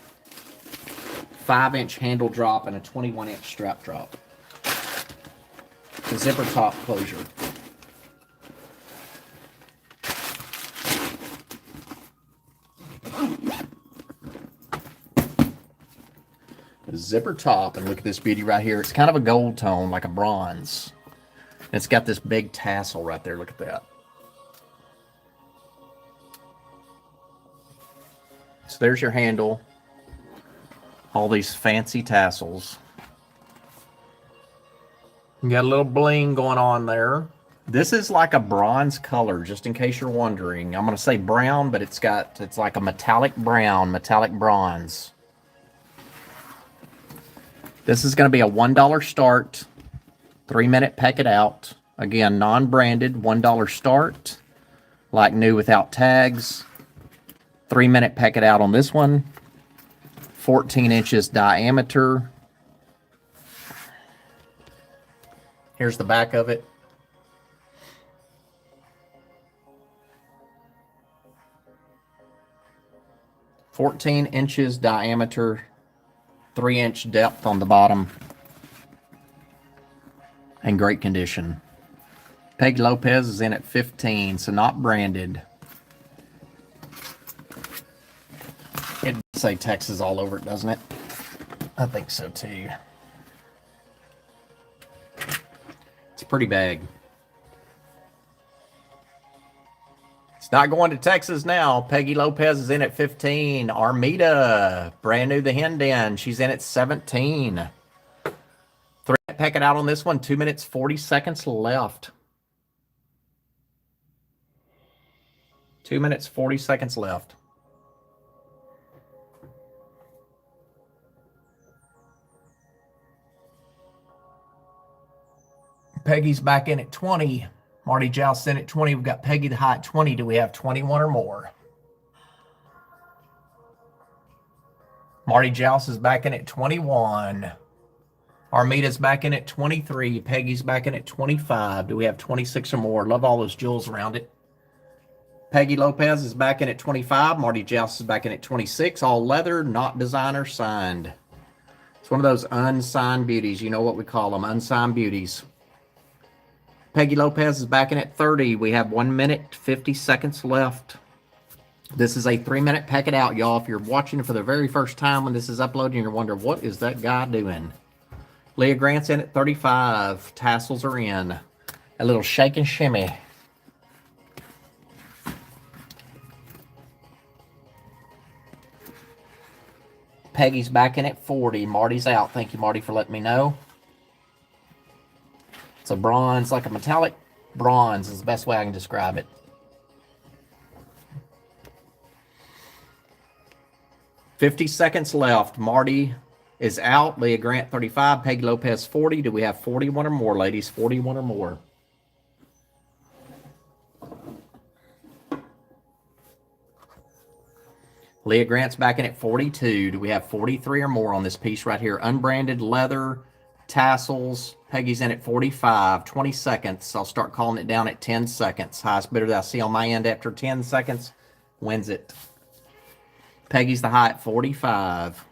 5-inch handle drop, and a 21-inch strap drop. The zipper top closure. The zipper top, and look at this beauty right here. It's kind of a gold tone, like a bronze. And it's got this big tassel right there. Look at that. So there's your handle. All these fancy tassels. You got a little bling going on there. This is like a bronze color, just in case you're wondering. I'm going to say brown, but it's like a metallic brown, metallic bronze. This is going to be a $1 start, 3-minute peck it out. Again, non-branded, $1 start, like new without tags. 3-minute peck it out on this one. 14 inches diameter. Here's the back of it. "14 inches diameter, 3-inch depth on the bottom, and great condition. Peggy Lopez is in at 15, so not branded. It does say Texas all over it, doesn't it? I think so too. It's a pretty bag. It's not going to Texas now. Peggy Lopez is in at 15. Armida, brand new the Hen Den. She's in at 17. Pack it out on this one. 2 minutes, 40 seconds left. 2 minutes, 40 seconds left. Peggy's back in at 20. Marty Joust in at 20. We've got Peggy the High at 20. Do we have 21 or more? Marty Joust is back in at 21. Armida's back in at 23. Peggy's back in at 25. Do we have 26 or more? Love all those jewels around it. Peggy Lopez is back in at 25. Marty Joust is back in at 26. All leather, not designer signed. It's one of those unsigned beauties. You know what we call them, unsigned beauties. Peggy Lopez is back in at 30. We have 1 minute, 50 seconds left. This is a 3-minute pack it out, y'all. If you're watching it for the very first time when this is uploading, you're wondering, what is that guy doing? Leah Grant's in at 35. Tassels are in. A little shake and shimmy. Peggy's back in at 40. Marty's out. Thank you, Marty, for letting me know. It's a bronze, like a metallic bronze is the best way I can describe it. 50 seconds left. Marty is out. Leah Grant, 35. Peggy Lopez, 40. Do we have 41 or more, ladies? 41 or more. Leah Grant's back in at 42. Do we have 43 or more on this piece right here? Unbranded leather, tassels. Peggy's in at 45. 20 seconds. I'll start calling it down at 10 seconds. Highest bidder that I see on my end after 10 seconds wins it. Peggy's the high at 45.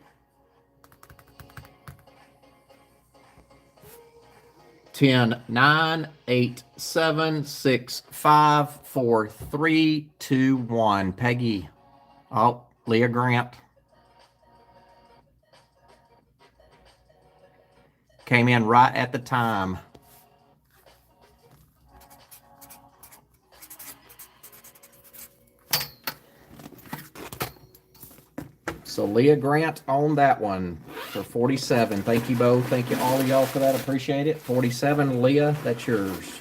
10, 9, 8, 7, 6, 5, 4, 3, 2, 1. Peggy. Oh, Leah Grant. Came in right at the time. So Leah Grant on that one for 47. Thank you both. Thank you all of y'all for that. Appreciate it. 47, Leah, that's yours.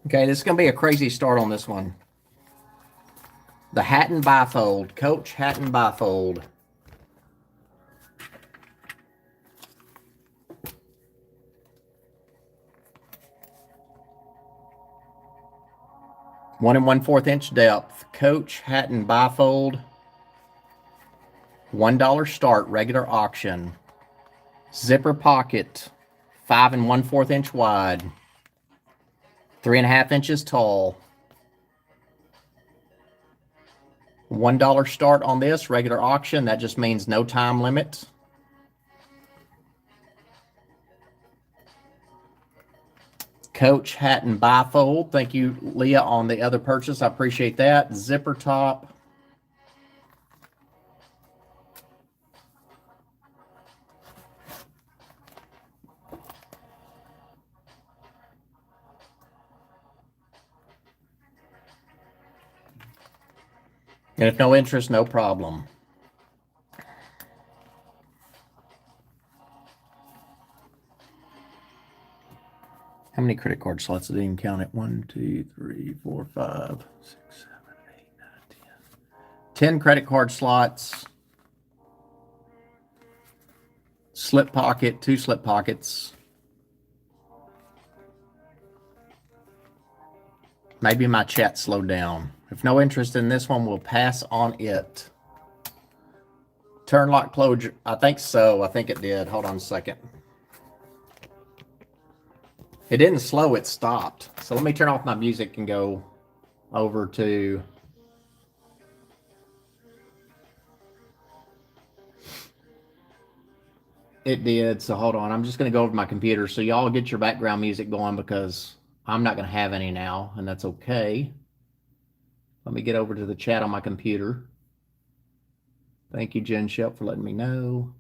Okay, this is going to be a crazy start on this one. The Hatton Bifold, Coach Hatton Bifold. One and 1/4 inch depth, Coach Hatton Bifold. $1 start, regular auction. Zipper pocket, 5 and 1/4 inch wide. 3.5 inches tall. $1 start on this, regular auction. That just means no time limit. Coach Hatton Bifold. Thank you, Leah, on the other purchase. I appreciate that. Zipper top. And if no interest, no problem. How many credit card slots did I even count it? 1, 2, 3, 4, 5, 6, 7, 8, 9, 10. 10 credit card slots. Slip pocket, 2 slip pockets. Maybe my chat slowed down. If no interest in this one, we'll pass on it. Turn lock closure. I think so. I think it did. Hold on a second. It didn't slow, it stopped. So let me turn off my music and go over to... It did. So hold on. I'm just going to go over to my computer. So y'all get your background music going because I'm not going to have any now, and that's okay. Let me get over to the chat on my computer. Thank you, Jen Shep, for letting me know.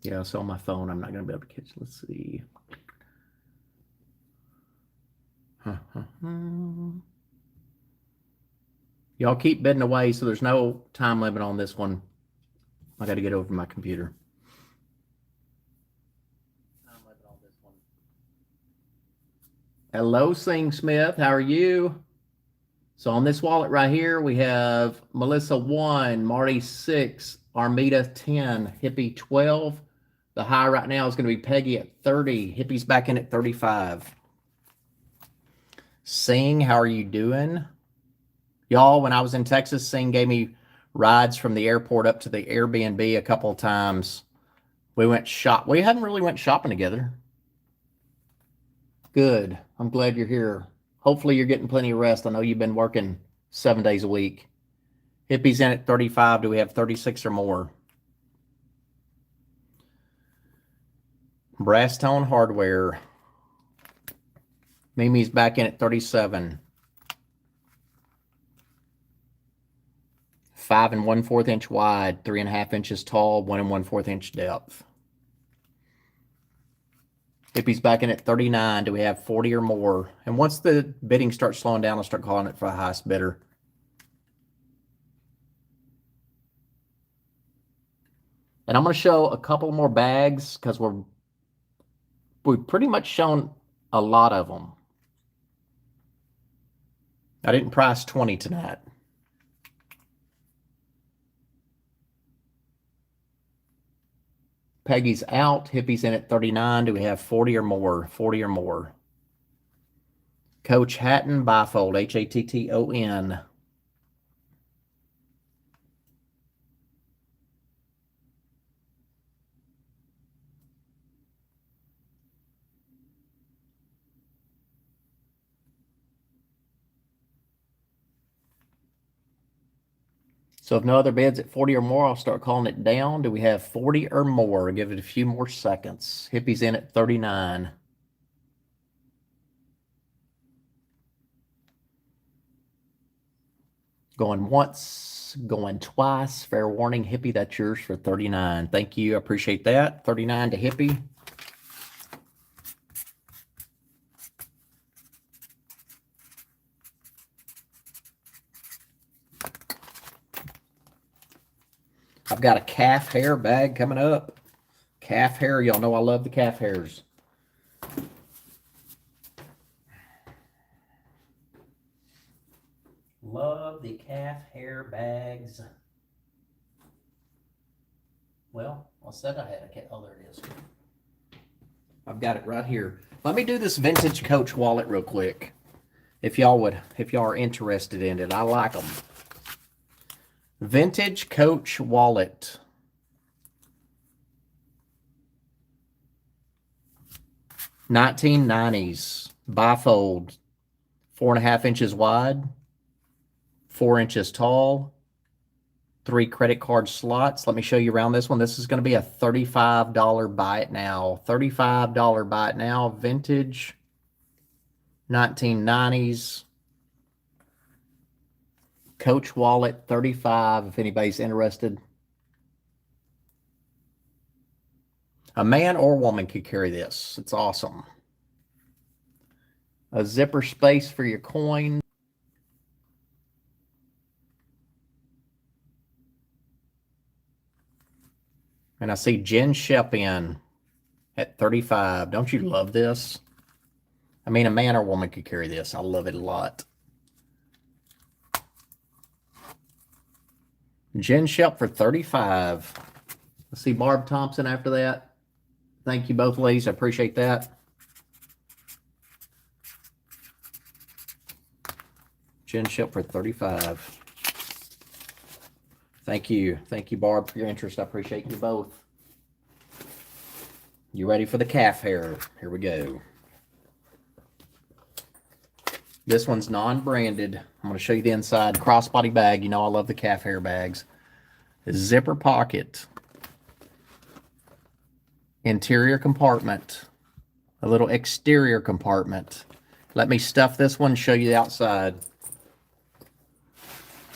Yeah, so on my phone, I'm not going to be able to catch. Let's see. Y'all keep bidding away, so there's no time limit on this one. I got to get over to my computer. Time limit on this one. Hello, Sing Smith. How are you? So on this wallet right here, we have Melissa 1, Marty 6, Armida 10, Hippie 12. The high right now is going to be Peggy at 30. Hippie's back in at 35. Sing, how are you doing? Y'all, when I was in Texas, Sing gave me rides from the airport up to the Airbnb a couple of times. We went shop. We hadn't really went shopping together. Good. I'm glad you're here. Hopefully you're getting plenty of rest. I know you've been working 7 days a week. Hippie's in at 35. Do we have 36 or more? Brass Tone Hardware. Mimi's back in at 37. 5 and 1/4 inch wide, 3.5 inches tall, 1 and 1/4 inch depth. Hippie's back in at 39. Do we have 40 or more? And once the bidding starts slowing down, I'll start calling it for the highest bidder. And I'm going to show a couple more bags because we've pretty much shown a lot of them. I didn't price 20 tonight. Peggy's out. Hippie's in at 39. Do we have 40 or more? 40 or more. Coach Hatton bifold, Hatton. So if no other bids at 40 or more, I'll start calling it down. Do we have 40 or more? Give it a few more seconds. Hippie's in at 39. Going once, going twice. Fair warning, Hippie, that's yours for 39. Thank you. I appreciate that. 39 to Hippie. I've got a calf hair bag coming up. Calf hair, y'all know I love the calf hairs. Love the calf hair bags. Well, I said I had a cat. Oh, there it is. I've got it right here. Let me do this vintage Coach wallet real quick. If y'all are interested in it. I like them. Vintage Coach wallet. $19.90s. Bifold. 4.5 inches wide. 4 inches tall. 3 credit card slots. Let me show you around this one. This is going to be a $35 buy it now. $35 buy it now. Vintage 1990s. Coach wallet, 35 if anybody's interested. A man or woman could carry this. It's awesome. A zipper space for your coin. And I see Jen Shep in at 35. Don't you love this? I mean, a man or woman could carry this. I love it a lot. Jen Shep for 35. I see Barb Thompson after that. Thank you both, ladies. I appreciate that. Jen Shep for 35. Thank you. Thank you, Barb, for your interest. I appreciate you both. You ready for the calf hair? Here we go. This one's non-branded. I'm going to show you the inside. Crossbody bag. You know I love the calf hair bags. Zipper pocket. Interior compartment. A little exterior compartment. Let me stuff this one and show you the outside.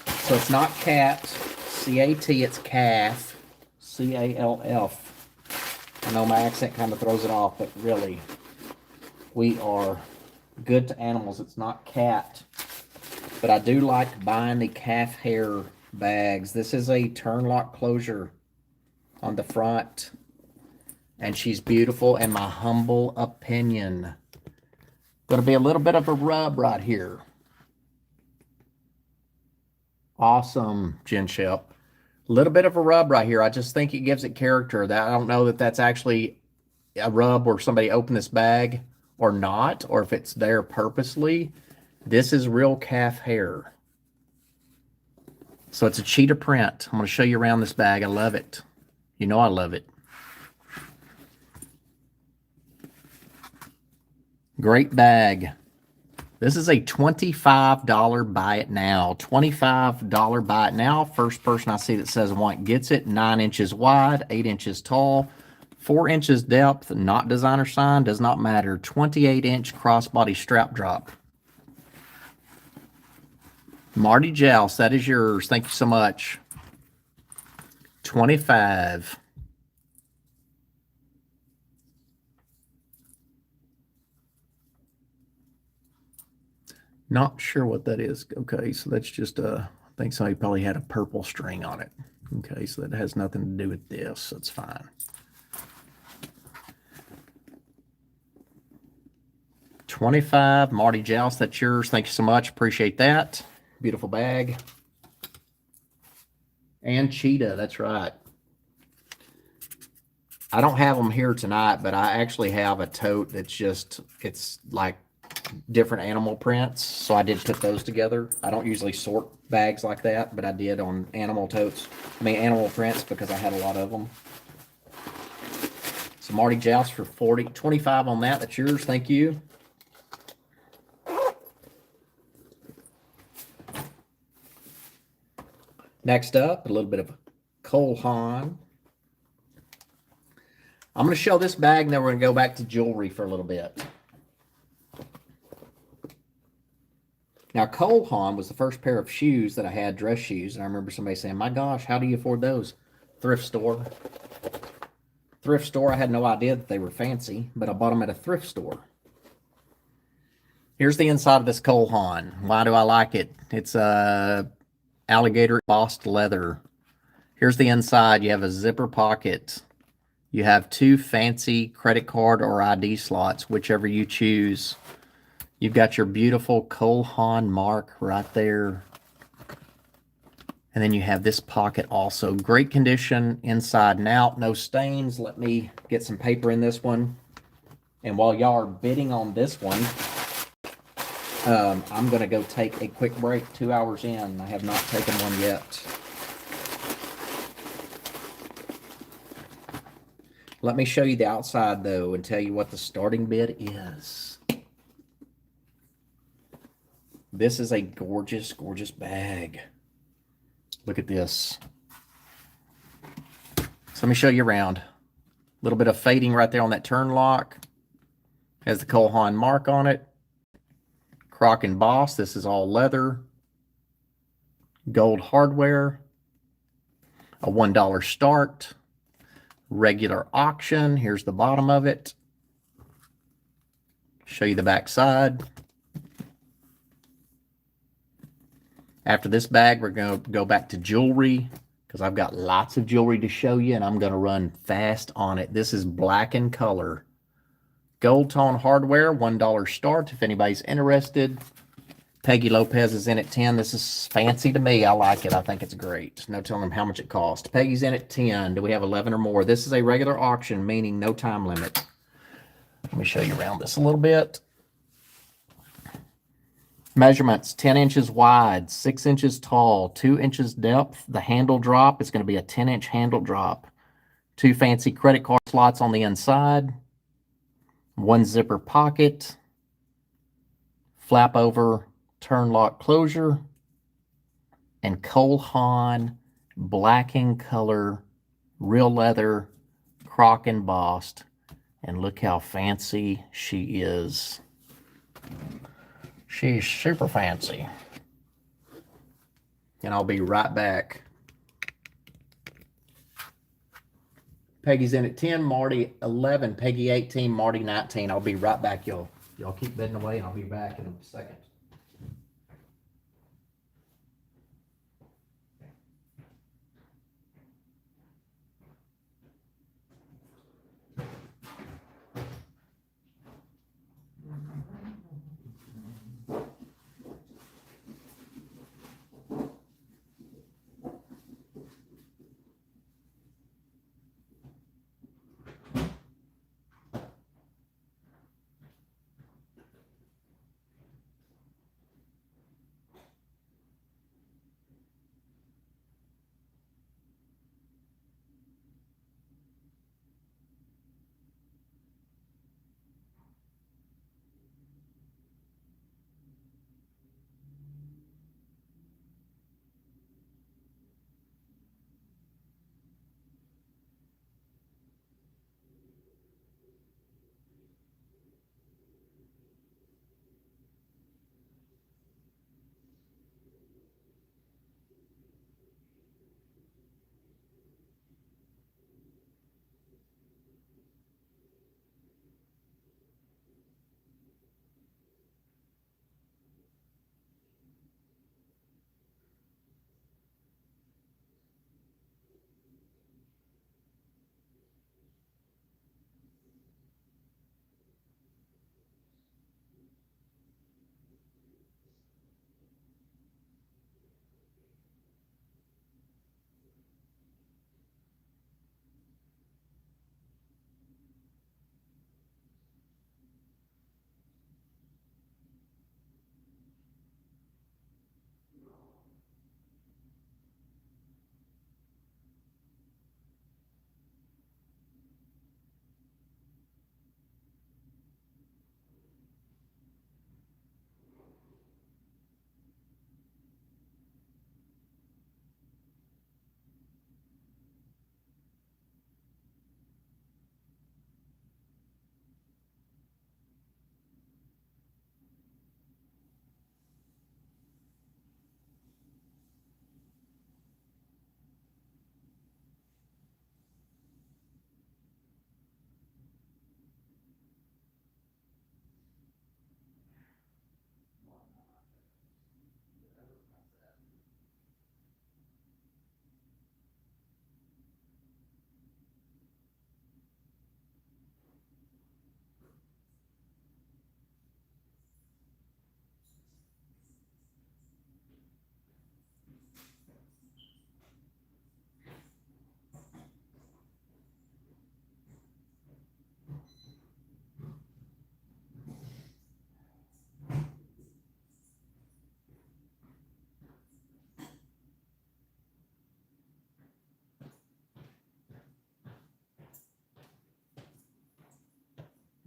So it's not cat. C-A-T, it's calf. C-A-L-F. I know my accent kind of throws it off, but really, we are good to animals. It's not cat. But I do like buying the calf hair bags. This is a turn lock closure on the front. And she's beautiful in my humble opinion. Going to be a little bit of a rub right here. Awesome, Jen Shep. A little bit of a rub right here. I just think it gives it character. That I don't know that that's actually a rub where somebody opened this bag or not, or if it's there purposely. This is real calf hair. So it's a cheetah print. I'm going to show you around this bag. I love it. You know I love it. Great bag. This is a $25 buy it now. $25 buy it now. First person I see that says want gets it. 9 inches wide, 8 inches tall, 4 inches depth, not designer sign, does not matter. 28-inch crossbody strap drop. Marty Joust, that is yours. Thank you so much. 25. Not sure what that is. Okay, so that's just I think somebody probably had a purple string on it. Okay, so that has nothing to do with this. That's fine. $25, Marty Joust, that's yours. Thank you so much. Appreciate that. Beautiful bag. And cheetah, that's right. I don't have them here tonight, but I actually have a tote that's just, it's like different animal prints, so I did put those together. I don't usually sort bags like that, but I did on animal animal prints, because I had a lot of them. So Marty Joust for 25 on that. That's yours. Thank you. Next up, a little bit of Cole Haan. I'm going to show this bag, and then we're going to go back to jewelry for a little bit. Now, Cole Haan was the first pair of shoes that I had, dress shoes, and I remember somebody saying, my gosh, how do you afford those? Thrift store. Thrift store, I had no idea that they were fancy, but I bought them at a thrift store. Here's the inside of this Cole Haan. Why do I like it? It's alligator embossed leather. Here's the inside. You have a zipper pocket. You have 2 fancy credit card or ID slots, whichever you choose. You've got your beautiful Cole Haan mark right there. And then you have this pocket also. Great condition inside and out. No stains. Let me get some paper in this one. And while y'all are bidding on this one, I'm going to go take a quick break. 2 hours in. I have not taken one yet. Let me show you the outside, though, and tell you what the starting bid is. This is a gorgeous, gorgeous bag. Look at this. So let me show you around. A little bit of fading right there on that turn lock. Has the Cole Haan mark on it. Croc and Boss. This is all leather. Gold hardware. A $1 start. Regular auction. Here's the bottom of it. Show you the back side. After this bag, we're going to go back to jewelry, because I've got lots of jewelry to show you, and I'm going to run fast on it. This is black in color. Gold tone hardware, $1 start if anybody's interested. Peggy Lopez is in at 10. This is fancy to me. I like it. I think it's great. No telling them how much it cost. Peggy's in at 10. Do we have 11 or more? This is a regular auction, meaning no time limit. Let me show you around this a little bit. Measurements: 10 inches wide, 6 inches tall, 2 inches depth. The handle drop is going to be a 10-inch handle drop. 2 fancy credit card slots on the inside. 1 zipper pocket. Flap over turn lock closure. And Cole Haan black in color, real leather, croc embossed. And look how fancy she is. She's super fancy. And I'll be right back. Peggy's in at 10, Marty 11, Peggy 18, Marty 19. I'll be right back, y'all. Y'all keep bidding away, and I'll be back in a second.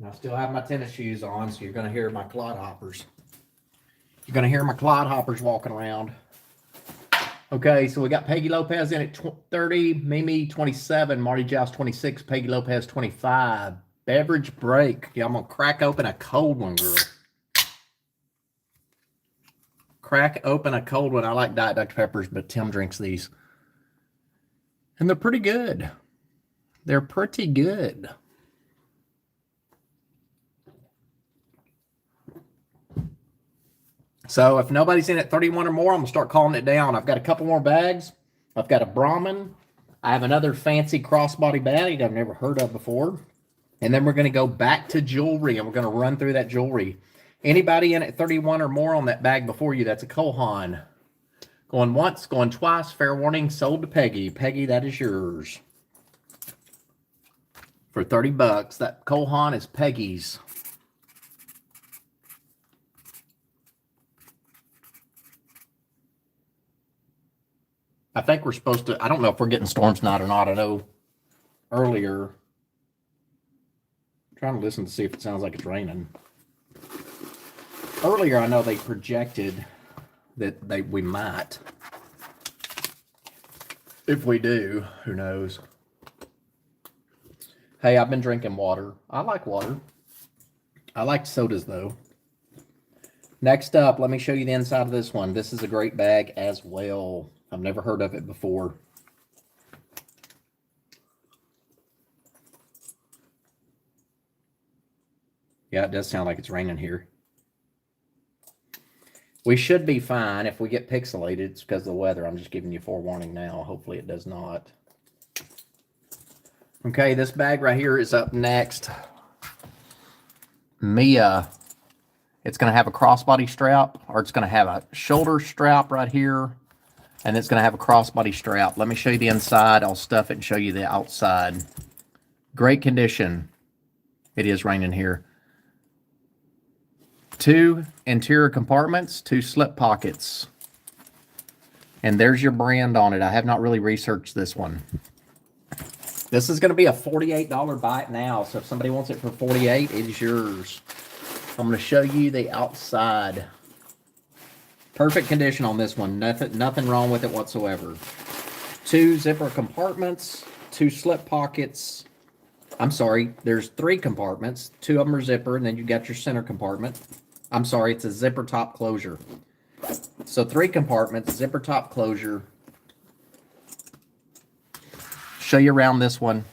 And I still have my tennis shoes on, so you're going to hear my clod hoppers. You're going to hear my clod hoppers walking around. Okay, so we got Peggy Lopez in at 30, Mimi 27, Marty Joust 26, Peggy Lopez 25. Beverage break. Yeah, I'm going to crack open a cold one, girl. Crack open a cold one. I like Diet Dr. Peppers, but Tim drinks these. And they're pretty good. They're pretty good. So if nobody's in at 31 or more, I'm going to start calling it down. I've got a couple more bags. I've got a Brahmin. I have another fancy crossbody bag I've never heard of before. And then we're going to go back to jewelry, and we're going to run through that jewelry. Anybody in at 31 or more on that bag before you, that's a Kohan. Going once, going twice. Fair warning, sold to Peggy. Peggy, that is yours. For 30 bucks. That Kohan is Peggy's. I think we're supposed to, I don't know if we're getting storms tonight or not. I know earlier, I'm trying to listen to see if it sounds like it's raining. Earlier, I know they projected that we might. If we do, who knows? Hey, I've been drinking water. I like water. I like sodas, though. Next up, let me show you the inside of this one. This is a great bag as well. I've never heard of it before. Yeah, it does sound like it's raining here. We should be fine. If we get pixelated, it's because of the weather. I'm just giving you forewarning now. Hopefully it does not. Okay, this bag right here is up next. Mia. It's going to have a crossbody strap, or it's going to have a shoulder strap right here, and it's going to have a crossbody strap. Let me show you the inside. I'll stuff it and show you the outside. Great condition. It is raining here. 2 interior compartments, 2 slip pockets. And there's your brand on it. I have not really researched this one. This is going to be a $48 buy it now. So if somebody wants it for $48, it is yours. I'm going to show you the outside. Perfect condition on this one. Nothing wrong with it whatsoever. 2 zipper compartments, 2 slip pockets. I'm sorry, there's 3 compartments. 2 of them are zipper, and then you got your center compartment. I'm sorry, it's a zipper top closure. So 3 compartments, zipper top closure. Show you around this one.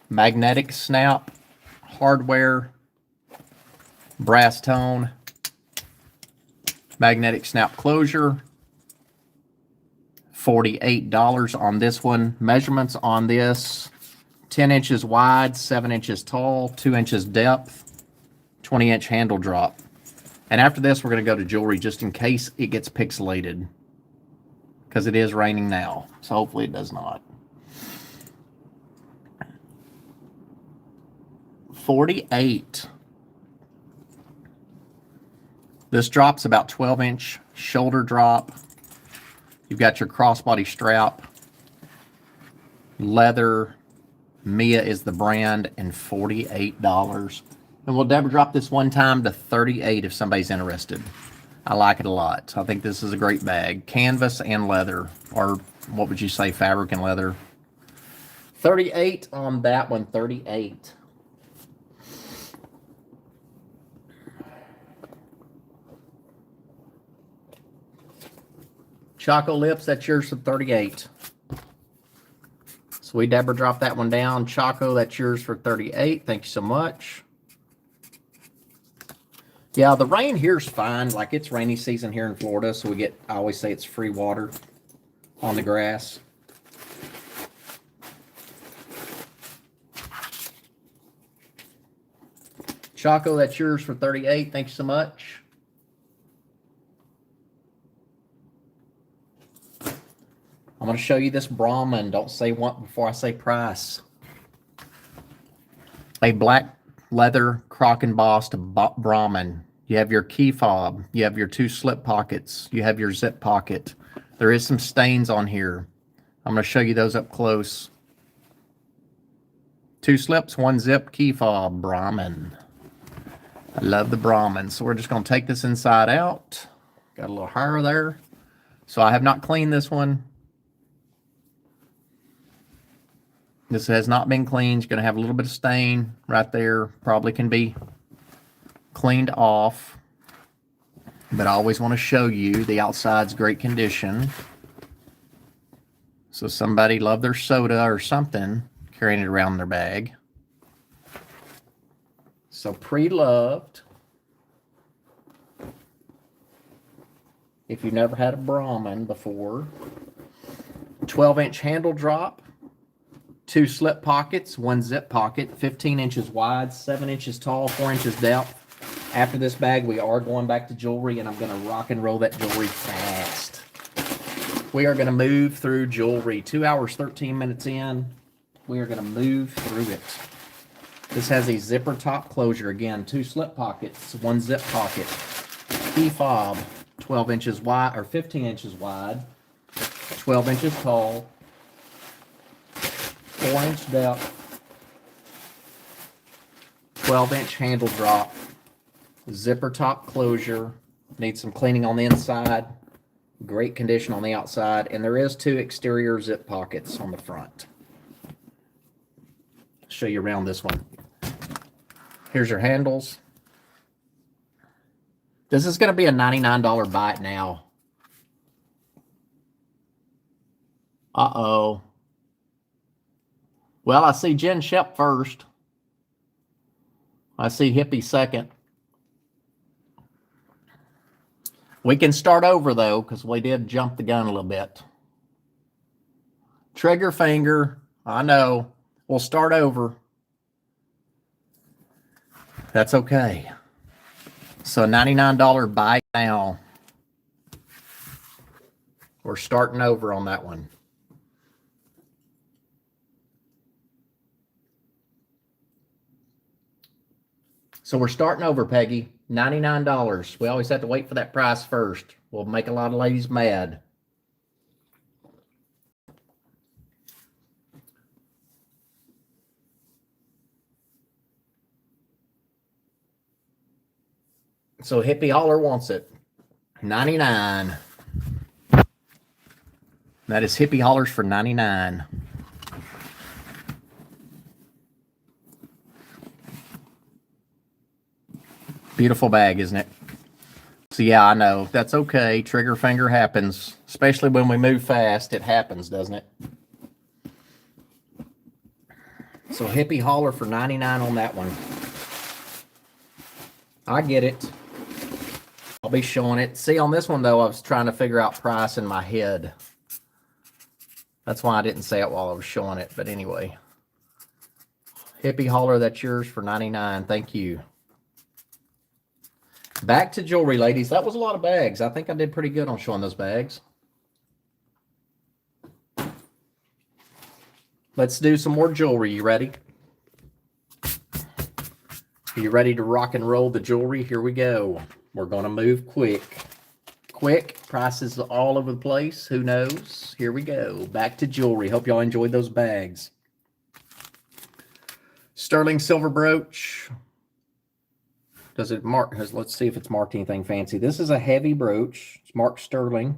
Magnetic snap, hardware, brass tone, magnetic snap closure. $48 on this one. Measurements on this: 10 inches wide, 7 inches tall, 2 inches depth, 20-inch handle drop. And after this, we're going to go to jewelry just in case it gets pixelated, because it is raining now. So hopefully it does not. 48. This drop's about 12-inch shoulder drop. You've got your crossbody strap. Leather. Mia is the brand, and $48. And we'll double drop this one time to $38 if somebody's interested. I like it a lot. I think this is a great bag. Canvas and leather, or what would you say, fabric and leather. $38 on that one, $38. Choco Lips, that's yours for $38. So we Deborah dropped that one down. Choco, that's yours for $38. Thank you so much. Yeah, the rain here's fine. Like, it's rainy season here in Florida, so I always say it's free water on the grass. Choco, that's yours for $38. Thank you so much. I'm going to show you this Brahmin. Don't say what before I say price. A black leather croc embossed Brahmin. You have your key fob. You have your 2 slip pockets. You have your zip pocket. There is some stains on here. I'm going to show you those up close. 2 slips, 1 zip, key fob, Brahmin. I love the Brahmin. So we're just going to take this inside out. Got a little hair there. So I have not cleaned this one. This has not been cleaned. It's going to have a little bit of stain right there. Probably can be cleaned off. But I always want to show you the outside's great condition. So somebody loved their soda or something, carrying it around their bag. So pre-loved. If you've never had a Brahmin before. 12-inch handle drop. 2 slip pockets, 1 zip pocket, 15 inches wide, 7 inches tall, 4 inches depth. After this bag, we are going back to jewelry, and I'm going to rock and roll that jewelry fast. We are going to move through jewelry. 2 hours, 13 minutes in. We are going to move through it. This has a zipper top closure. Again, 2 slip pockets, 1 zip pocket. Key fob, 12 inches wide, or 15 inches wide, 12 inches tall, 4-inch depth, 12-inch handle drop, zipper top closure. Needs some cleaning on the inside. Great condition on the outside. And there is 2 exterior zip pockets on the front. Show you around this one. Here's your handles. This is going to be a $99 buy it now. Uh-oh. Well, I see Jen Shep first. I see Hippie second. We can start over, though, because we did jump the gun a little bit. Trigger finger. I know. We'll start over. That's okay. So $99 buy now. We're starting over on that one. So we're starting over, Peggy. $99. We always have to wait for that price first. We'll make a lot of ladies mad. So Hippie Holler wants it. $99. That is Hippie Hollers for $99. Beautiful bag, isn't it? So yeah, I know. That's okay. Trigger finger happens. Especially when we move fast. It happens, doesn't it? So Hippie Holler for $99 on that one. I get it. I'll be showing it. See, on this one, though, I was trying to figure out price in my head. That's why I didn't say it while I was showing it. But anyway. Hippie Holler, that's yours for $99. Thank you. Back to jewelry, ladies. That was a lot of bags. I think I did pretty good on showing those bags. Let's do some more jewelry. You ready? Are you ready to rock and roll the jewelry? Here we go. We're going to move quick. Quick. Prices all over the place. Who knows? Here we go. Back to jewelry. Hope y'all enjoyed those bags. Sterling silver brooch. Does it mark? Let's see if it's marked anything fancy. This is a heavy brooch. It's marked sterling.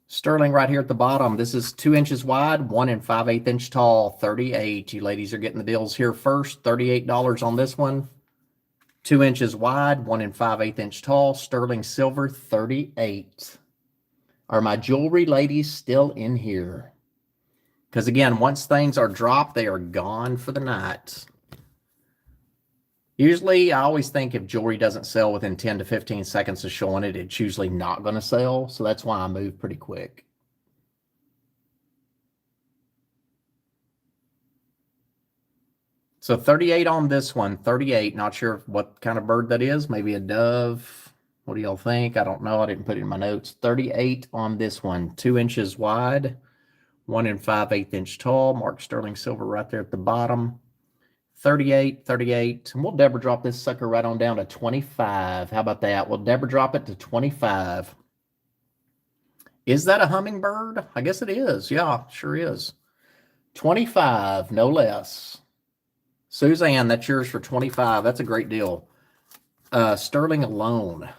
Sterling right here at the bottom. This is 2 inches wide, 1 5/8 inch tall, 38. You ladies are getting the deals here first. $38 on this one. 2 inches wide, 1 5/8 inch tall, sterling silver, 38. Are my jewelry ladies still in here? Because again, once things are dropped, they are gone for the night. Usually, I always think if jewelry doesn't sell within 10 to 15 seconds of showing it, it's usually not going to sell. So that's why I move pretty quick. So 38 on this one. 38. Not sure what kind of bird that is. Maybe a dove. What do y'all think? I don't know. I didn't put it in my notes. 38 on this one. 2 inches wide. 1 5/8 inch tall. Marked sterling silver right there at the bottom. 38, 38. And we'll Deborah drop this sucker right on down to 25. How about that? We'll Deborah drop it to 25. Is that a hummingbird? I guess it is. Yeah, sure is. 25, no less. Suzanne, that's yours for 25. That's a great deal. Sterling alone.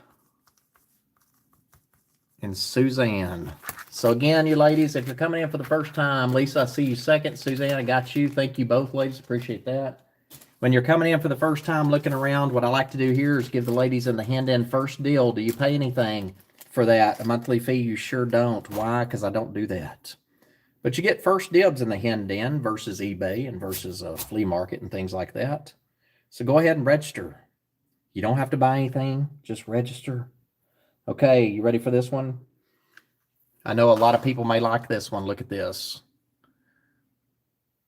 And Suzanne. So again, you ladies, if you're coming in for the first time, Lisa, I see you second. Suzanne, I got you. Thank you both, ladies. Appreciate that. When you're coming in for the first time, looking around, what I like to do here is give the ladies in the hand-in first deal. Do you pay anything for that? A monthly fee? You sure don't. Why? Because I don't do that. But you get first dibs in the hand-in versus eBay and versus a flea market and things like that. So go ahead and register. You don't have to buy anything. Just register. Okay, you ready for this one? I know a lot of people may like this one. Look at this.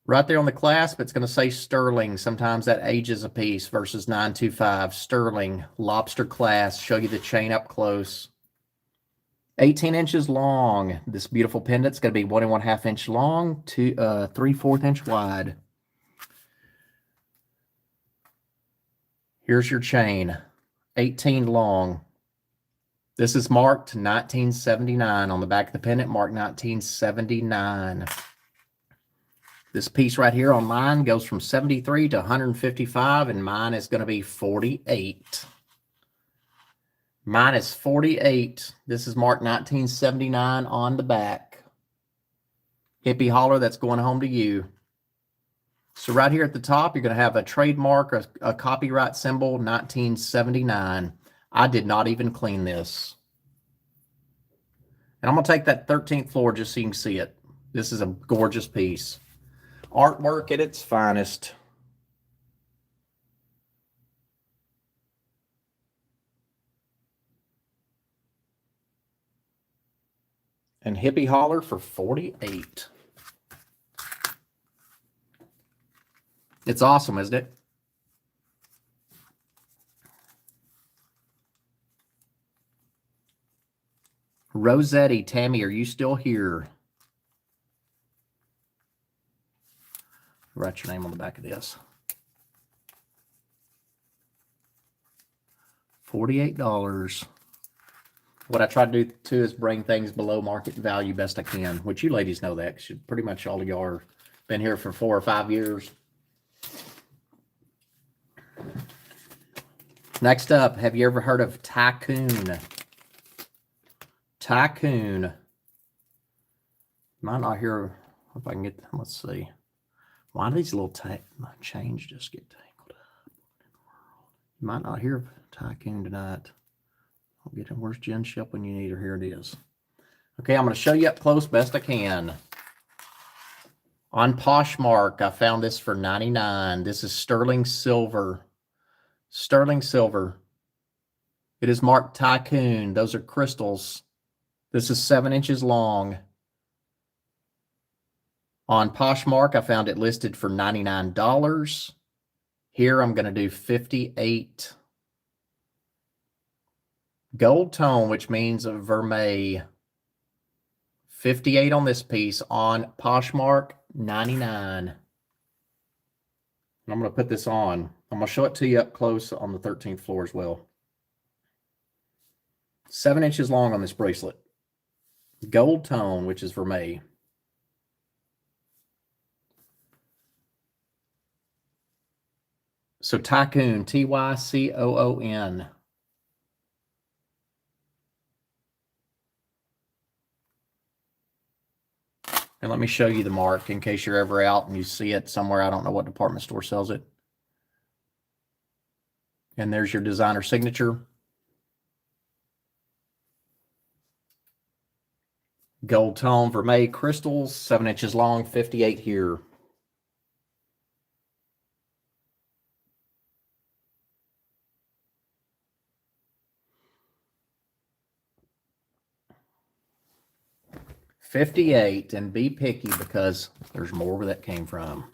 Right there on the clasp, it's going to say sterling. Sometimes that ages a piece versus 925. Sterling, lobster clasp. Show you the chain up close. 18 inches long. This beautiful pendant's going to be 1 1/2 inch long to 3/4 inch wide. Here's your chain. 18 long. This is marked 1979 on the back of the pendant, marked 1979. This piece right here online goes from 73 to 155, and mine is going to be 48. Mine is 48. This is marked 1979 on the back. Hippie holler, that's going home to you. So right here at the top, you're going to have a trademark, a copyright symbol, 1979. I did not even clean this. And I'm going to take that 13th floor just so you can see it. This is a gorgeous piece. Artwork at its finest. And hippie holler for 48. It's awesome, isn't it? Rosetti, Tammy, are you still here? Write your name on the back of this. $48. What I try to do too is bring things below market value best I can, which you ladies know that because pretty much all of y'all are been here for 4 or 5 years. Next up, have you ever heard of Tycoon? Tycoon. Might not hear if I can get, let's see. Why do these little chains just get tangled up? You might not hear of Tycoon tonight. I'll get it. Where's Jen Shep when you need her? Here it is. Okay, I'm going to show you up close best I can. On Poshmark, I found this for $99. This is sterling silver. Sterling silver. It is marked Tycoon. Those are crystals. This is 7 inches long. On Poshmark, I found it listed for $99. Here, I'm going to do 58. Gold tone, which means a vermeil. 58 on this piece. On Poshmark, 99. And I'm going to put this on. I'm going to show it to you up close on the 13th floor as well. 7 inches long on this bracelet. Gold tone, which is vermeil. So Tycoon, Tycoon. And let me show you the mark in case you're ever out and you see it somewhere. I don't know what department store sells it. And there's your designer signature. Gold tone, vermeil crystals, 7 inches long, 58 here. $58, and be picky because there's more where that came from.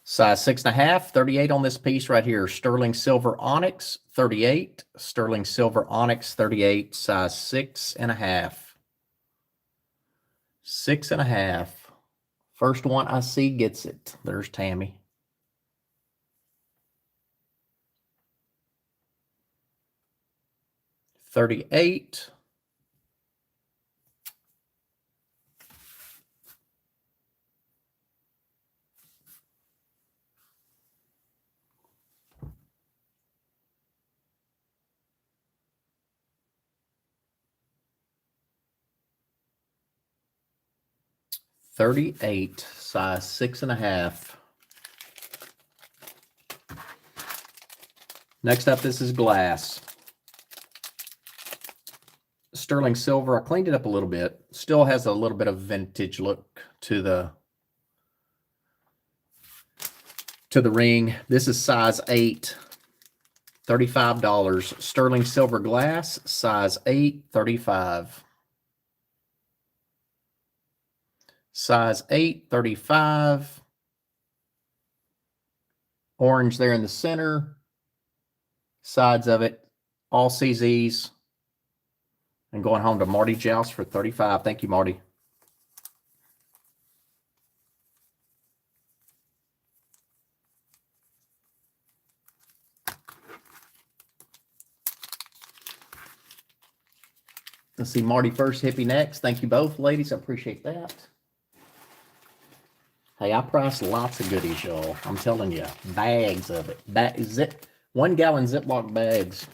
Size 6.5, 38 on this piece right here. Sterling silver onyx, 38. Sterling silver onyx, 38. Size 6.5. 6.5. First one I see gets it. There's Tammy. 38. $38, size 6.5. Next up, this is glass. Sterling silver. I cleaned it up a little bit. Still has a little bit of vintage look to the ring. This is size 8, $35. Sterling silver glass, size 8, $35. Size 8, $35. Orange there in the center. Sides of it, all CZs. And going home to Marty Joust for $35. Thank you, Marty. Let's see Marty first, Hippie next. Thank you both, ladies. I appreciate that. Hey, I price lots of goodies, y'all. I'm telling you, bags of it. That is it. 1 gallon Ziploc bags.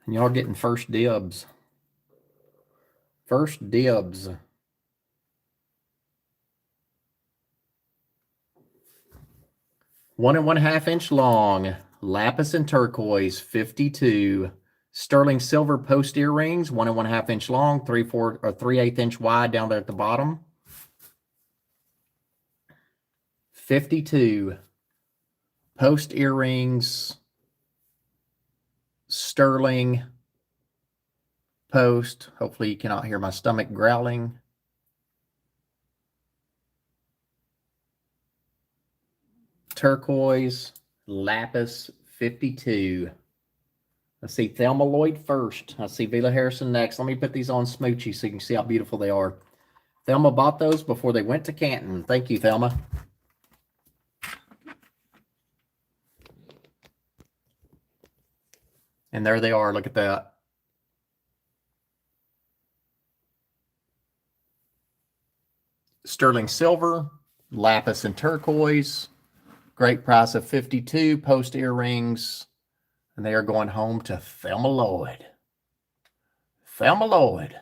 And y'all getting first dibs. First dibs. One and 1/2 inch long, lapis and turquoise, 52. Sterling silver post earrings, 1 and 1/2 inch long, 3/8 inch wide down there at the bottom. 52. Post earrings, sterling post. Hopefully you cannot hear my stomach growling. Turquoise, lapis, 52. Let's see Thelma Lloyd first. I see Vila Harrison next. Let me put these on Smoochy so you can see how beautiful they are. Thelma bought those before they went to Canton. Thank you, Thelma. And there they are. Look at that. Sterling silver, lapis and turquoise. Great price of 52. Post earrings. And they are going home to Thelma Lloyd. Thelma Lloyd.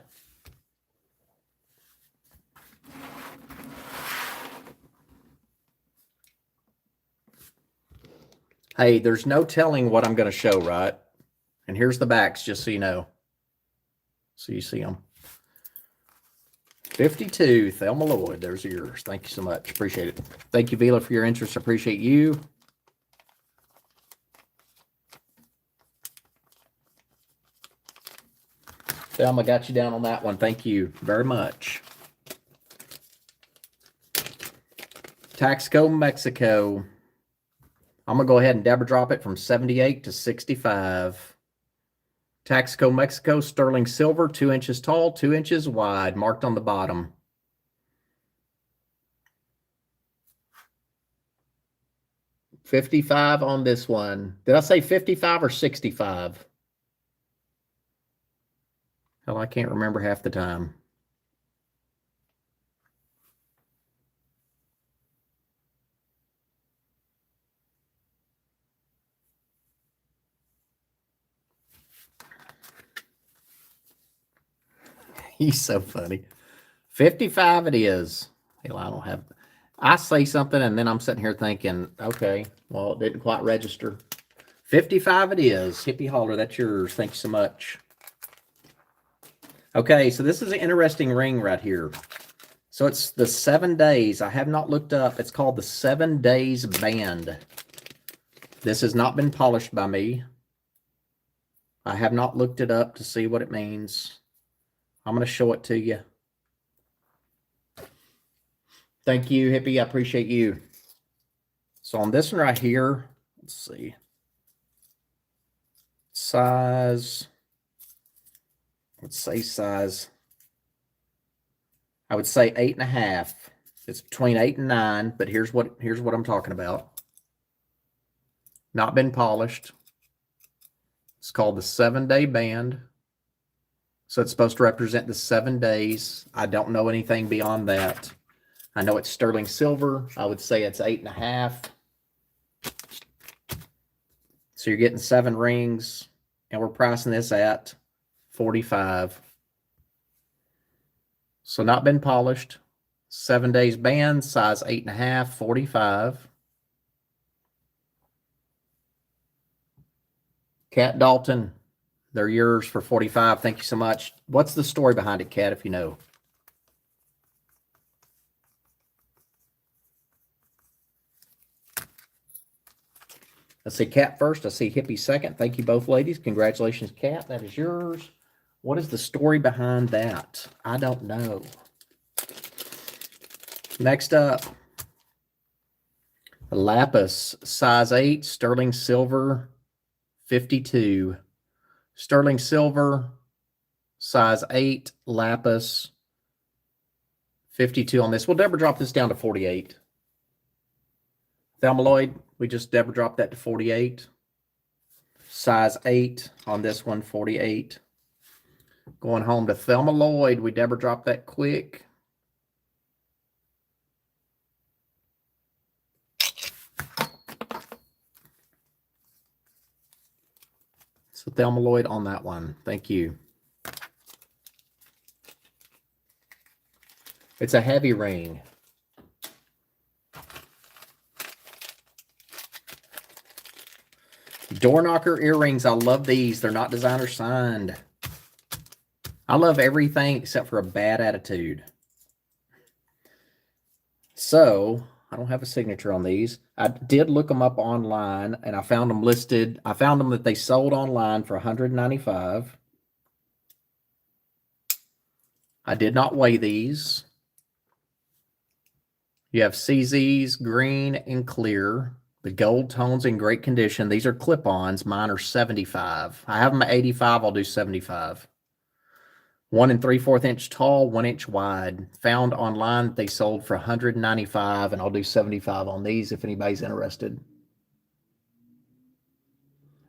Hey, there's no telling what I'm going to show, right? And here's the backs, just so you know. So you see them. 52, Thelma Lloyd. There's yours. Thank you so much. Appreciate it. Thank you, Vila, for your interest. Appreciate you. Thelma got you down on that one. Thank you very much. Taxco, Mexico. I'm going to go ahead and dabber drop it from 78 to 65. Taxco, Mexico, sterling silver, 2 inches tall, 2 inches wide, marked on the bottom. $55 on this one. Did I say 55 or 65? Hell, I can't remember half the time. He's so funny. 55 it is. Hell, I don't have... I say something and then I'm sitting here thinking, okay, well, it didn't quite register. 55 it is. Hippie Holler, that's yours. Thank you so much. Okay, so this is an interesting ring right here. So it's the 7 days. I have not looked up. It's called the 7 Days Band. This has not been polished by me. I have not looked it up to see what it means. I'm going to show it to you. Thank you, Hippie. I appreciate you. So on this one right here, let's see. Size... Let's say size. I would say 8.5. It's between 8 and 9, but here's what I'm talking about. Not been polished. It's called the 7-day band. So it's supposed to represent the 7 days. I don't know anything beyond that. I know it's sterling silver. I would say it's 8.5. So you're getting 7 rings, and we're pricing this at $45. So not been polished. 7 days band, size 8.5, $45. Kat Dalton, they're yours for $45. Thank you so much. What's the story behind it, Kat, if you know? I see Kat first. I see Hippie second. Thank you both, ladies. Congratulations, Kat. That is yours. What is the story behind that? I don't know. Next up, lapis, size 8, sterling silver, 52. Sterling silver, size 8, lapis, 52 on this. We'll Deborah drop this down to 48. Thelmaloid, we just Deborah dropped that to 48. Size 8 on this one, 48. Going home to Thelma Lloyd, we Deborah dropped that quick. So Thelma Lloyd on that one. Thank you. It's a heavy ring. Door knocker earrings. I love these. They're not designer signed. I love everything except for a bad attitude. So I don't have a signature on these. I did look them up online, and I found them listed. I found them that they sold online for $195. I did not weigh these. You have CZs, green and clear. The gold tones in great condition. These are clip-ons. Mine are 75. I have them at 85. I'll do 75. 1 3/4 inch tall, 1 inch wide. Found online, they sold for $195, and I'll do 75 on these if anybody's interested.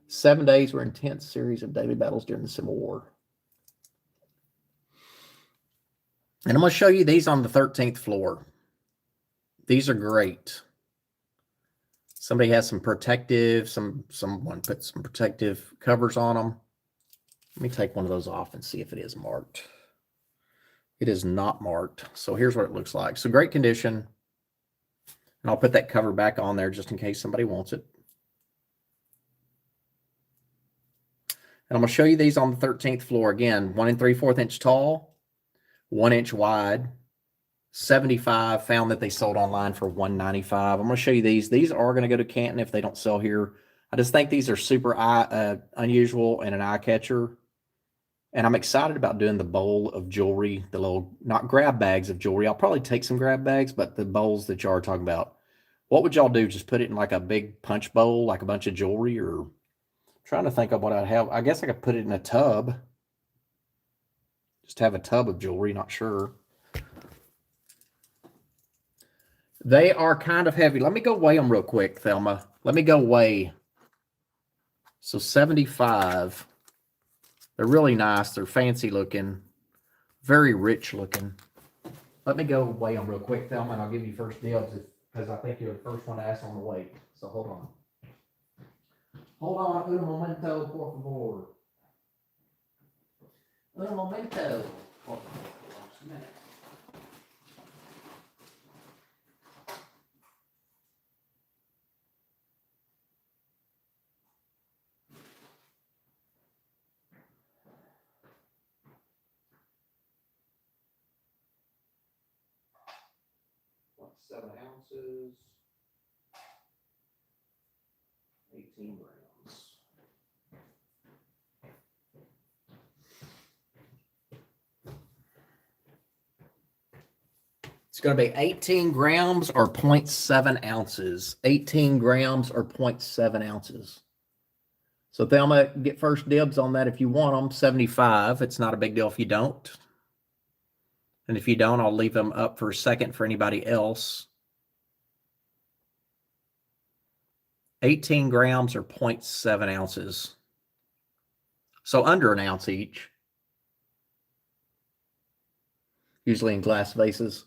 7 days were intense series of daily battles during the Civil War. And I'm going to show you these on the 13th floor. These are great. Somebody has some protective, someone put some protective covers on them. Let me take one of those off and see if it is marked. It is not marked. So here's what it looks like. So great condition. And I'll put that cover back on there just in case somebody wants it. And I'm going to show you these on the 13th floor. Again, 1 3/4 inch tall, 1 inch wide, 75. Found that they sold online for $195. I'm going to show you these. These are going to go to Canton if they don't sell here. I just think these are super unusual and an eye catcher. And I'm excited about doing the bowl of jewelry, the little, not grab bags of jewelry. I'll probably take some grab bags, but the bowls that y'all are talking about. What would y'all do? Just put it in like a big punch bowl, like a bunch of jewelry, or I'm trying to think of what I'd have. I guess I could put it in a tub. Just have a tub of jewelry, not sure. They are kind of heavy. Let me go weigh them real quick, Thelma. Let me go weigh. So 75. They're really nice. They're fancy looking. Very rich looking. Let me go weigh them real quick, Thelma, and I'll give you first dibs because I think you're the first one to ask on the weight. So hold on. Hold on. Un momento, por favor. Un momento. Hold on. Just a minute. What, 7 ounces, 18 grams. It's going to be 18 grams or 0.7 ounces. 18 grams or 0.7 ounces. So Thelma, get first dibs on that if you want them. 75. It's not a big deal if you don't. And if you don't, I'll leave them up for a second for anybody else. 18 grams or 0.7 ounces. So under an ounce each. Usually in glass vases.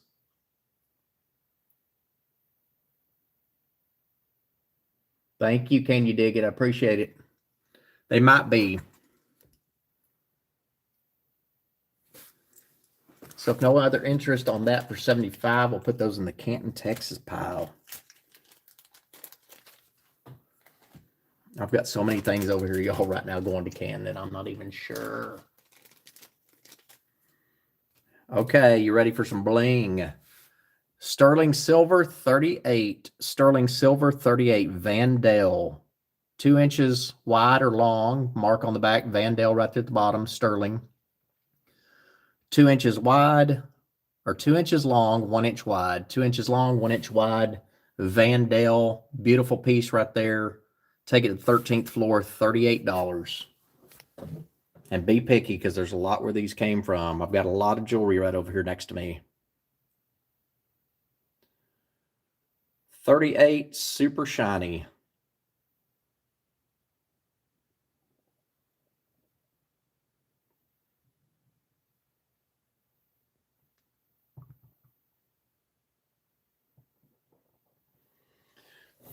Thank you. Can you dig it? I appreciate it. They might be. So if no other interest on that for 75, we'll put those in the Canton, Texas pile. I've got so many things over here, y'all, right now going to Canton that I'm not even sure. Okay, you ready for some bling? Sterling silver 38. Sterling silver 38. Vandale. 2 inches wide or long. Mark on the back. Vandale right there at the bottom. Sterling. 2 inches wide or 2 inches long, 1 inch wide. 2 inches long, 1 inch wide. Vandale. Beautiful piece right there. Take it to the 13th floor. $38. And be picky because there's a lot where these came from. I've got a lot of jewelry right over here next to me. 38, super shiny.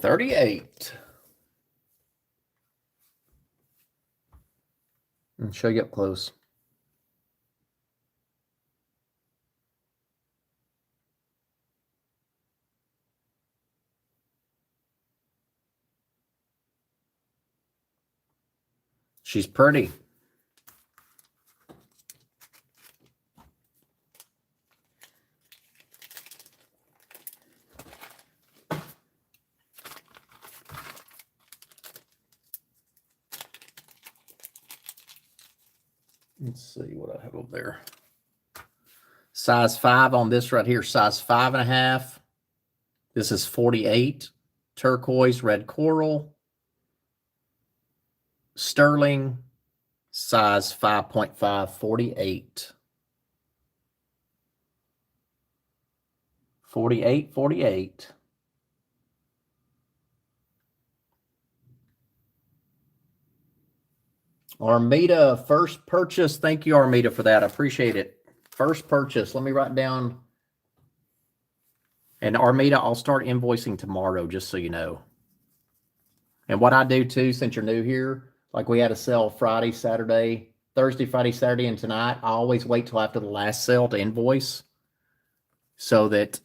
$38. And show you up close. She's pretty. Let's see what I have over there. Size 5 on this right here. Size 5.5. This is 48. Turquoise, red coral. Sterling. Size 5.5, 48. 48, 48. Armida, first purchase. Thank you, Armida, for that. I appreciate it. First purchase. Let me write down. And Armida, I'll start invoicing tomorrow, just so you know. And what I do too, since you're new here, like we had a sale Friday, Saturday, Thursday, Friday, Saturday, and tonight, I always wait till after the last sale to invoice so that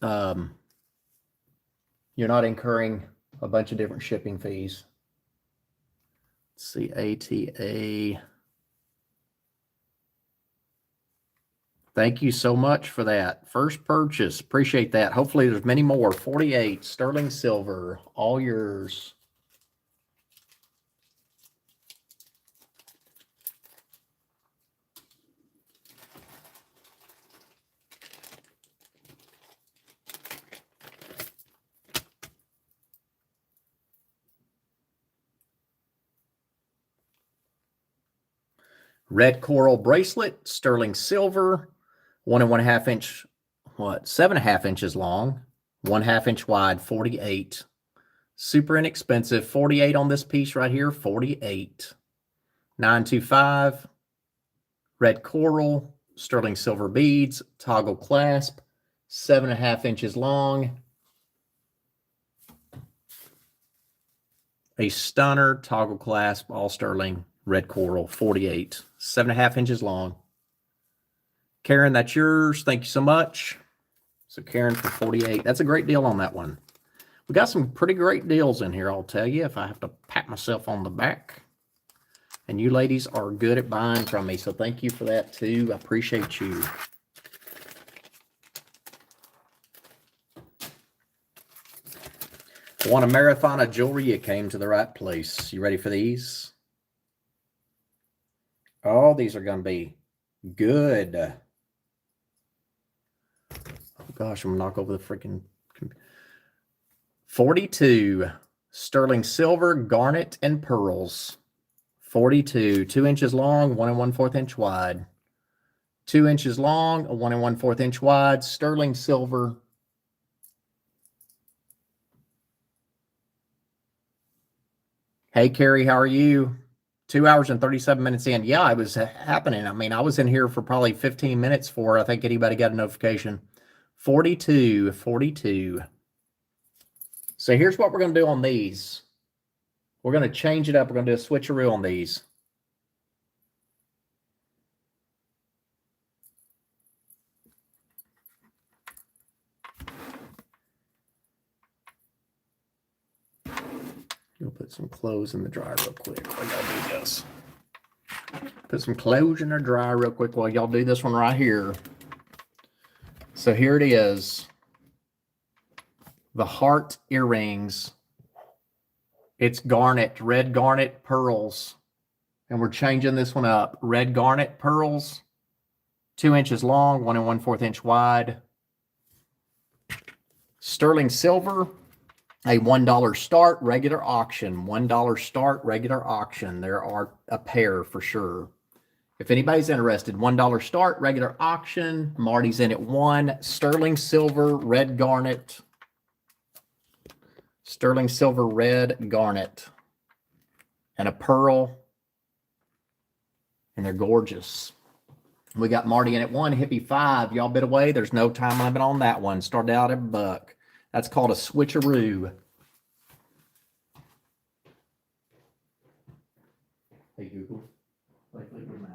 you're not incurring a bunch of different shipping fees. Let's see, ATA. Thank you so much for that. First purchase. Appreciate that. Hopefully there's many more. 48, sterling silver, all yours. Red coral bracelet, sterling silver, 1.5 inch, 7.5 inches long, 1/2 inch wide, 48. Super inexpensive, 48 on this piece right here, 48. 925, red coral, sterling silver beads, toggle clasp, 7.5 inches long. A stunner, toggle clasp, all sterling, red coral, 48. 7.5 inches long. Karen, that's yours. Thank you so much. So Karen for 48. That's a great deal on that one. We got some pretty great deals in here, I'll tell you, if I have to pat myself on the back. And you ladies are good at buying from me, so thank you for that too. I appreciate you. Want a marathon of jewelry? You came to the right place. You ready for these? Oh, these are going to be good. Oh, gosh, I'm going to knock over the freaking... 42. Sterling silver, garnet, and pearls. 42. 2 inches long, 1 1/4 inch wide. 2 inches long, 1 1/4 inch wide. Sterling silver. Hey, Carrie, how are you? 2 hours and 37 minutes in. Yeah, it was happening. I mean, I was in here for probably 15 minutes before I think anybody got a notification. 42, 42. So here's what we're going to do on these. We're going to change it up. We're going to do a switcheroo on these. We'll put some clothes in the dryer real quick while y'all do this. Put some clothes in the dryer real quick while y'all do this one right here. So here it is. The heart earrings. It's garnet, red garnet pearls. And we're changing this one up. Red garnet pearls, 2 inches long, 1 1/4 inch wide. Sterling silver, a $1 start, regular auction. $1 start, regular auction. There are a pair for sure. If anybody's interested, $1 start, regular auction. Marty's in at 1. Sterling silver, red garnet. Sterling silver, red garnet. And a pearl. And they're gorgeous. We got Marty in at 1, Hippie 5. Y'all bid away. There's no time limit on that one. Started out at $1. That's called a switcheroo. Hey, Google. Play Fleetwood Mac.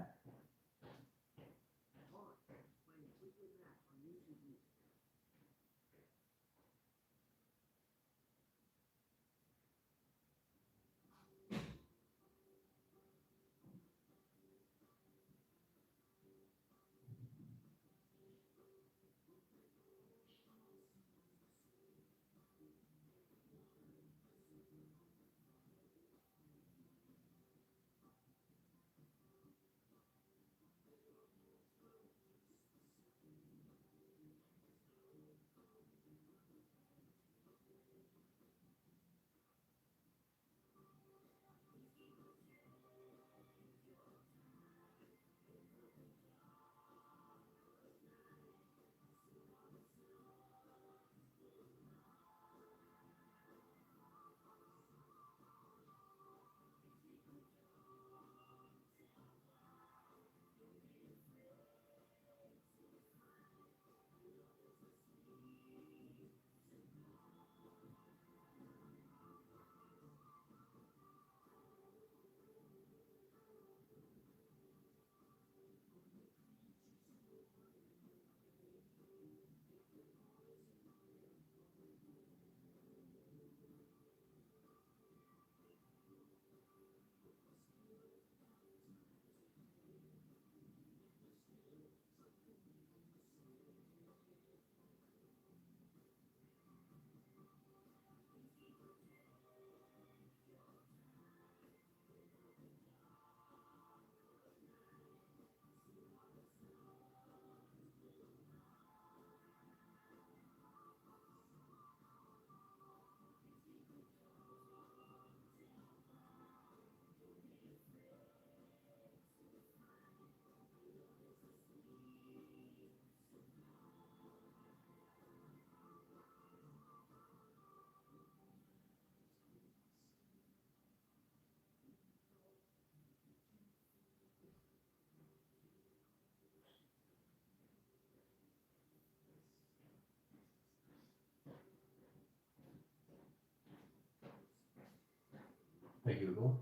Hey, Google.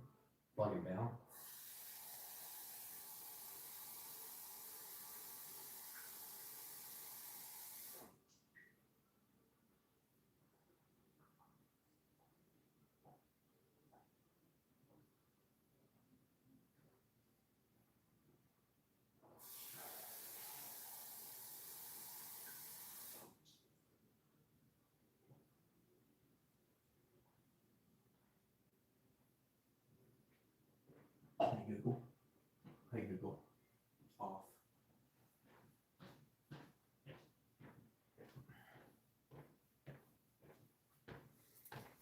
Plug it down. Hey, Google. Hey, Google. Off.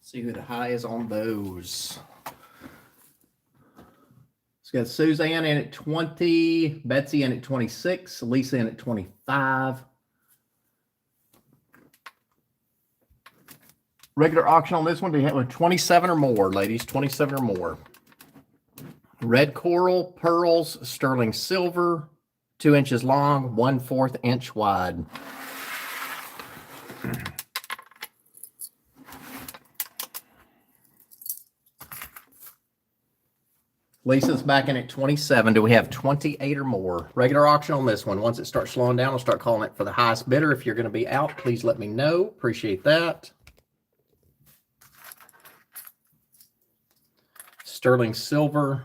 See who the high is on those. It's got Suzanne in at 20, Betsy in at 26, Lisa in at 25. Regular auction on this one, do you have 27 or more, ladies? 27 or more. Red coral, pearls, sterling silver, 2 inches long, 1/4 inch wide. Lisa's back in at 27. Do we have 28 or more? Regular auction on this one. Once it starts slowing down, I'll start calling it for the highest bidder. If you're going to be out, please let me know. Appreciate that. Sterling silver,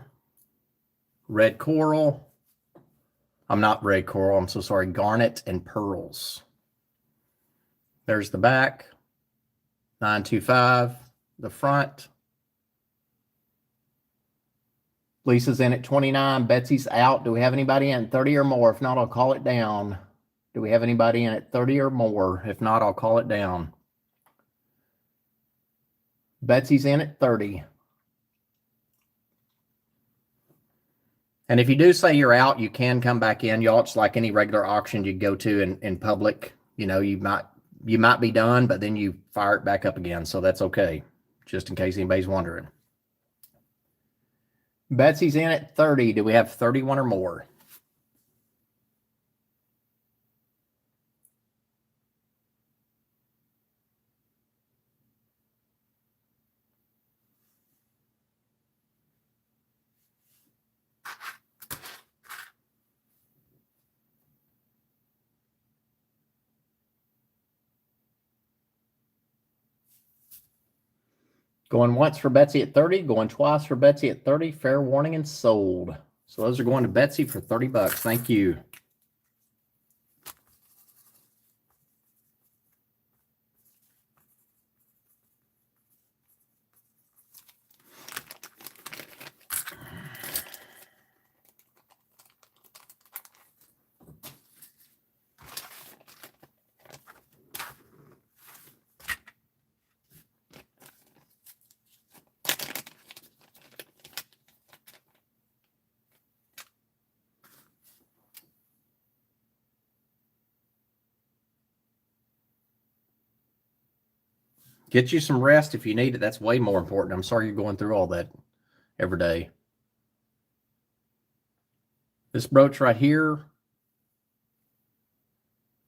red coral. I'm not red coral. I'm so sorry. Garnet and pearls. There's the back. 925. The front. Lisa's in at 29. Betsy's out. Do we have anybody in 30 or more? If not, I'll call it down. Do we have anybody in at 30 or more? If not, I'll call it down. Betsy's in at 30. And if you do say you're out, you can come back in. Y'all, it's like any regular auction you go to in public. You know, you might be done, but then you fire it back up again. So that's okay, just in case anybody's wondering. Betsy's in at 30. Do we have 31 or more? Going once for Betsy at 30, going twice for Betsy at 30. Fair warning and sold. So those are going to Betsy for 30 bucks. Thank you. Get you some rest if you need it. That's way more important. I'm sorry you're going through all that every day. This brooch right here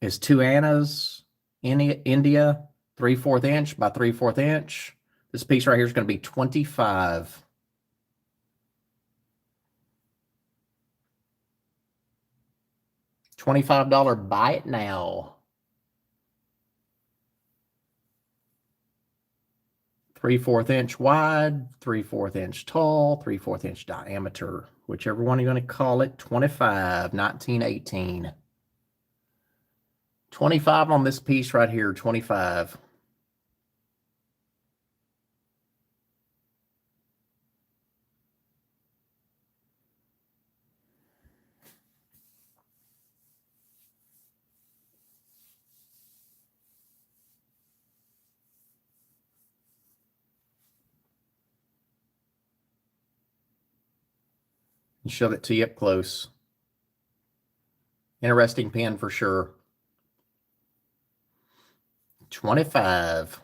is 2 annas, India, 3/4 inch by 3/4 inch. This piece right here is going to be 25. $25. Buy it now. 3/4 inch wide, 3/4 inch tall, 3/4 inch diameter, whichever one you're going to call it. 25, 1918. 25 on this piece right here, 25. And shove it to you up close. Interesting pin for sure. 25.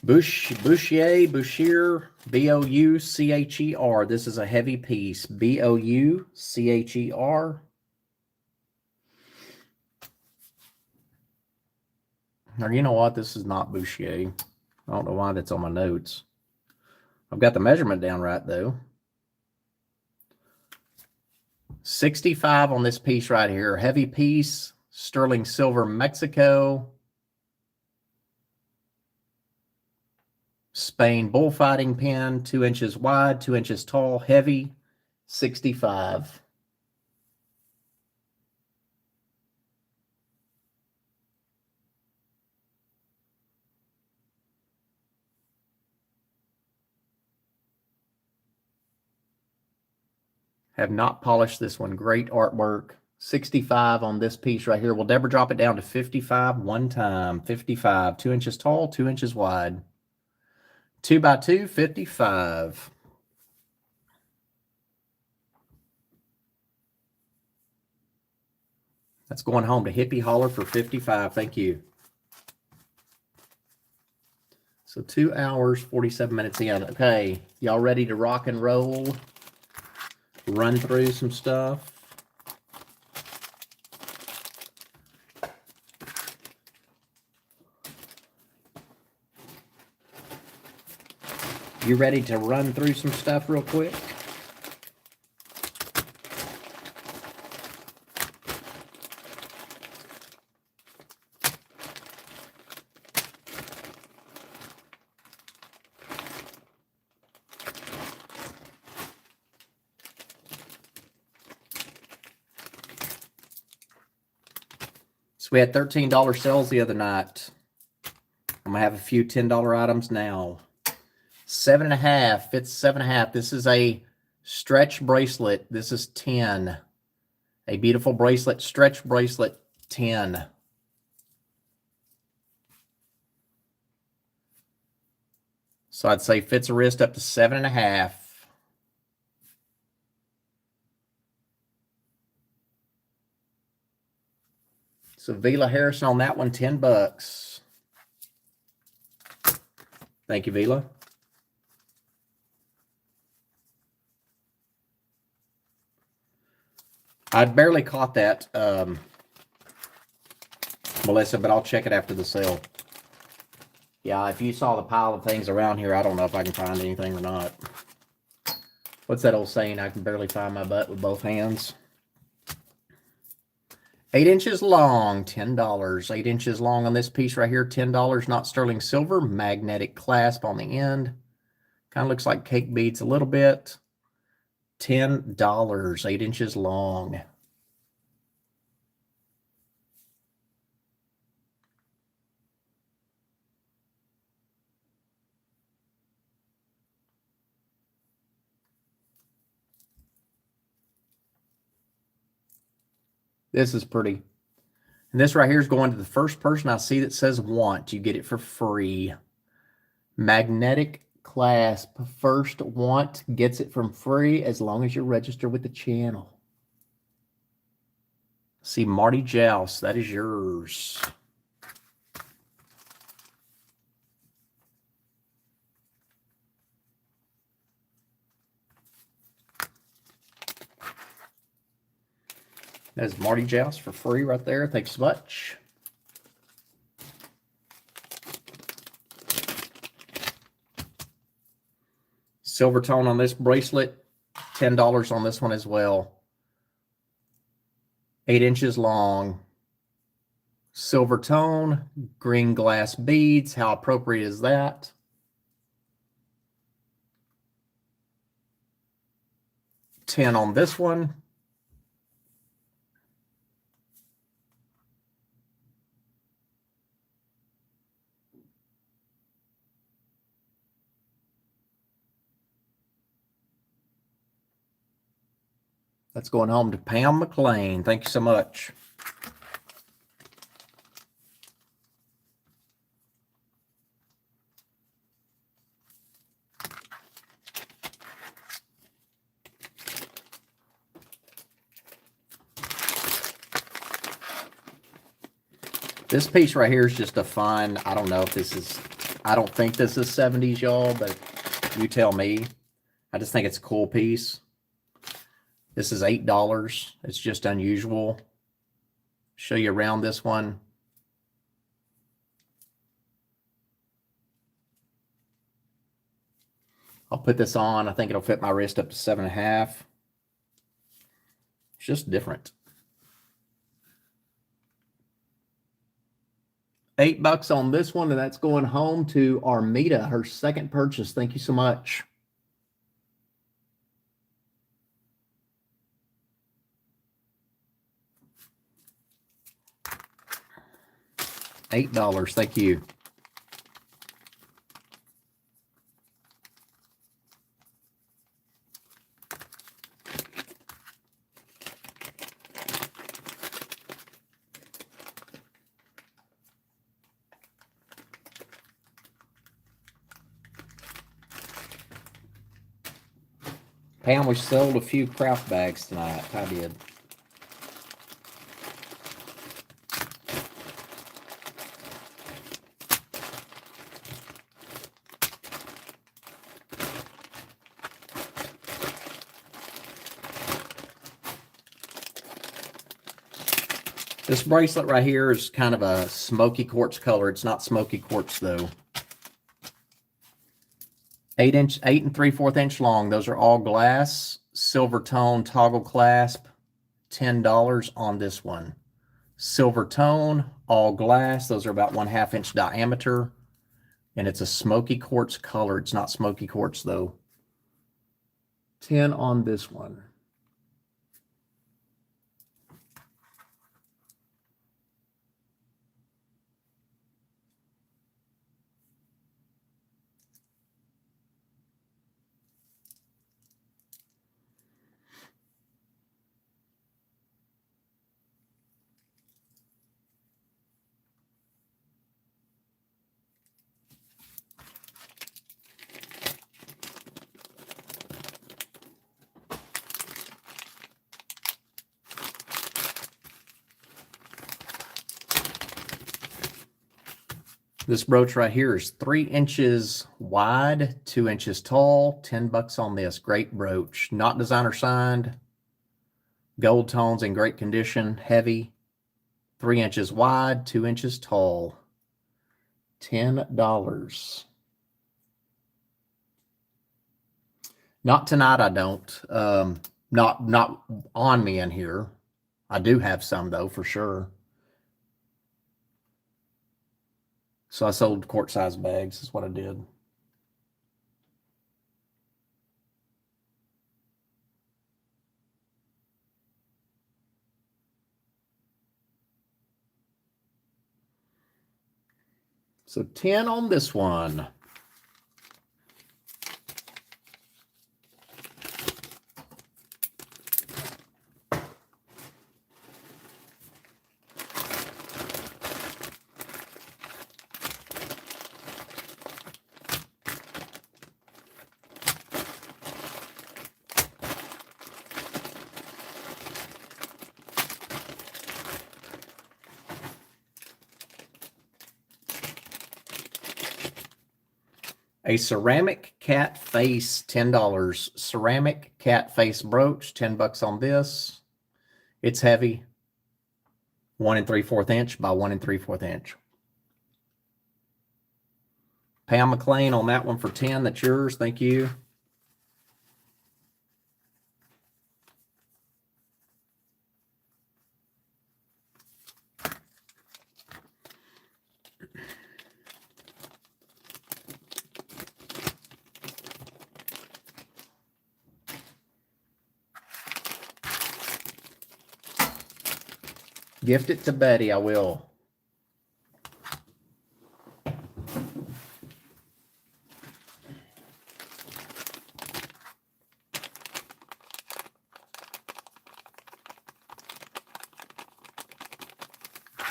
Bouchier, Boucher. This is a heavy piece. Boucher. Or you know what? This is not Bouchier. I don't know why that's on my notes. I've got the measurement down right though. 65 on this piece right here. Heavy piece. Sterling silver, Mexico. Spain bullfighting pin, 2 inches wide, 2 inches tall, heavy, 65. Have not polished this one. Great artwork. 65 on this piece right here. We'll never drop it down to 55 one time. 55, 2 inches tall, 2 inches wide. 2x2, 55. That's going home to Hippie Holler for 55. Thank you. So 2 hours, 47 minutes in. Okay, y'all ready to rock and roll? Run through some stuff. You ready to run through some stuff real quick? So we had $13 sales the other night. I'm gonna have a few $10 items now. 7.5 fits 7.5. This is a stretch bracelet. This is 10. A beautiful bracelet, stretch bracelet, 10. So I'd say fits a wrist up to 7.5. So Vila Harrison on that one, $10. Thank you, Vila. I barely caught that, Melissa, but I'll check it after the sale. Yeah, if you saw the pile of things around here, I don't know if I can find anything or not. What's that old saying? I can barely find my butt with both hands. 8 inches long, $10. 8 inches long on this piece right here, $10. Not sterling silver. Magnetic clasp on the end. Kind of looks like cake beads a little bit. $10. 8 inches long. This is pretty. And this right here is going to the first person I see that says want. You get it for free. Magnetic clasp. First want gets it from free as long as you register with the channel. See, Marty Joust, that is yours. That's Marty Joust for free right there. Thanks so much. Silver tone on this bracelet. $10 on this one as well. 8 inches long. Silver tone. Green glass beads. How appropriate is that? $10 on this one. That's going home to Pam McLean. Thank you so much. This piece right here is just a fun, I don't know if this is, I don't think this is 70s, y'all, but you tell me. I just think it's a cool piece. This is $8. It's just unusual. Show you around this one. I'll put this on. I think it'll fit my wrist up to 7.5. It's just different. $8 on this one, and that's going home to Armida, her second purchase. Thank you so much. $8. Thank you. Pam, we sold a few craft bags tonight. I did. This bracelet right here is kind of a smoky quartz color. It's not smoky quartz though. 8 and 3/4 inch long. Those are all glass, silver tone toggle clasp. $10 on this one. Silver tone, all glass. Those are about 1/2 inch diameter. And it's a smoky quartz color. It's not smoky quartz though. 10 on this one. This brooch right here is 3 inches wide, 2 inches tall, $10 on this. Great brooch. Not designer signed. Gold tones in great condition. Heavy. 3 inches wide, 2 inches tall. $10. Not tonight, I don't. Not on me in here. I do have some though, for sure. So I sold quart size bags, is what I did. So 10 on this one. A ceramic cat face, $10. Ceramic cat face brooch, $10 on this. It's heavy. 1 3/4 inch by 1 3/4 inch. Pam McLean on that one for 10. That's yours. Thank you. Gift it to Betty, I will.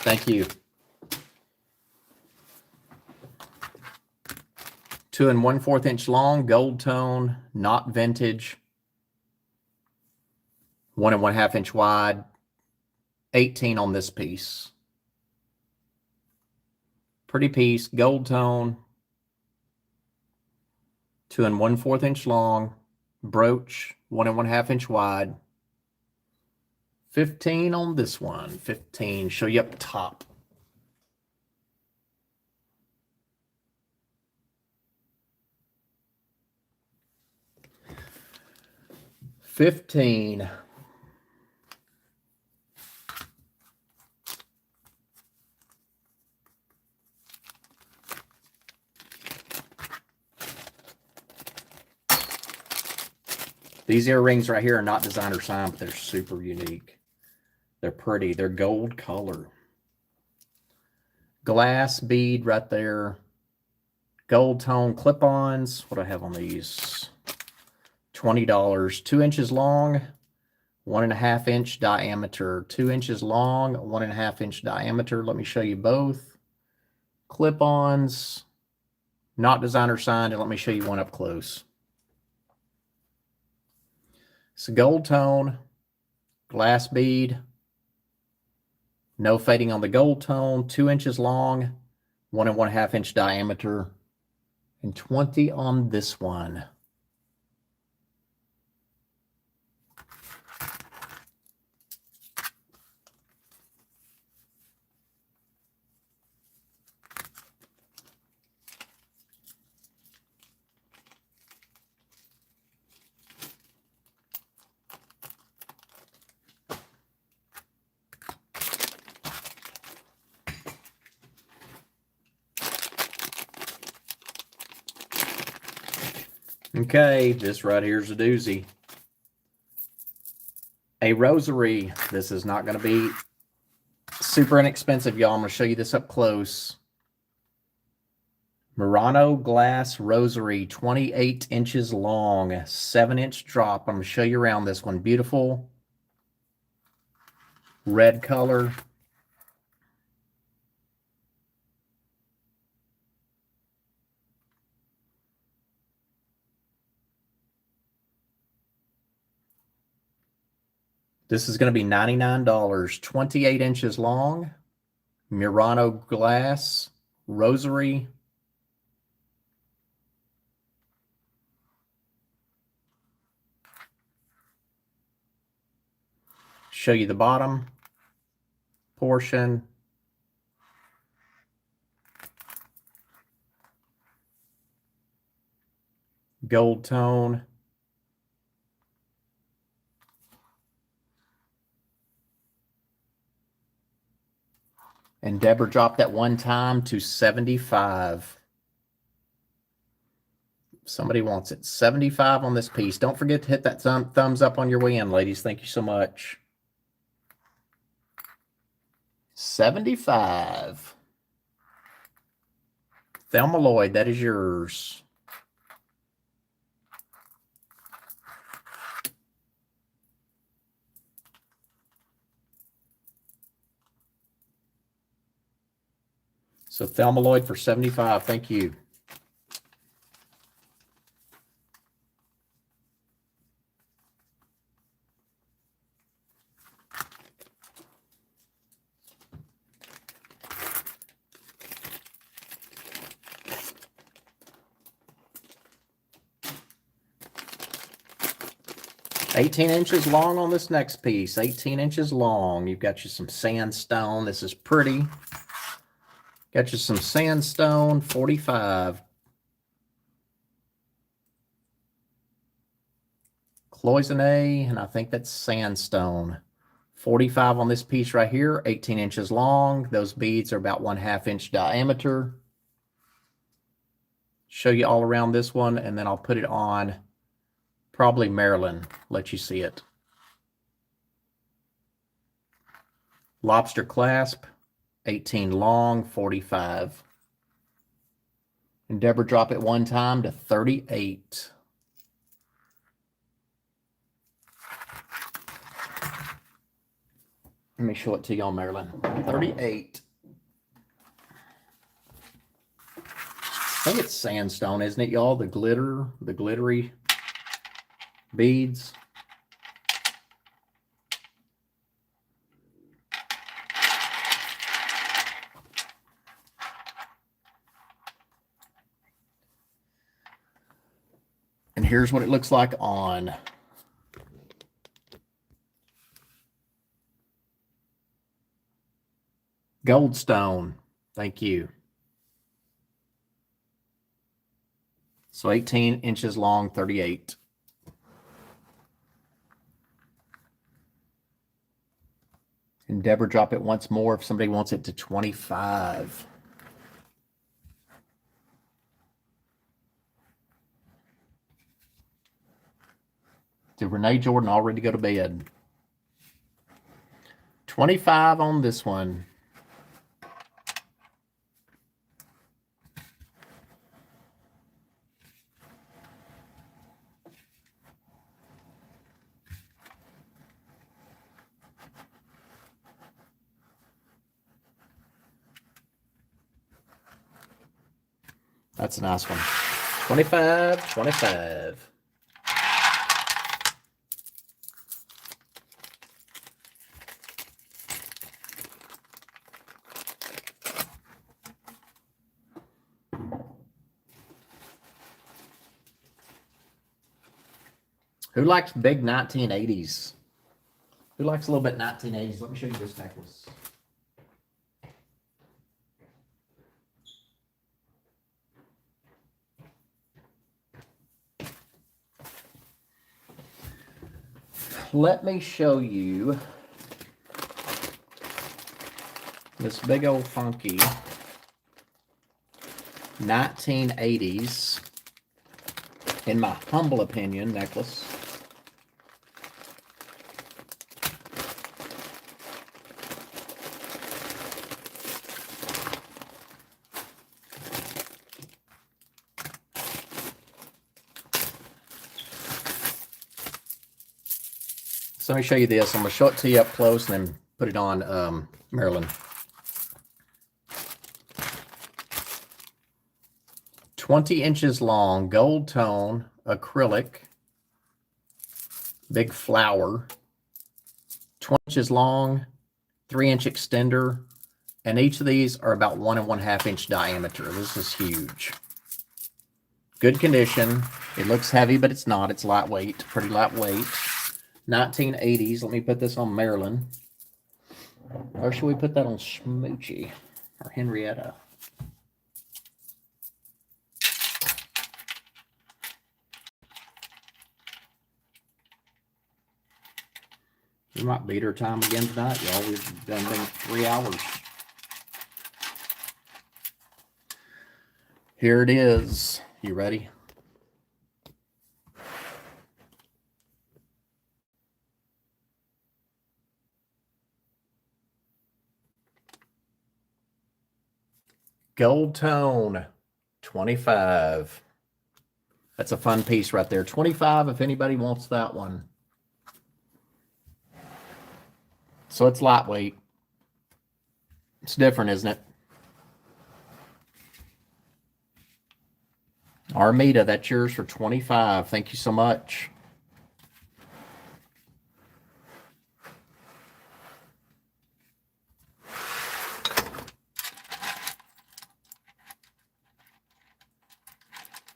Thank you. 2 1/4 inch long, gold tone, not vintage. 1 1/2 inch wide. 18 on this piece. Pretty piece, gold tone. 2 1/4 inch long, brooch, 1 1/2 inch wide. 15 on this one. 15. Show you up top. $15. These earrings right here are not designer signed, but they're super unique. They're pretty. They're gold color. Glass bead right there. Gold tone clip-ons. What do I have on these? $20. 2 inches long, 1 1/2 inch diameter. 2 inches long, 1 1/2 inch diameter. Let me show you both. Clip-ons. Not designer signed. And let me show you one up close. It's a gold tone, glass bead, no fading on the gold tone, 2 inches long, 1 1/2 inch diameter, and 20 on this one. Okay, this right here's a doozy. A rosary. This is not going to be super inexpensive, y'all. I'm going to show you this up close. Murano glass rosary, 28 inches long, 7-inch drop. I'm going to show you around this one. Beautiful red color. This is going to be $99, 28 inches long, Murano glass rosary. Show you the bottom portion. Gold tone. And Deborah dropped that one time to 75. Somebody wants it. 75 on this piece. Don't forget to hit that thumbs up on your way in, ladies. Thank you so much. 75. Thelma Lloyd, that is yours. So Thelma Lloyd for 75. Thank you. $18 inches long on this next piece. 18 inches long. You've got you some sandstone. This is pretty. Got you some sandstone, 45. Cloisonne, and I think that's sandstone. 45 on this piece right here, 18 inches long. Those beads are about 1/2 inch diameter. Show you all around this one, and then I'll put it on probably Maryland, let you see it. Lobster clasp, 18 long, 45. And Deborah dropped it one time to 38. Let me show it to you on Maryland. 38. I think it's sandstone, isn't it, y'all? The glittery beads. And here's what it looks like on. Goldstone. Thank you. So 18 inches long, 38. And Deborah, drop it once more if somebody wants it to 25. Did Renee Jordan already go to bed? 25 on this one. That's a nice one. 25, 25. Who likes big 1980s? Who likes a little bit 1980s? Let me show you this necklace. Let me show you this big old funky 1980s in my humble opinion, necklace. So let me show you this. I'm going to show it to you up close and then put it on Maryland. 20 inches long, gold tone, acrylic, big flower, 20 inches long, 3-inch extender, and each of these are about 1 1/2 inch diameter. This is huge. Good condition. It looks heavy, but it's not. It's lightweight, pretty lightweight. 1980s. Let me put this on Maryland. Or should we put that on Smoochie or Henrietta? We might beat our time again tonight, y'all. We've done been 3 hours. Here it is. You ready? Gold tone, 25. That's a fun piece right there. 25 if anybody wants that one. So it's lightweight. It's different, isn't it? Armida, that's yours for 25. Thank you so much.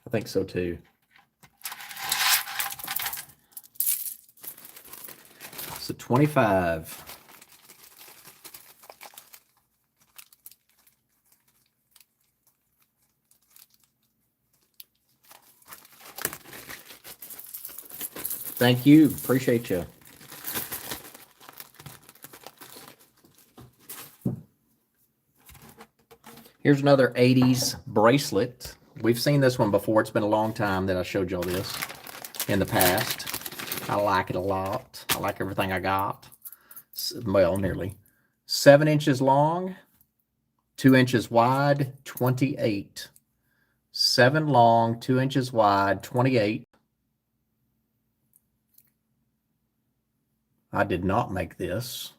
I think so too. So 25. Thank you. Appreciate you. Here's another 80s bracelet. We've seen this one before. It's been a long time that I showed y'all this in the past. I like it a lot. I like everything I got. Well, nearly. 7 inches long, 2 inches wide, 28. 7 long, 2 inches wide, 28. I did not make this.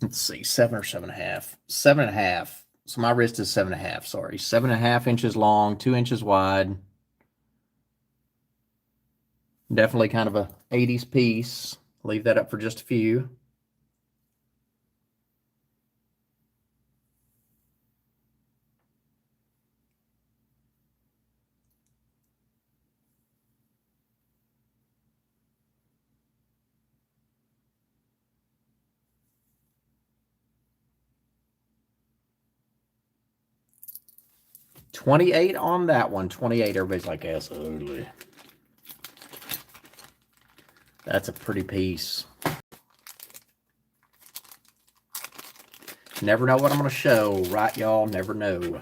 Let's see, 7 or 7.5. 7.5. So my wrist is 7.5, sorry. 7.5 inches long, 2 inches wide. Definitely kind of a 80s piece. Leave that up for just a few. $28 on that one. 28. Everybody's like, that's ugly. That's a pretty piece. Never know what I'm going to show, right, y'all? Never know.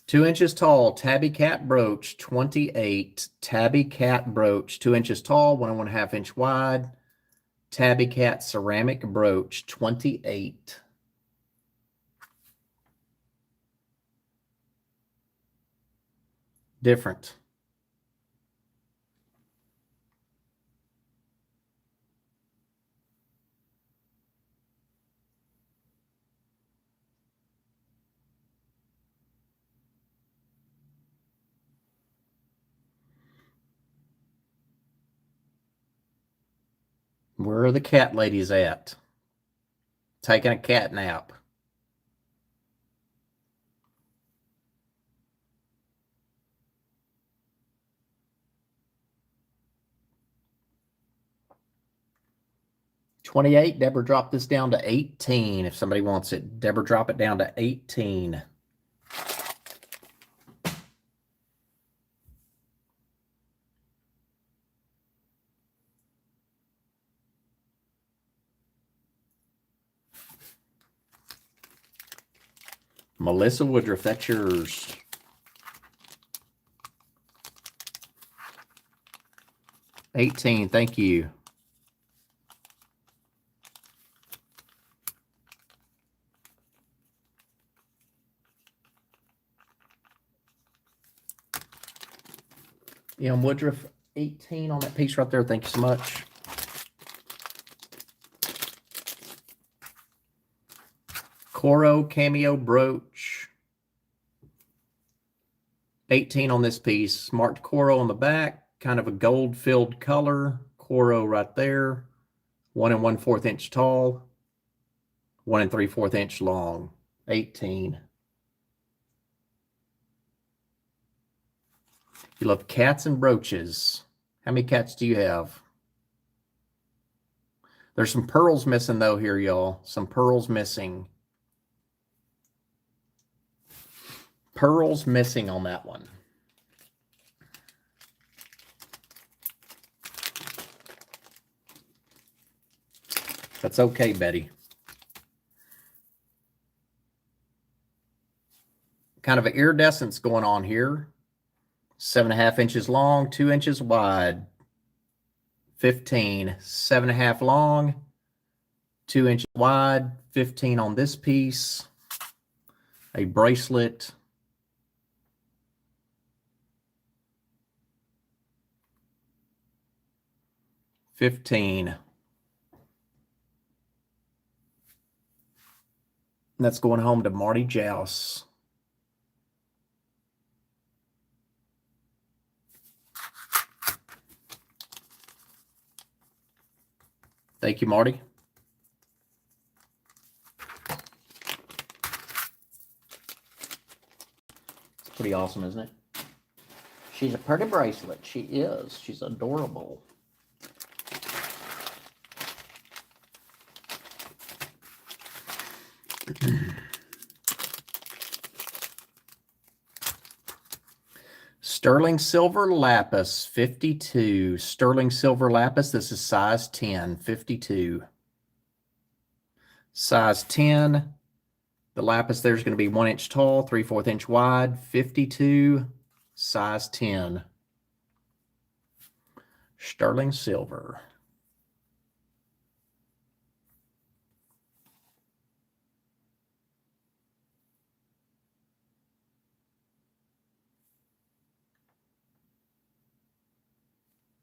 2 inches tall, tabby cat brooch, 28. Tabby cat brooch, 2 inches tall, 1 1/2 inch wide. Tabby cat ceramic brooch, 28. Different. Where are the cat ladies at? Taking a cat nap. $28. Deborah dropped this down to 18 if somebody wants it. Deborah, drop it down to 18. Melissa Woodruff, that's yours. $18, thank you. Woodruff, 18 on that piece right there. Thank you so much. Coro cameo brooch. 18 on this piece. Marked Coro on the back. Kind of a gold-filled color. Coro right there. 1 1/4 inch tall. 1 3/4 inch long. 18. You love cats and brooches. How many cats do you have? There's some pearls missing though here, y'all. Some pearls missing. Pearls missing on that one. That's okay, Betty. Kind of an iridescence going on here. 7.5 inches long, 2 inches wide. 15, 7.5 long, 2 inches wide, 15 on this piece. A bracelet. $15. And that's going home to Marty Jouse. Thank you, Marty. It's pretty awesome, isn't it? She's a pretty bracelet. She is. She's adorable. Sterling silver lapis, 52. Sterling silver lapis, this is size 10, 52. Size 10. The lapis there's going to be 1 inch tall, 3/4 inch wide, 52, size 10. Sterling silver.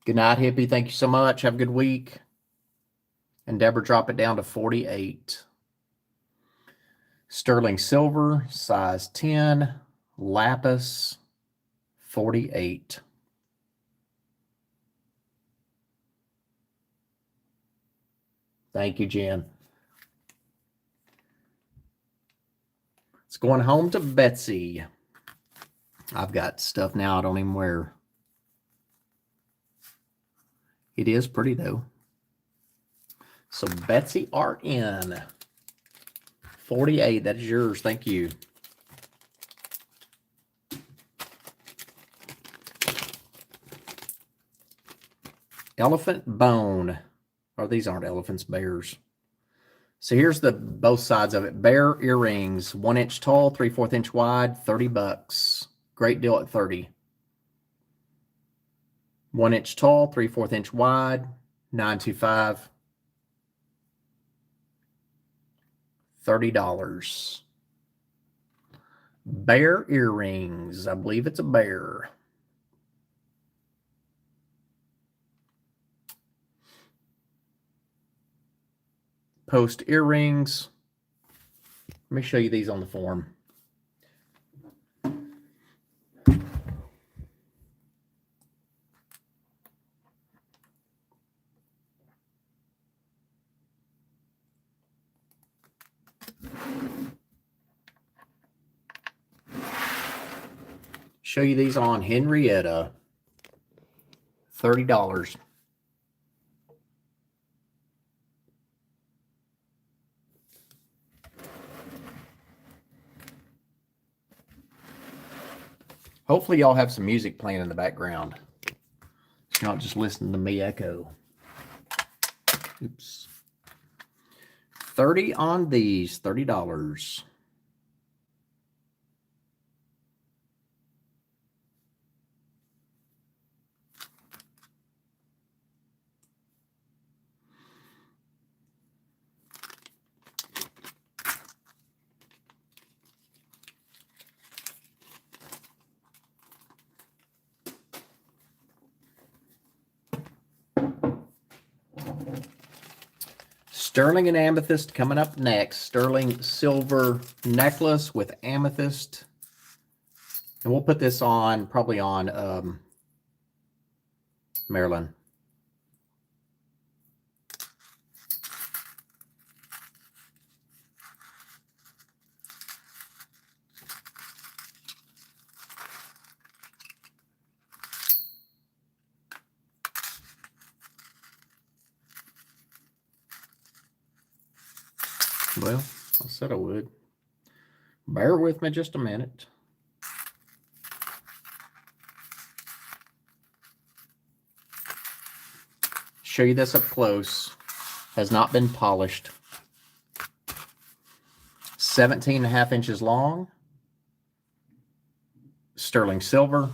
Good night, Hippie. Thank you so much. Have a good week. And Deborah, drop it down to 48. Sterling silver, size 10, lapis, 48. Thank you, Jen. It's going home to Betsy. I've got stuff now I don't even wear. It is pretty, though. So, Betsy RN. 48, that is yours. Thank you. Elephant bone. Or these aren't elephants, bears. So here's the both sides of it. Bear earrings, 1 inch tall, 3/4 inch wide, $30. Great deal at 30. 1 inch tall, 3/4 inch wide, $9.25. $30. Bear earrings. I believe it's a bear. Post earrings. Let me show you these on the form. Show you these on Henrietta. $30. Hopefully y'all have some music playing in the background. You're not just listening to me echo. Oops. 30 on these, $30. Sterling and amethyst coming up next. Sterling silver necklace with amethyst. And we'll put this on, probably on Maryland. Well, I said I would. Bear with me just a minute. Show you this up close. Has not been polished. 17.5 inches long. Sterling silver.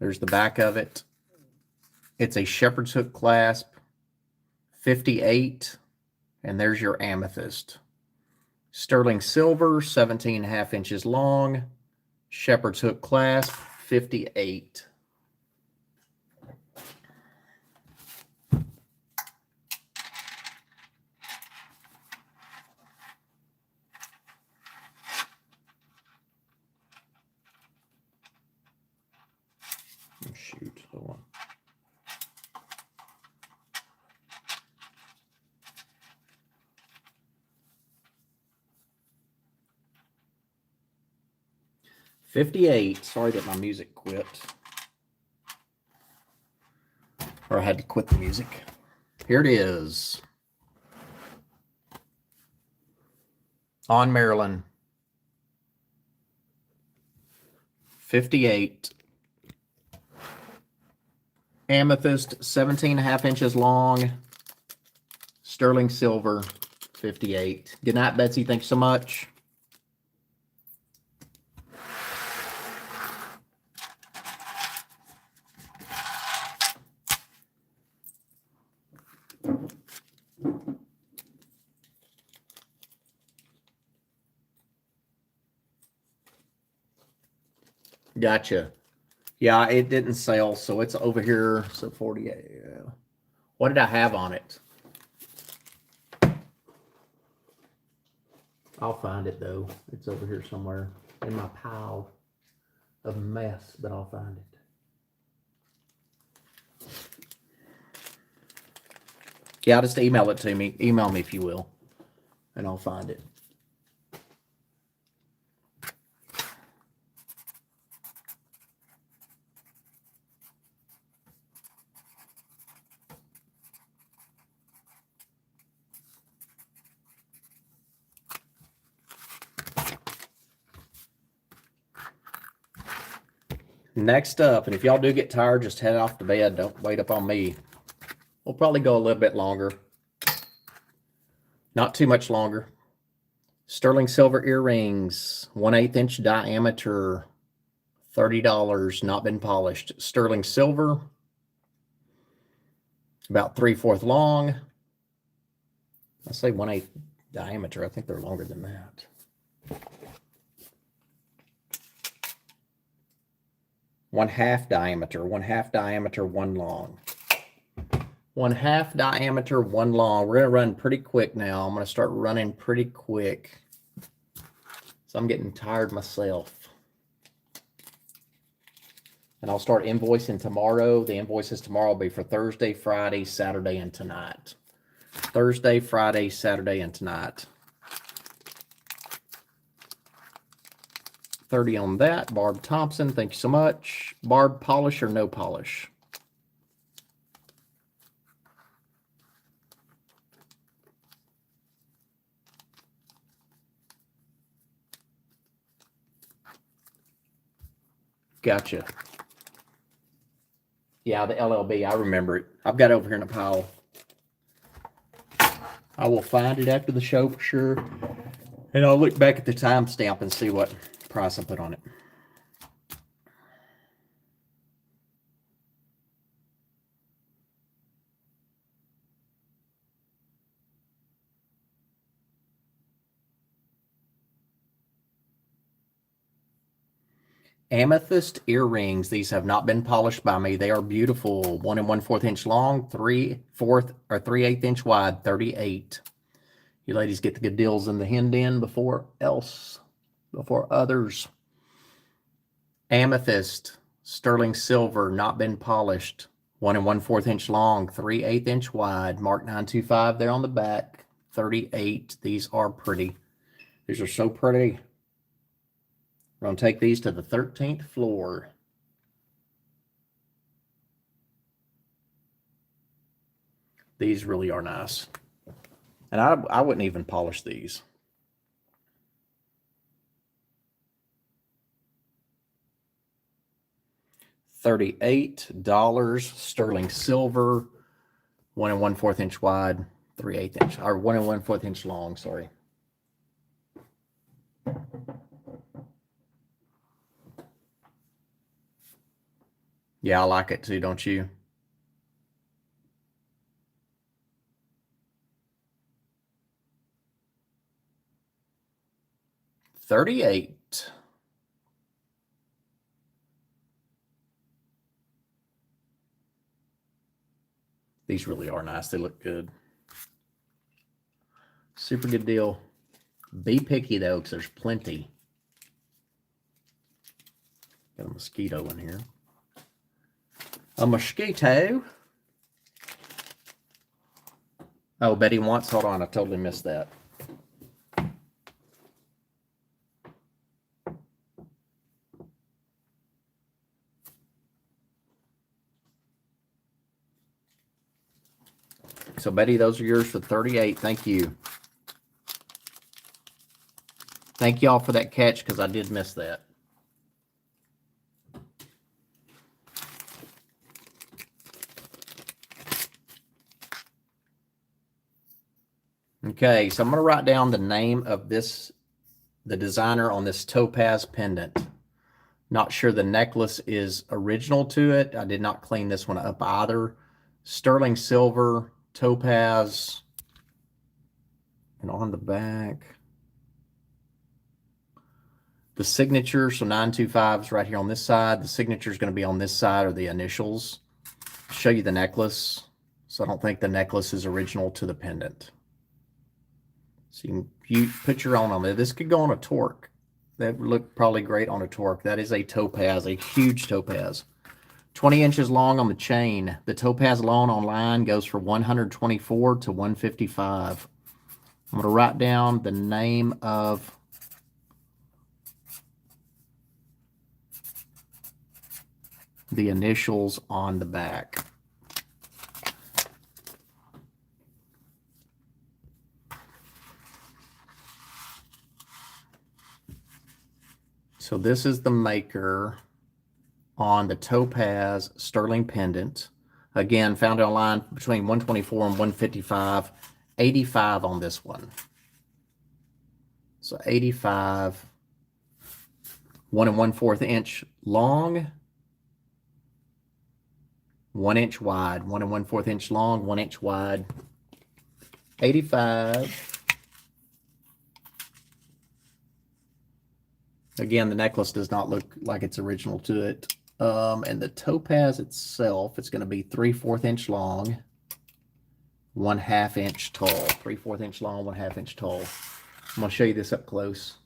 There's the back of it. It's a shepherd's hook clasp. 58. And there's your amethyst. Sterling silver, 17.5 inches long. Shepherd's hook clasp, 58. Oh, shoot, hold on. $58. Sorry that my music quit. Or I had to quit the music. Here it is. On Maryland. 58. Amethyst, 17.5 inches long. Sterling silver, 58. Good night, Betsy. Thanks so much. Gotcha. Yeah, it didn't sell, so it's over here. So 48. What did I have on it? I'll find it though. It's over here somewhere in my pile of mess, but I'll find it. Yeah, just email it to me. Email me if you will, and I'll find it. Next up, and if y'all do get tired, just head off to bed. Don't wait up on me. We'll probably go a little bit longer. Not too much longer. Sterling silver earrings, 1/8 inch diameter, $30, not been polished. Sterling silver, about 3/4 long. I say 1/8 diameter. I think they're longer than that. One half diameter, one long. 1/2 diameter, one long. We're going to run pretty quick now. I'm going to start running pretty quick. So I'm getting tired myself. And I'll start invoicing tomorrow. The invoices tomorrow will be for Thursday, Friday, Saturday, and tonight. Thursday, Friday, Saturday, and tonight. 30 on that. Barb Thompson, thank you so much. Barb, polish or no polish? Gotcha. Yeah, the LLB, I remember it. I've got it over here in a pile. I will find it after the show for sure. And I'll look back at the timestamp and see what price I put on it. Amethyst earrings. These have not been polished by me. They are beautiful. 1 1/4 inch long, 3/8 inch wide, 38. You ladies get the good deals in the hen den before others. Amethyst, sterling silver, not been polished. 1 1/4 inch long, 3/8 inch wide, mark 925 there on the back, 38. These are pretty. These are so pretty. We're going to take these to the 13th floor. These really are nice. And I wouldn't even polish these. $38 sterling silver, 1 1/4 inch wide, 3/8 inch, or 1 1/4 inch long, sorry. Yeah, I like it too, don't you? $38. These really are nice. They look good. Super good deal. Be picky though, because there's plenty. Got a mosquito in here. A mosquito. Oh, Betty wants, hold on, I totally missed that. So Betty, those are yours for 38. Thank you. Thank y'all for that catch, because I did miss that. Okay, so I'm going to write down the name of this, the designer on this topaz pendant. Not sure the necklace is original to it. I did not clean this one up either. Sterling silver, topaz, and on the back, the signature, so 925 is right here on this side. The signature is going to be on this side, or the initials. I'll show you the necklace. So I don't think the necklace is original to the pendant. So you put your own on there. This could go on a torque. That would look probably great on a torque. That is a topaz, a huge topaz. 20 inches long on the chain. The topaz alone online goes for $124 to $155. I'm going to write down the name of the initials on the back. So this is the maker on the topaz sterling pendant. Again, found it online between $124 and $155. 85 on this one. So 85, 1 1/4 inch long, 1 inch wide, 1 1/4 inch long, 1 inch wide, 85. Again, the necklace does not look like it's original to it. And the topaz itself, it's going to be 3/4 inch long, 1/2 inch tall. 3/4 inch long, 1/2 inch tall. I'm going to show you this up close.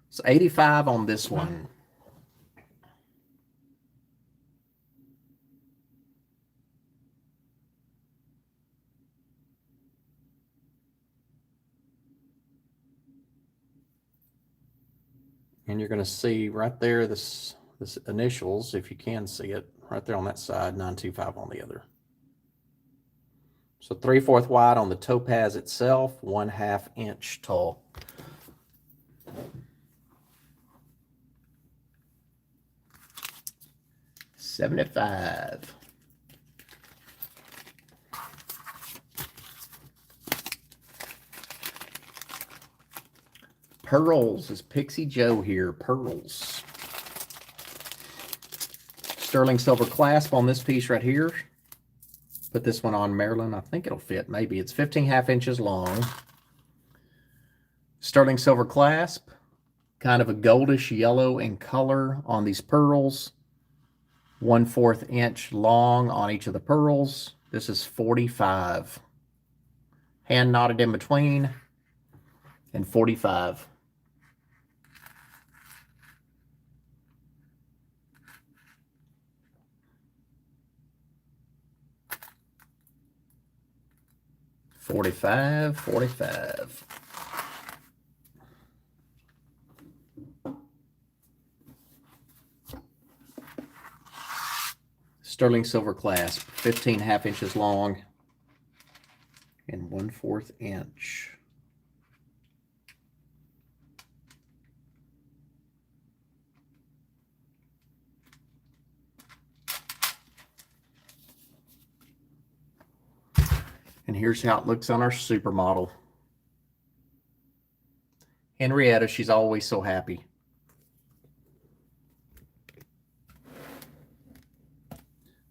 So 85 on this one. And you're going to see right there this initials, if you can see it, right there on that side, 925 on the other. So 3/4 wide on the topaz itself, 1/2 inch tall. $75. Pearls is Pixie Joe here. Pearls. Sterling silver clasp on this piece right here. Put this one on, Marilyn. I think it'll fit. Maybe it's 15 1/2 inches long. Sterling silver clasp, kind of a goldish yellow in color on these pearls. 1/4 inch long on each of the pearls. This is 45. Hand knotted in between, and 45. $45. Sterling silver clasp, 15 half inches long and 1/4 inch. And here's how it looks on our supermodel. Henrietta, she's always so happy.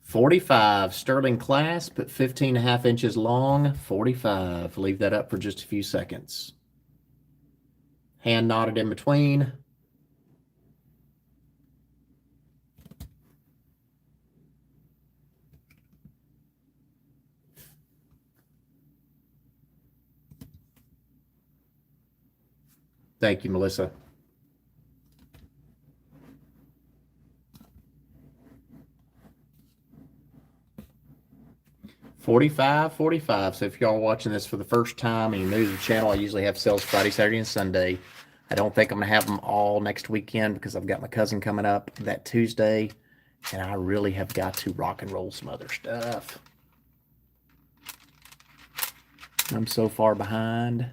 $45 sterling clasp at 15 and a half inches long. 45. Leave that up for just a few seconds. Hand knotted in between. Thank you, Melissa. $45. So if y'all are watching this for the first time and you're new to the channel, I usually have sales Friday, Saturday, and Sunday. I don't think I'm going to have them all next weekend because I've got my cousin coming up that Tuesday, and I really have got to rock and roll some other stuff. I'm so far behind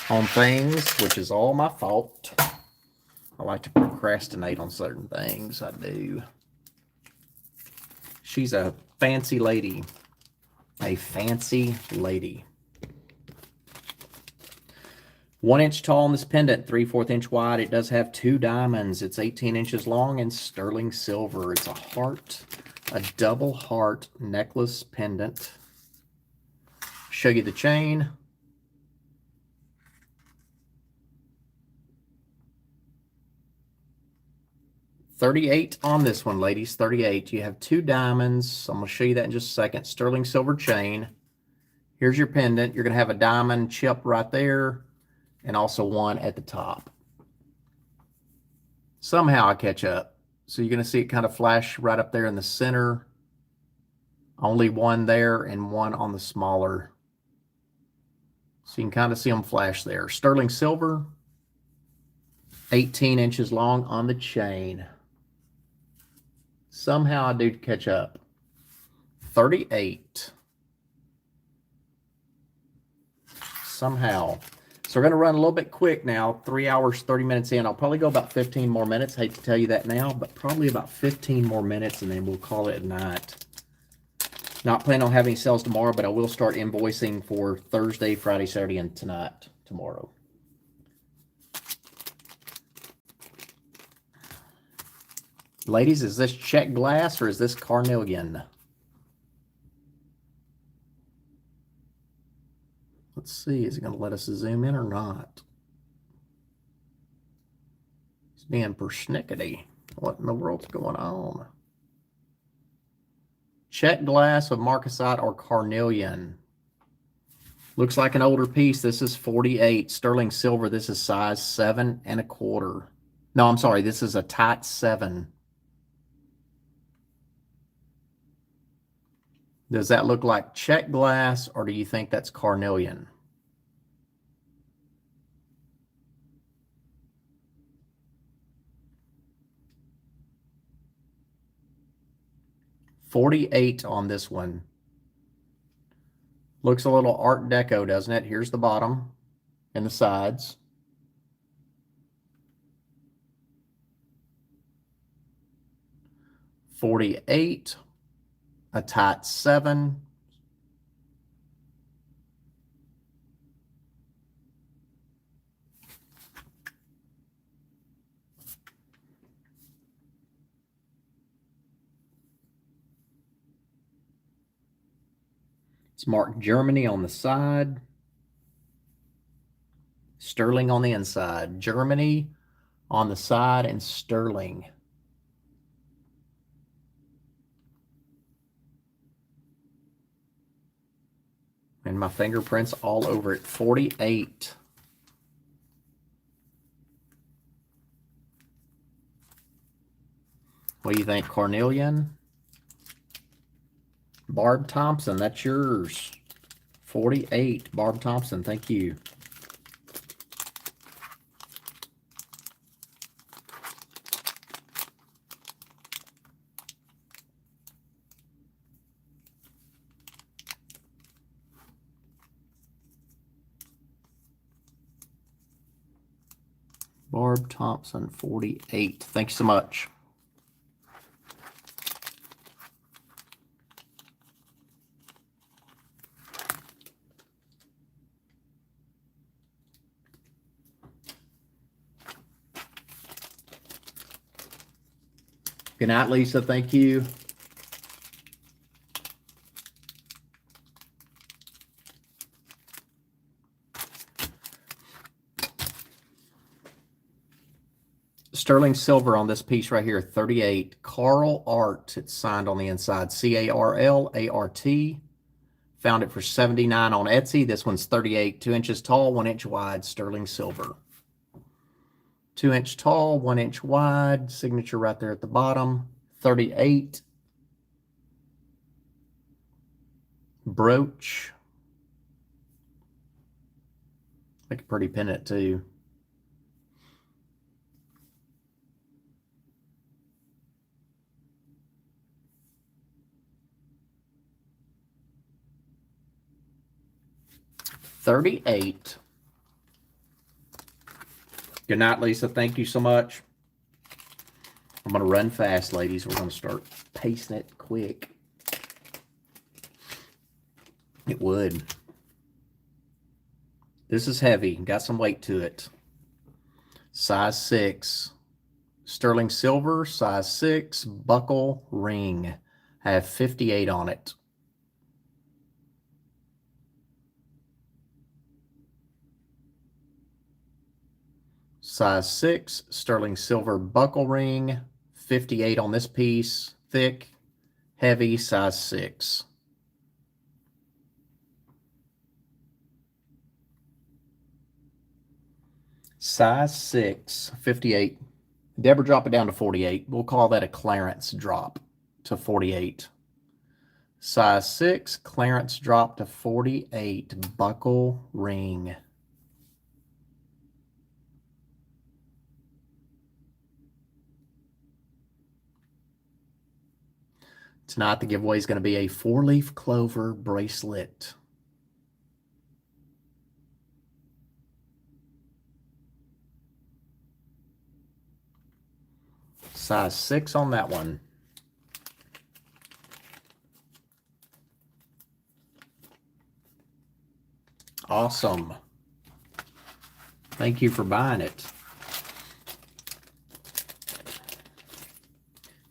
on things, which is all my fault. I like to procrastinate on certain things. I do. She's a fancy lady. A fancy lady. 1 inch tall on this pendant, 3/4 inch wide. It does have 2 diamonds. It's 18 inches long and sterling silver. It's a heart, a double heart necklace pendant. Show you the chain. $38 on this one, ladies. $38. You have 2 diamonds. I'm going to show you that in just a second. Sterling silver chain. Here's your pendant. You're going to have a diamond chip right there and also one at the top. Somehow I catch up. So you're going to see it kind of flash right up there in the center. Only one there and one on the smaller. So you can kind of see them flash there. Sterling silver. 18 inches long on the chain. Somehow I do catch up. 38. Somehow. So we're going to run a little bit quick now. 3 hours, 30 minutes in. I'll probably go about 15 more minutes. Hate to tell you that now, but probably about 15 more minutes, and then we'll call it a night. Not planning on having sales tomorrow, but I will start invoicing for Thursday, Friday, Saturday, and tonight, tomorrow. Ladies, is this check glass or is this carnelian? Let's see, is it going to let us zoom in or not? It's being persnickety. What in the world's going on? Check glass of marcasite or carnelian. Looks like an older piece. This is 48. Sterling silver. This is size 7 1/4. No, I'm sorry. This is a tight 7. Does that look like check glass, or do you think that's carnelian? $48 on this one. Looks a little Art Deco, doesn't it? Here's the bottom and the sides. $48. A tight 7. It's marked Germany on the side. Sterling on the inside. Germany on the side and sterling. And my fingerprints all over it. 48. What do you think, Cornelian? Barb Thompson, that's yours. 48. Barb Thompson, thank you. Barb Thompson, 48. Thanks so much. Good night, Lisa. Thank you. Sterling silver on this piece right here, 38. Carl Art. It's signed on the inside. C-A-R-L-A-R-T. Found it for 79 on Etsy. This one's 38. 2 inches tall, 1 inch wide. Sterling silver. 2 inch tall, 1 inch wide. Signature right there at the bottom. 38. Brooch. Make a pretty pendant too. $38. Good night, Lisa. Thank you so much. I'm going to run fast, ladies. We're going to start pacing it quick. It would. This is heavy. Got some weight to it. Size 6. Sterling silver, size 6, buckle ring. I have 58 on it. Size 6, sterling silver buckle ring. 58 on this piece. Thick, heavy, size 6. Size 6, 58. Deborah, drop it down to 48. We'll call that a clearance drop to 48. Size 6, clearance drop to 48. Buckle ring. Tonight, the giveaway is going to be a 4-leaf clover bracelet. Size 6 on that one. Awesome. Thank you for buying it.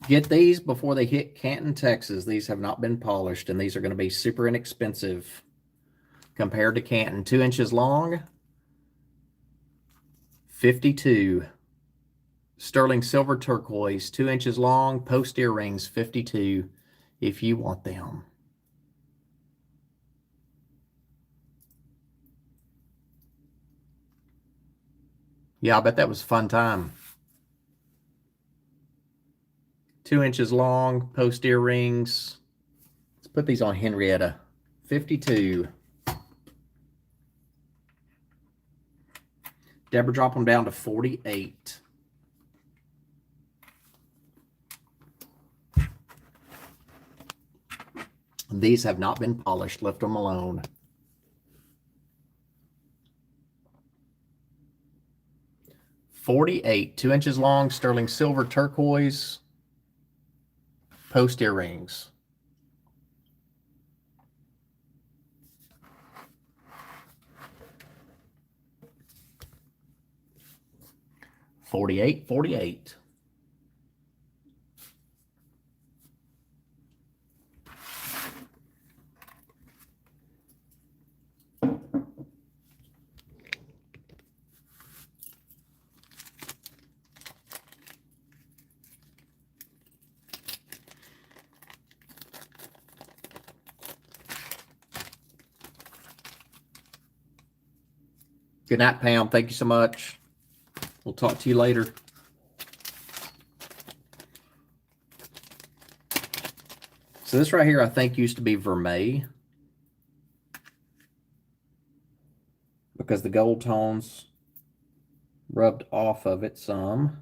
Get these before they hit Canton, Texas. These have not been polished, and these are going to be super inexpensive compared to Canton. 2 inches long, 52. Sterling silver turquoise, 2 inches long, post earrings, 52, if you want them. Yeah, I bet that was a fun time. 2 inches long, post earrings. Let's put these on Henrietta. 52. Deborah, drop them down to 48. These have not been polished. Left them alone. $48. 2 inches long, sterling silver turquoise, post earrings. $48. Good night, Pam. Thank you so much. We'll talk to you later. So this right here, I think used to be vermeil because the gold tones rubbed off of it some.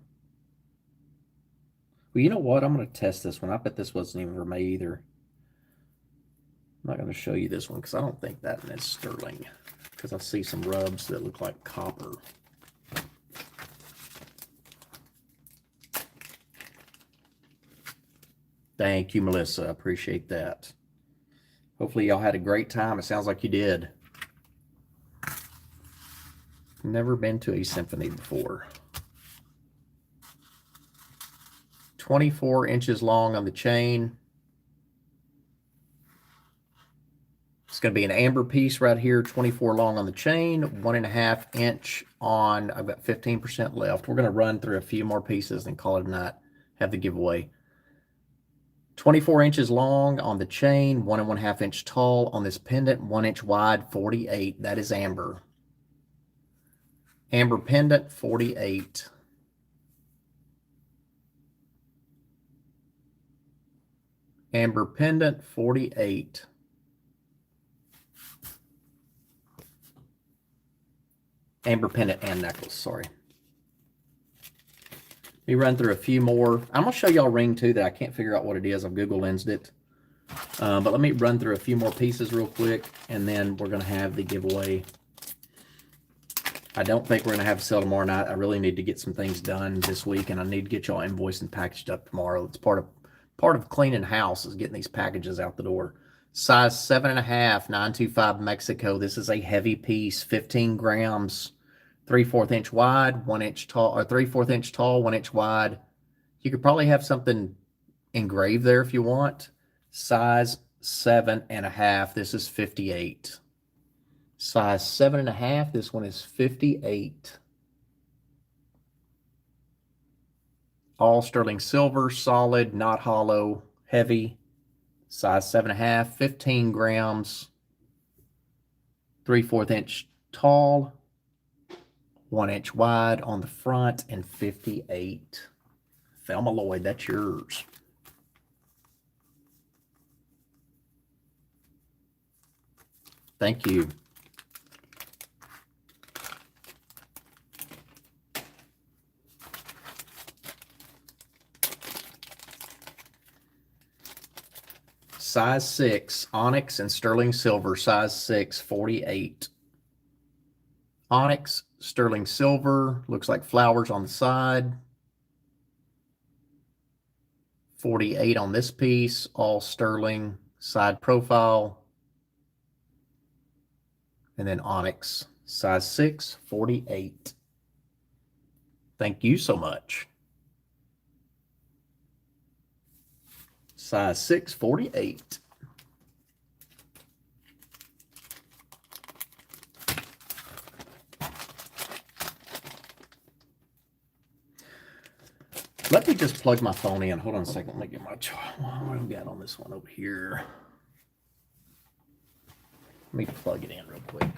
Well, you know what? I'm going to test this one. I bet this wasn't even vermeil either. I'm not going to show you this one because I don't think that is sterling, because I see some rubs that look like copper. Thank you, Melissa. I appreciate that. Hopefully y'all had a great time. It sounds like you did. Never been to a symphony before. 24 inches long on the chain. It's going to be an amber piece right here, 24 long on the chain, 1.5 inch on. I've got 15% left. We're going to run through a few more pieces and call it a night. Have the giveaway. 24 inches long on the chain, 1.5 inch tall on this pendant, 1 inch wide, 48. That is amber. Amber pendant, 48. Amber pendant, 48. Amber pendant and necklace, sorry. Let me run through a few more. I'm going to show y'all a ring too that I can't figure out what it is. I've Google lensed it. But let me run through a few more pieces real quick, and then we're going to have the giveaway. I don't think we're going to have a sale tomorrow night. I really need to get some things done this week, and I need to get y'all invoiced and packaged up tomorrow. It's part of cleaning house is getting these packages out the door. Size 7.5, 925 Mexico. This is a heavy piece, 15 grams, 3/4 inch wide, 1 inch tall, or 3/4 inch tall, 1 inch wide. You could probably have something engraved there if you want. Size 7.5. This is 58. Size 7.5. This one is 58. All sterling silver, solid, not hollow, heavy. Size 7.5, 15 grams, 3/4 inch tall, 1 inch wide on the front, and 58. Thelma Lloyd, that's yours. Thank you. Size 6, onyx and sterling silver, size 6, 48. Onyx, sterling silver, looks like flowers on the side. 48 on this piece, all sterling, side profile. And then onyx, size 6, 48. Thank you so much. Size 6, 48. Let me just plug my phone in. Hold on a second. Let me get my what do we got on this one over here? Let me plug it in real quick.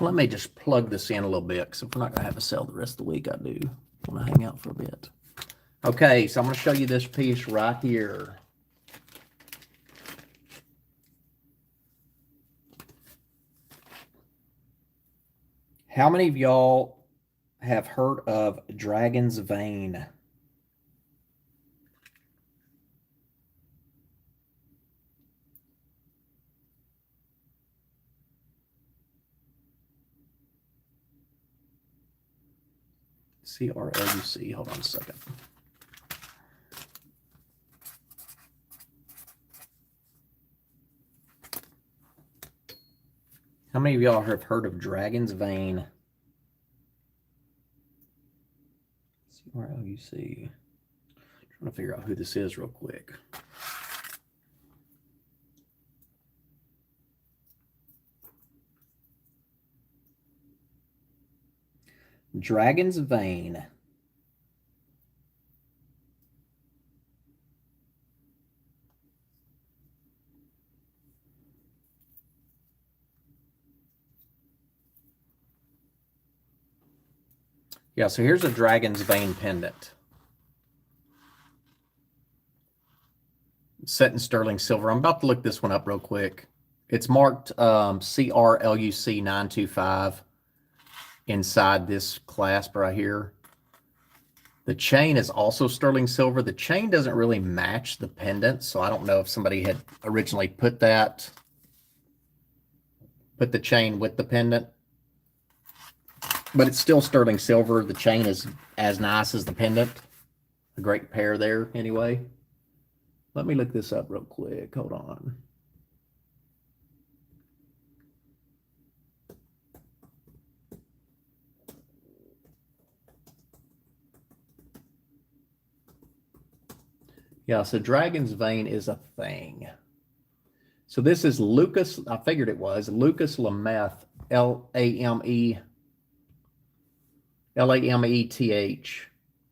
Let me just plug this in a little bit, because if we're not going to have a sale the rest of the week, I do want to hang out for a bit. Okay, so I'm going to show you this piece right here. How many of y'all have heard of Dragon's Vein? C-R-O-U-C. Hold on a second. How many of y'all have heard of Dragon's Vein? CRLUC. Trying to figure out who this is real quick. Dragon's Vein. Yeah, so here's a Dragon's Vein pendant. Set in sterling silver. I'm about to look this one up real quick. It's marked CRLUC 925 inside this clasp right here. The chain is also sterling silver. The chain doesn't really match the pendant, so I don't know if somebody had originally put the chain with the pendant. But it's still sterling silver. The chain is as nice as the pendant. A great pair there anyway. Let me look this up real quick. Hold on. Yeah, so Dragon's Vein is a thing. So this is Lucas, I figured it was, Lucas Lameth, Lameth.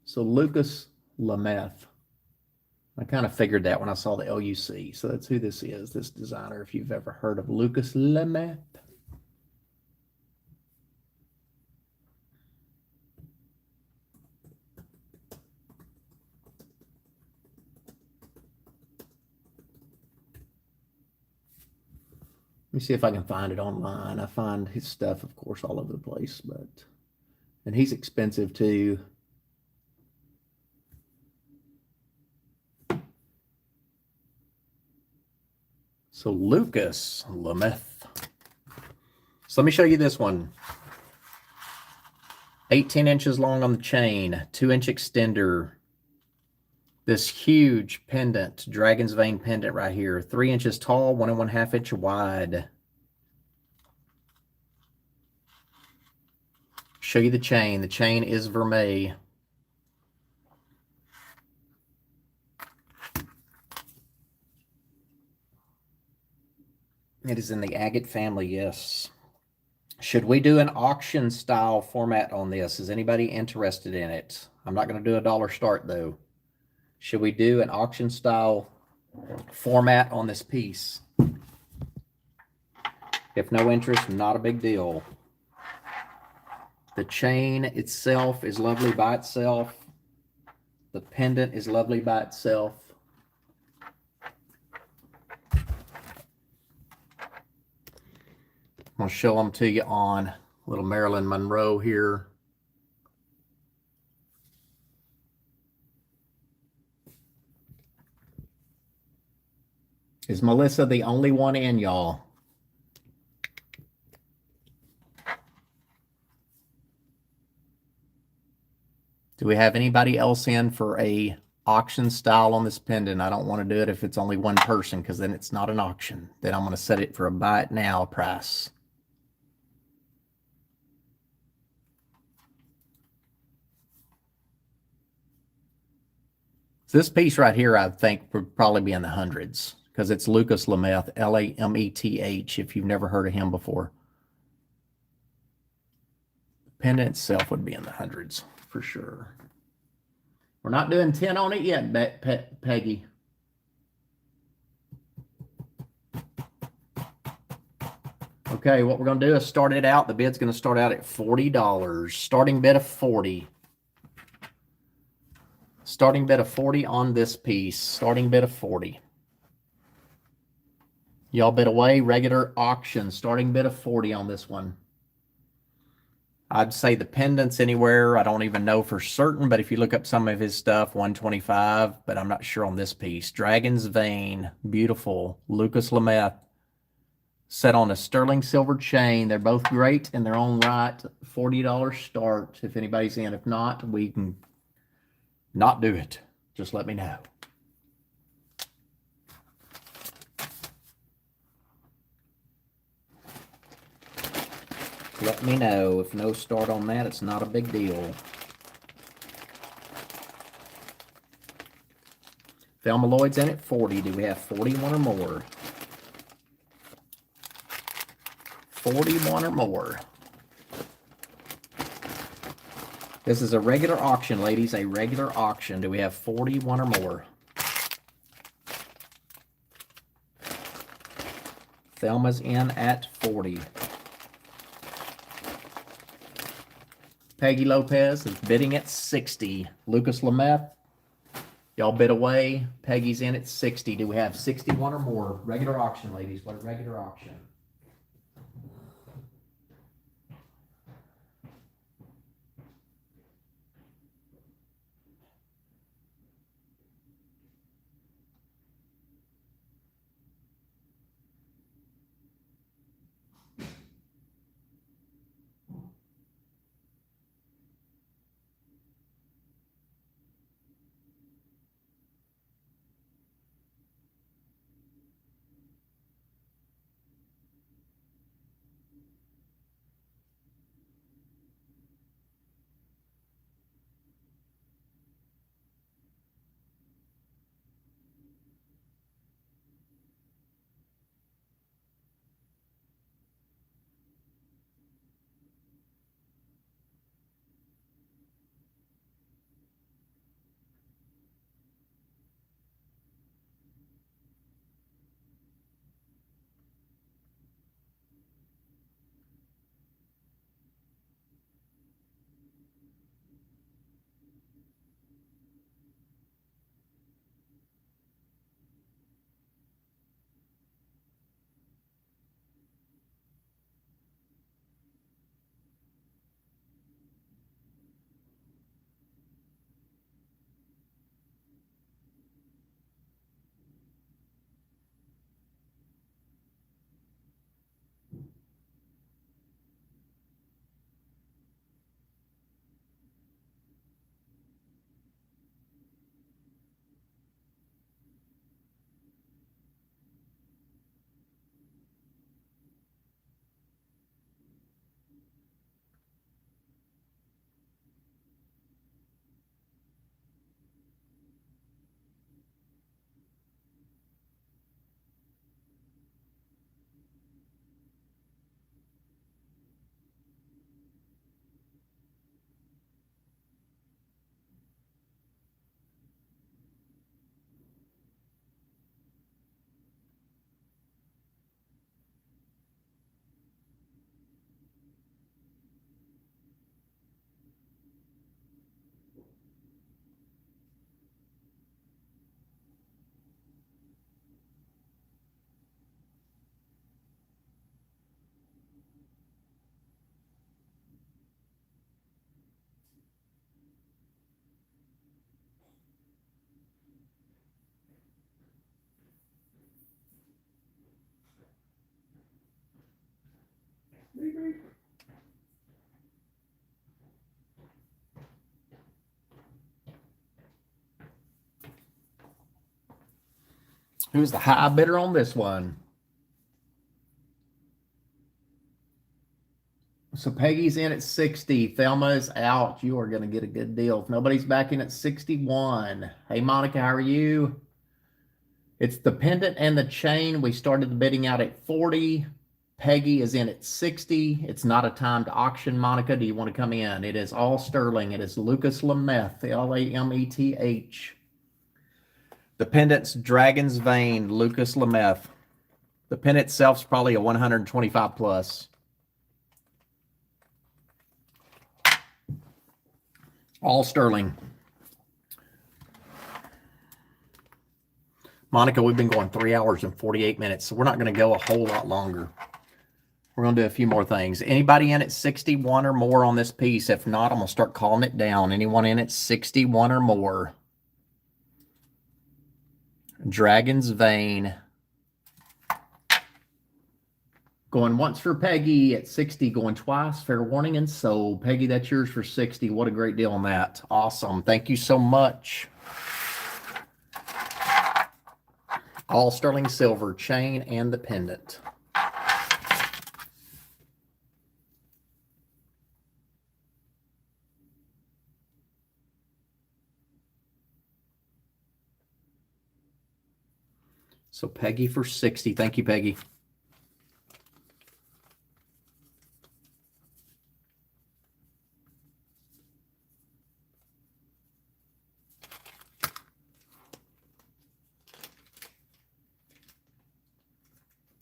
So Lucas Lameth. I kind of figured that when I saw the LUC. So that's who this is, this designer, if you've ever heard of Lucas Lameth. Let me see if I can find it online. I find his stuff, of course, all over the place, and he's expensive too. So Lucas Lameth. So let me show you this one. 18 inches long on the chain, 2-inch extender. This huge pendant, Dragon's Vein pendant right here, 3 inches tall, 1 1/2 inch wide. Show you the chain. The chain is vermeil. It is in the agate family, yes. Should we do an auction style format on this? Is anybody interested in it? I'm not going to do a dollar start though. Should we do an auction style format on this piece? If no interest, not a big deal. The chain itself is lovely by itself. The pendant is lovely by itself. I'm going to show them to you on little Marilyn Monroe here. Is Melissa the only one in, y'all? Do we have anybody else in for a auction style on this pendant? I don't want to do it if it's only one person, because then it's not an auction. Then I'm going to set it for a buy it now price. So this piece right here, I think, would probably be in the hundreds, because it's Lucas Lameth, Lameth, if you've never heard of him before. The pendant itself would be in the hundreds for sure. We're not doing 10 on it yet, Peggy. Okay, what we're going to do is start it out. The bid's going to start out at $40. Starting bid of 40. Starting bid of 40 on this piece. Starting bid of 40. Y'all bid away. Regular auction. Starting bid of 40 on this one. I'd say the pendants anywhere. I don't even know for certain, but if you look up some of his stuff, 125, but I'm not sure on this piece. Dragon's Vein. Beautiful. Lucas Lameth. Set on a sterling silver chain. They're both great in their own right. $40 start if anybody's in. If not, we can not do it. Just let me know. Let me know. If no start on that, it's not a big deal. Thelma Lloyd's in at 40. Do we have 41 or more? 41 or more. This is a regular auction, ladies. A regular auction. Do we have 41 or more? Thelma's in at 40. Peggy Lopez is bidding at 60. Lucas Lemeth, y'all bid away. Peggy's in at 60. Do we have 61 or more? Regular auction, ladies. What a regular auction. Who's the high bidder on this one? So Peggy's in at 60. Thelma is out. You are going to get a good deal. If nobody's back in at 61. Hey, Monica, how are you? It's the pendant and the chain. We started the bidding out at 40. Peggy is in at 60. It's not a time to auction. Monica, do you want to come in? It is all sterling. It is Lucas Lemeth, Lameth. The pendant's Dragon's Vein, Lucas Lemeth. The pendant itself's probably a 125 plus. All sterling. Monica, we've been going 3 hours and 48 minutes, so we're not going to go a whole lot longer. We're going to do a few more things. Anybody in at 61 or more on this piece? If not, I'm going to start calling it down. Anyone in at 61 or more? Dragon's Vein. Going once for Peggy at 60, going twice. Fair warning and sold. Peggy, that's yours for 60. What a great deal on that. Awesome. Thank you so much. All sterling silver, chain and the pendant. So Peggy for 60. Thank you, Peggy.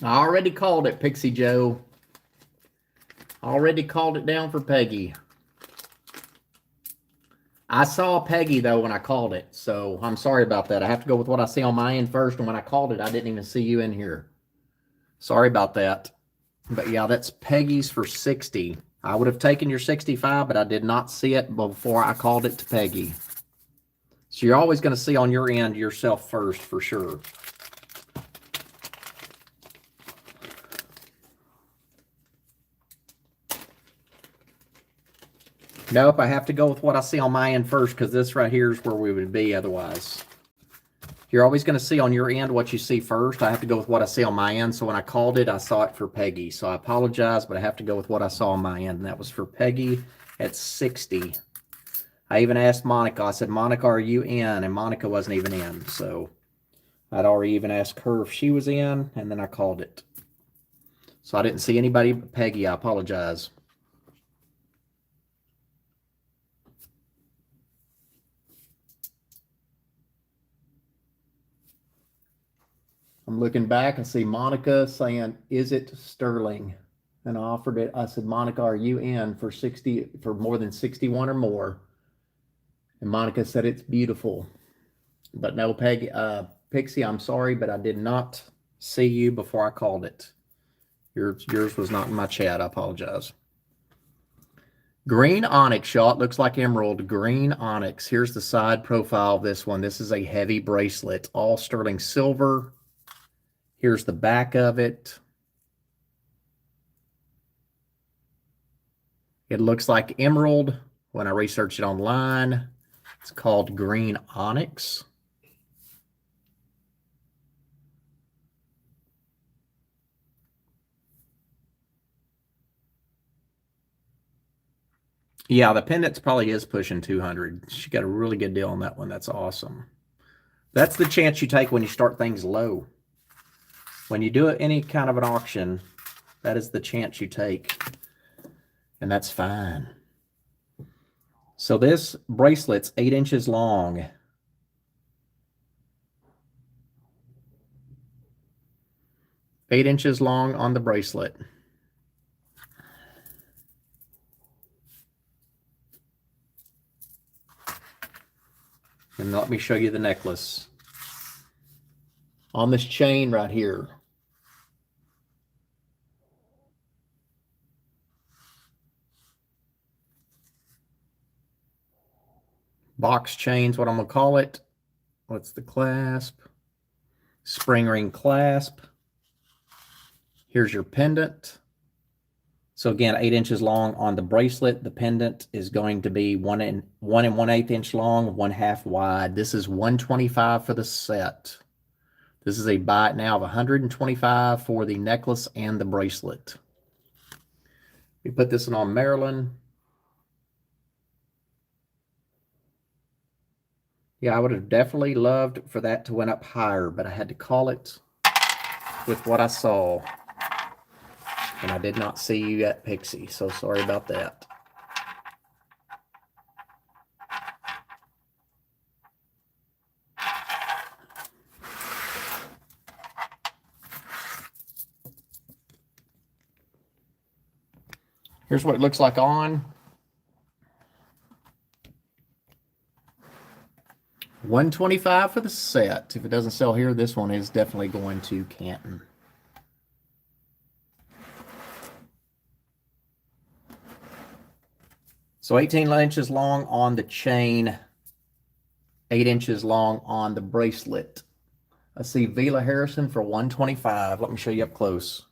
I already called it, Pixie Joe. Already called it down for Peggy. I saw Peggy, though, when I called it, so I'm sorry about that. I have to go with what I see on my end first, and when I called it, I didn't even see you in here. Sorry about that. But yeah, that's Peggy's for 60. I would have taken your 65, but I did not see it before I called it to Peggy. So you're always going to see on your end yourself first, for sure. Nope, I have to go with what I see on my end first, because this right here is where we would be otherwise. You're always going to see on your end what you see first. I have to go with what I see on my end. So when I called it, I saw it for Peggy. So I apologize, but I have to go with what I saw on my end. And that was for Peggy at 60. I even asked Monica. I said, Monica, are you in? And Monica wasn't even in. So I'd already even asked her if she was in, and then I called it. So I didn't see anybody but Peggy. I apologize. I'm looking back. I see Monica saying, is it sterling? And I offered it. I said, Monica, are you in for 60, for more than 61 or more? And Monica said, it's beautiful. But no, Peggy, Pixie, I'm sorry, but I did not see you before I called it. Yours was not in my chat. I apologize. Green onyx, y'all. It looks like emerald. Green onyx. Here's the side profile of this one. This is a heavy bracelet, all sterling silver. Here's the back of it. It looks like emerald when I researched it online. It's called green onyx. Yeah, the pendant probably is pushing 200. She got a really good deal on that one. That's awesome. That's the chance you take when you start things low. When you do any kind of an auction, that is the chance you take. And that's fine. So this bracelet's 8 inches long. Eight inches long on the bracelet. And let me show you the necklace. On this chain right here. Box chain's what I'm going to call it. What's the clasp? Spring ring clasp. Here's your pendant. So again, 8 inches long on the bracelet. The pendant is going to be 1 1/8 inch long, 1/2 wide. This is $125 for the set. This is a buy it now of $125 for the necklace and the bracelet. We put this one on Maryland. Yeah, I would have definitely loved for that to went up higher, but I had to call it with what I saw. And I did not see you yet, Pixie, so sorry about that. Here's what it looks like on. $125 for the set. If it doesn't sell here, this one is definitely going to Canton. So 18 inches long on the chain, 8 inches long on the bracelet. I see Vila Harrison for $125. Let me show you up close.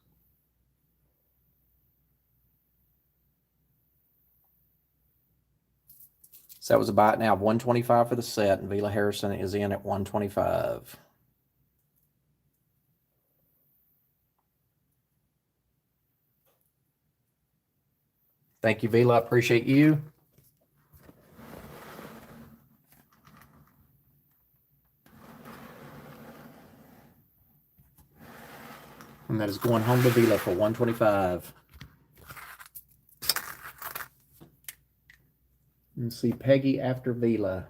So that was a buy it now of $125 for the set, and Vila Harrison is in at $125. Thank you, Vila. I appreciate you. And that is going home to Vila for $125. Let's see, Peggy after Vila.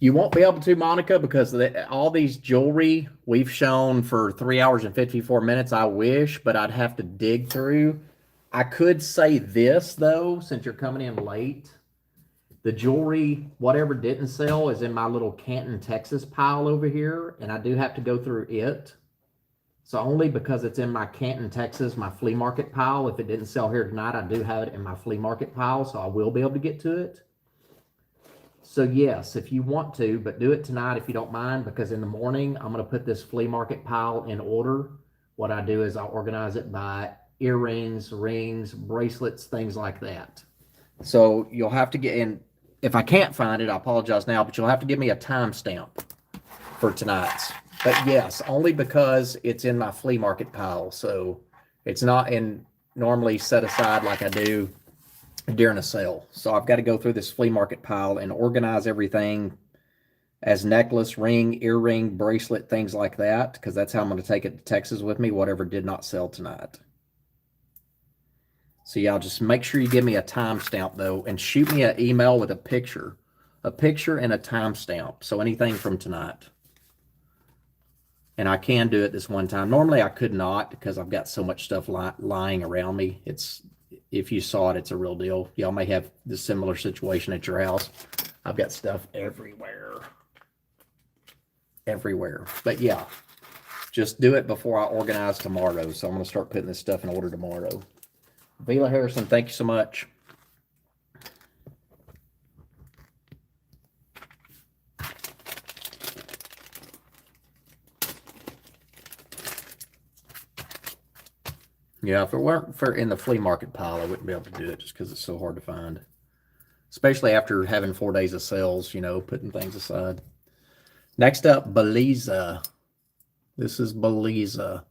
You won't be able to, Monica, because all these jewelry we've shown for 3 hours and 54 minutes. I wish, but I'd have to dig through. I could say this, though, since you're coming in late. The jewelry, whatever didn't sell, is in my little Canton, Texas pile over here, and I do have to go through it. So only because it's in my Canton, Texas, my flea market pile. If it didn't sell here tonight, I do have it in my flea market pile, so I will be able to get to it. So yes, if you want to, but do it tonight if you don't mind, because in the morning, I'm going to put this flea market pile in order. What I do is I'll organize it by earrings, rings, bracelets, things like that. So you'll have to get in. If I can't find it, I apologize now, but you'll have to give me a timestamp for tonight's. But yes, only because it's in my flea market pile. So it's not in normally set aside like I do during a sale. So I've got to go through this flea market pile and organize everything as necklace, ring, earring, bracelet, things like that, because that's how I'm going to take it to Texas with me, whatever did not sell tonight. So y'all just make sure you give me a timestamp though, and shoot me an email with a picture and a timestamp. So anything from tonight. And I can do it this one time. Normally I could not because I've got so much stuff lying around me. If you saw it, it's a real deal. Y'all may have the similar situation at your house. I've got stuff everywhere. Everywhere. But yeah, just do it before I organize tomorrow. So I'm going to start putting this stuff in order tomorrow. Vila Harrison, thank you so much. Yeah, if it weren't for in the flea market pile, I wouldn't be able to do it just because it's so hard to find. Especially after having 4 days of sales, you know, putting things aside. Next up, Beliza. This is Beliza.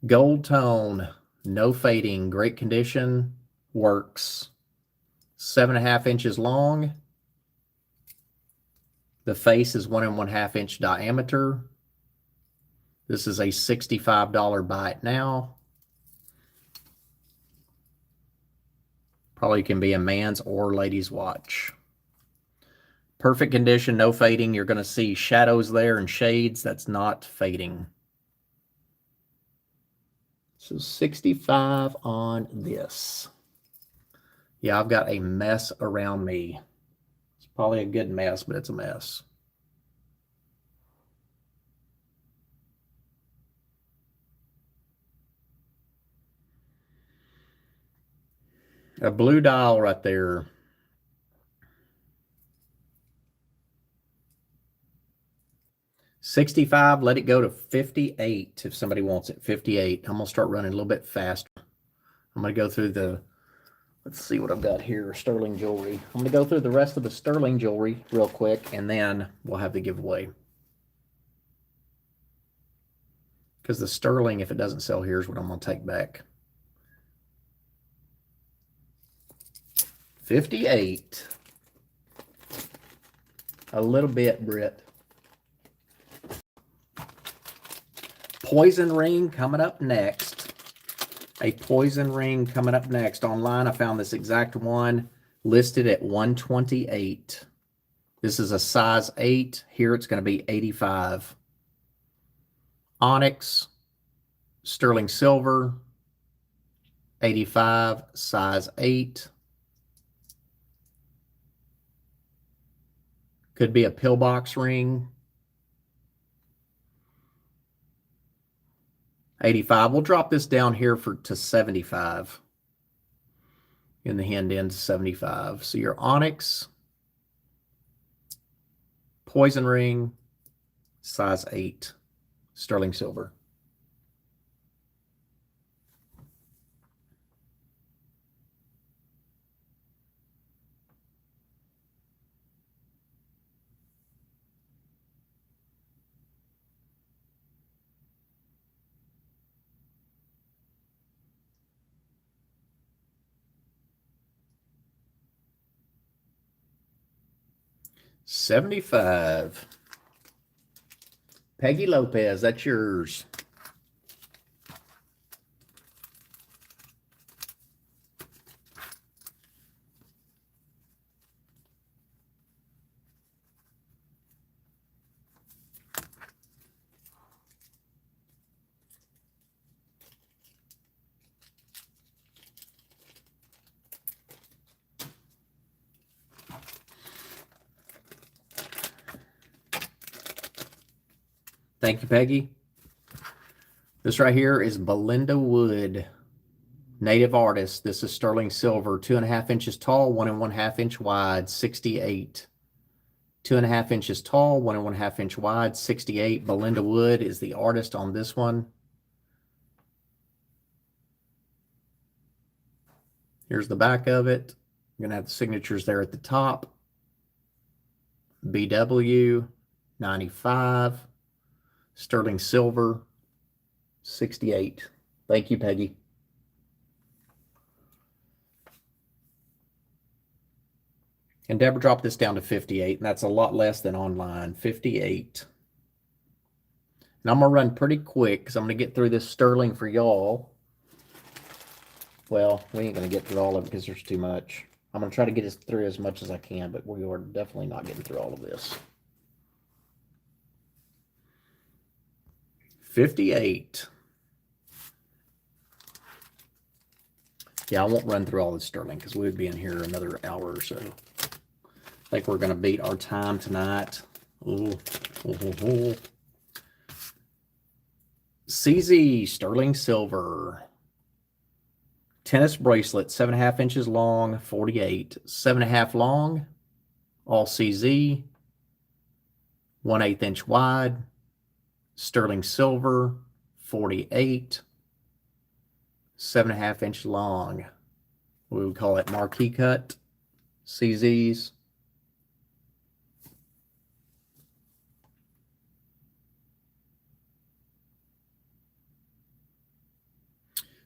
Gold tone, no fading, great condition, works. 7.5 inches long. The face is 1 1/2 inch diameter. This is a $65 buy it now. Probably can be a man's or lady's watch. Perfect condition, no fading. You're going to see shadows there and shades. That's not fading. So 65 on this. Yeah, I've got a mess around me. It's probably a good mess, but it's a mess. A blue dial right there. $65, let it go to $58 if somebody wants it. $58. I'm going to start running a little bit faster. I'm going to go through the, let's see what I've got here, sterling jewelry. I'm going to go through the rest of the sterling jewelry real quick, and then we'll have the giveaway. Because the sterling, if it doesn't sell here, is what I'm going to take back. 58. A little bit, Britt. Poison ring coming up next. A poison ring coming up next. Online, I found this exact one listed at $128. This is a size 8. Here it's going to be 85. Onyx, sterling silver, 85, size 8. Could be a pillbox ring. 85. We'll drop this down here to 75. In the hand end to 75. So your onyx, poison ring, size 8, sterling silver. $75. Peggy Lopez, that's yours. Thank you, Peggy. This right here is Belinda Wood, native artist. This is sterling silver, 2.5 inches tall, 1 1/2 inch wide, 68. 2.5 inches tall, 1 1/2 inch wide, 68. Belinda Wood is the artist on this one. Here's the back of it. You're going to have the signatures there at the top. BW 95, sterling silver 68. Thank you, Peggy. And Deborah dropped this down to 58, and that's a lot less than online. 58. And I'm going to run pretty quick because I'm going to get through this sterling for y'all. Well, we ain't going to get through all of it because there's too much. I'm going to try to get through as much as I can, but we are definitely not getting through all of this. 58. Yeah, I won't run through all this sterling because we would be in here another hour or so. I think we're going to beat our time tonight. Ooh. CZ sterling silver. Tennis bracelet, 7.5 inches long, 48. 7.5 long, all CZ. 1/8 inch wide. Sterling silver, 48. 7.5 inch long. We would call it marquee cut. CZs.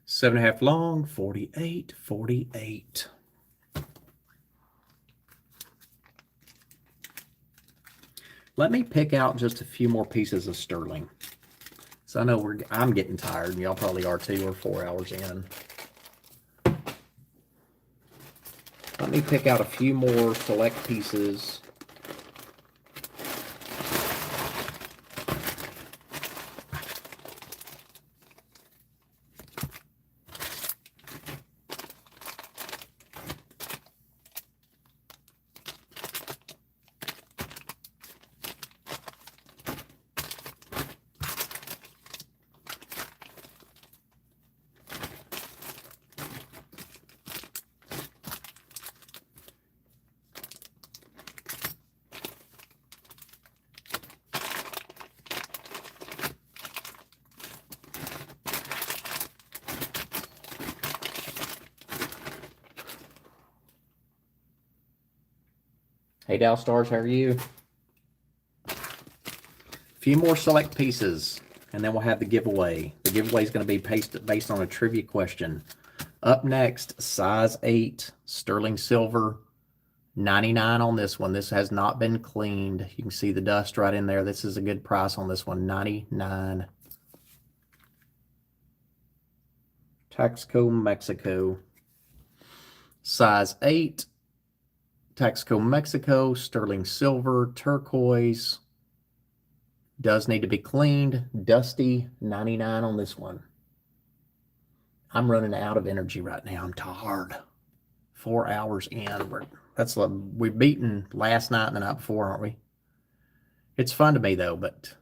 Seven and a half long, 48, 48. Let me pick out just a few more pieces of sterling. So I know I'm getting tired, and y'all probably are too. We're 4 hours in. Let me pick out a few more select pieces. Hey, Dow Stars, how are you? A few more select pieces, and then we'll have the giveaway. The giveaway is going to be based on a trivia question. Up next, size 8, sterling silver, 99 on this one. This has not been cleaned. You can see the dust right in there. This is a good price on this one, 99. Taxco, Mexico. Size 8. Taxco, Mexico, sterling silver, turquoise. Does need to be cleaned. Dusty, 99 on this one. I'm running out of energy right now. I'm tired. 4 hours in. We've beaten last night and the night before, aren't we? It's fun to me though, but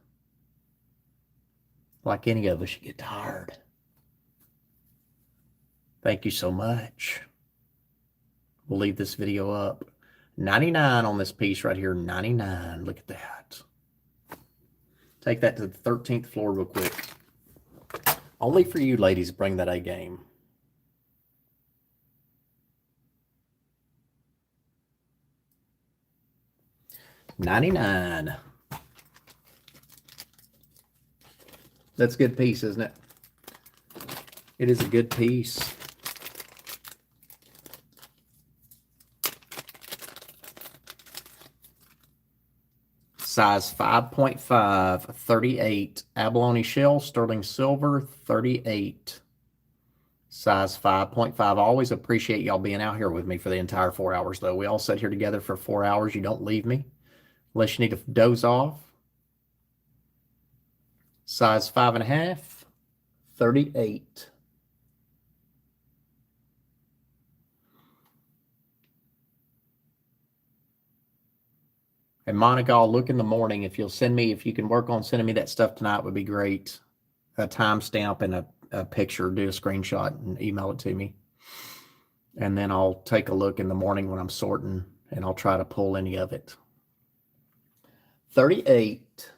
like any of us, you get tired. Thank you so much. We'll leave this video up. 99 on this piece right here. 99. Look at that. Take that to the 13th floor real quick. Only for you ladies, bring that A game. $99. That's a good piece, isn't it? It is a good piece. Size 5.5, 38. Abalone shell, sterling silver, 38. Size 5.5. I always appreciate y'all being out here with me for the entire 4 hours, though. We all sit here together for 4 hours. You don't leave me unless you need to doze off. Size 5.5, 38. And Monica, I'll look in the morning. If you'll send me, if you can work on sending me that stuff tonight, would be great. A timestamp and a picture, do a screenshot and email it to me. And then I'll take a look in the morning when I'm sorting, and I'll try to pull any of it. 38.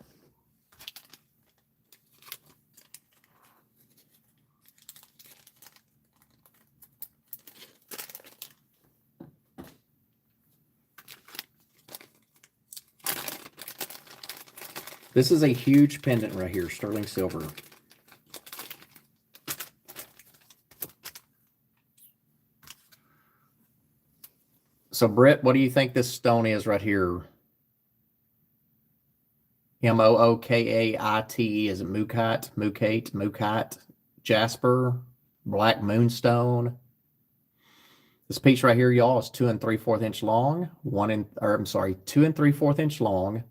This is a huge pendant right here, sterling silver. So, Britt, what do you think this stone is right here? Mookait. Is it Mookat? Mookat? Jasper? Black Moonstone? This piece right here, y'all, is 2 3/4 inch long. 2 3/4 inch long.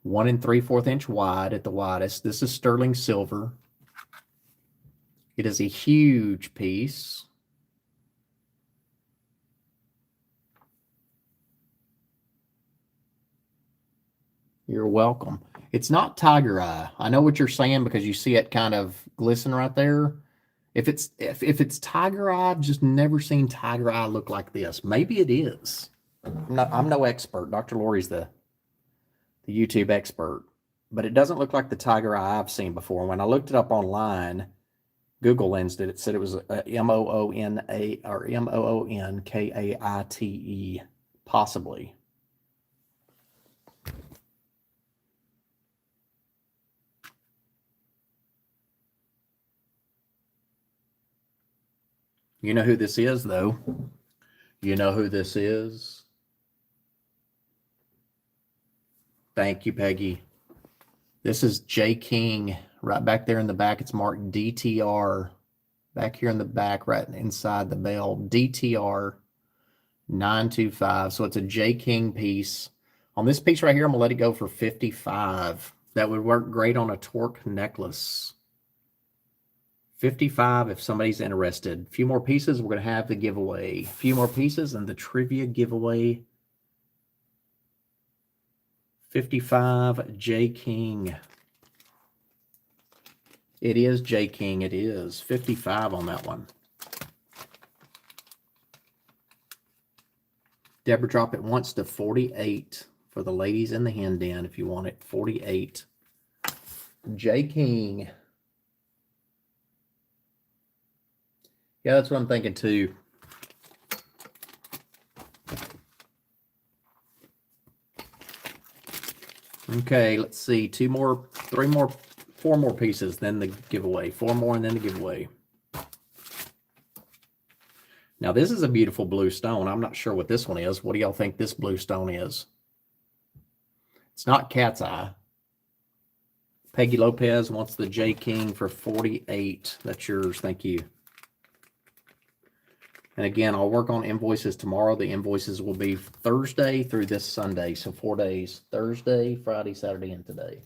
1 3/4 inch wide at the widest. This is sterling silver. It is a huge piece. You're welcome. It's not tiger eye. I know what you're saying because you see it kind of glisten right there. If it's tiger eye, I've just never seen tiger eye look like this. Maybe it is. I'm no expert. Dr. Lori's the YouTube expert, but it doesn't look like the tiger eye I've seen before. When I looked it up online, Google Lensed it. It said it was a Moona or Moonkaite, possibly. You know who this is, though. You know who this is. Thank you, Peggy. This is J. King. Right back there in the back, it's marked DTR. Back here in the back, right inside the bell, DTR 925. So it's a J. King piece. On this piece right here, I'm going to let it go for 55. That would work great on a torque necklace. 55 if somebody's interested. A few more pieces, we're going to have the giveaway. A few more pieces and the trivia giveaway. 55 J. King. It is J. King. It is 55 on that one. Deborah, drop it once to 48 for the ladies in the hen den if you want it. 48. J. King. Yeah, that's what I'm thinking too. Okay, let's see. 2 more, 3 more, 4 more pieces, then the giveaway. 4 more and then the giveaway. Now, this is a beautiful blue stone. I'm not sure what this one is. What do y'all think this blue stone is? It's not cat's eye. Peggy Lopez wants the J. King for 48. That's yours. Thank you. And again, I'll work on invoices tomorrow. The invoices will be Thursday through this Sunday. So 4 days. Thursday, Friday, Saturday, and today.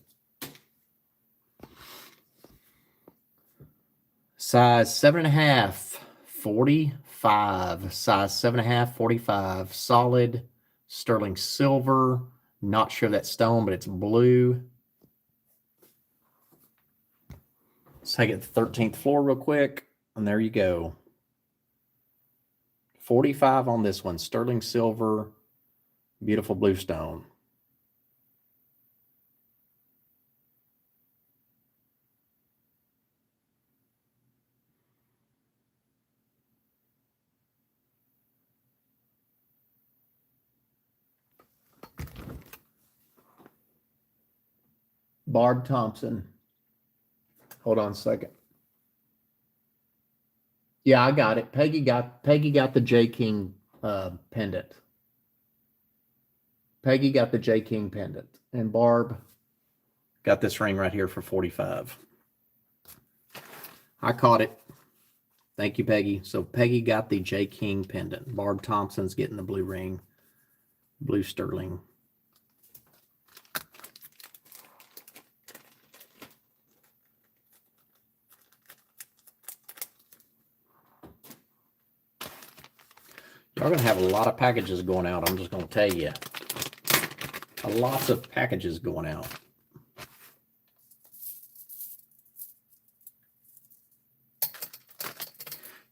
Size 7.5, 45. Size 7.5, 45. Solid sterling silver. Not sure that stone, but it's blue. Let's take it to the 13th floor real quick. And there you go. 45 on this one. Sterling silver. Beautiful blue stone. Barb Thompson. Hold on a second. Yeah, I got it. Peggy got the J. King pendant. Peggy got the J. King pendant. And Barb got this ring right here for $45. I caught it. Thank you, Peggy. So Peggy got the J. King pendant. Barb Thompson's getting the blue ring. Blue sterling. Y'all gonna have a lot of packages going out. I'm just gonna tell you. Lots of packages going out.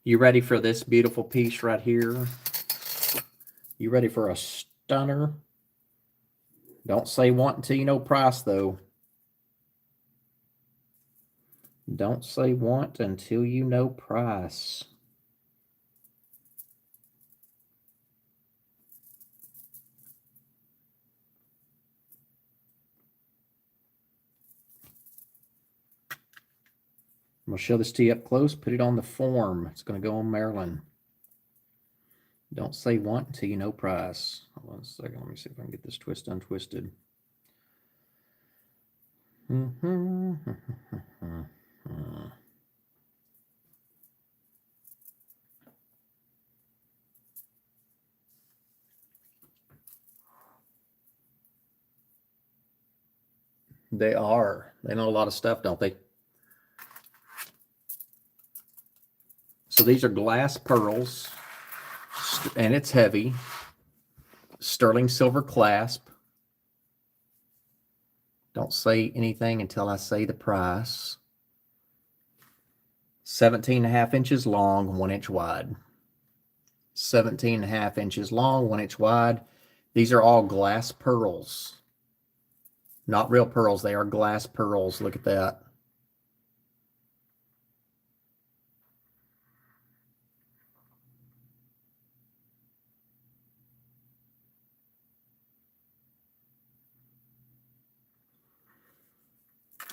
You ready for this beautiful piece right here? You ready for a stunner? Don't say want until you know price, though. Don't say want until you know price. I'm going to show this to you up close. Put it on the form. It's going to go on Maryland. Don't say want until you know price. Hold on a second. Let me see if I can get this twist untwisted. They are. They know a lot of stuff, don't they? So these are glass pearls, and it's heavy. Sterling silver clasp. Don't say anything until I say the price. 17.5 inches long, 1 inch wide. 17.5 inches long, 1 inch wide. These are all glass pearls. Not real pearls. They are glass pearls. Look at that.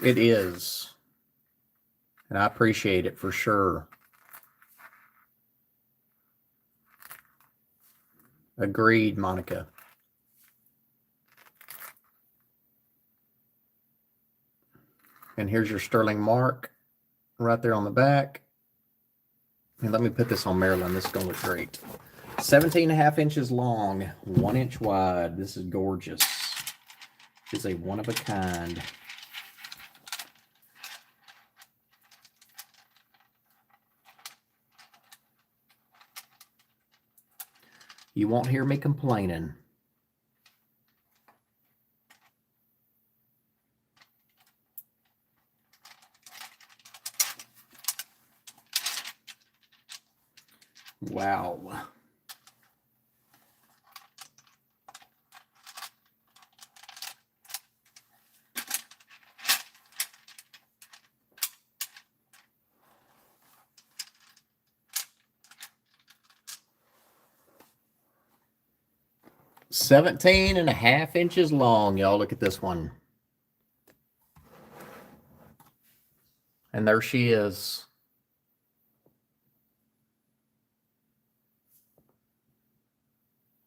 It is. And I appreciate it for sure. Agreed, Monica. And here's your sterling mark right there on the back. And let me put this on Maryland. This is going to look great. 17.5 inches long, 1 inch wide. This is gorgeous. It's a one of a kind. You won't hear me complaining. Wow. Seventeen and a half inches long, y'all. Look at this one. And there she is.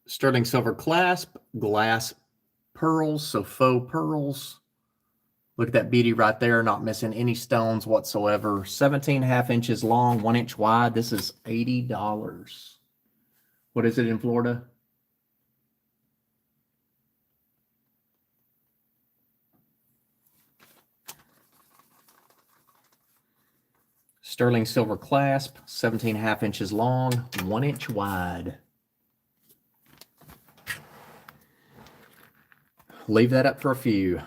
Sterling silver clasp, glass pearls, so faux pearls. Look at that beauty right there, not missing any stones whatsoever. 17.5 inches long, 1 inch wide. This is $80. What is it in Florida? Sterling silver clasp, 17.5 inches long, 1 inch wide. Leave that up for a few.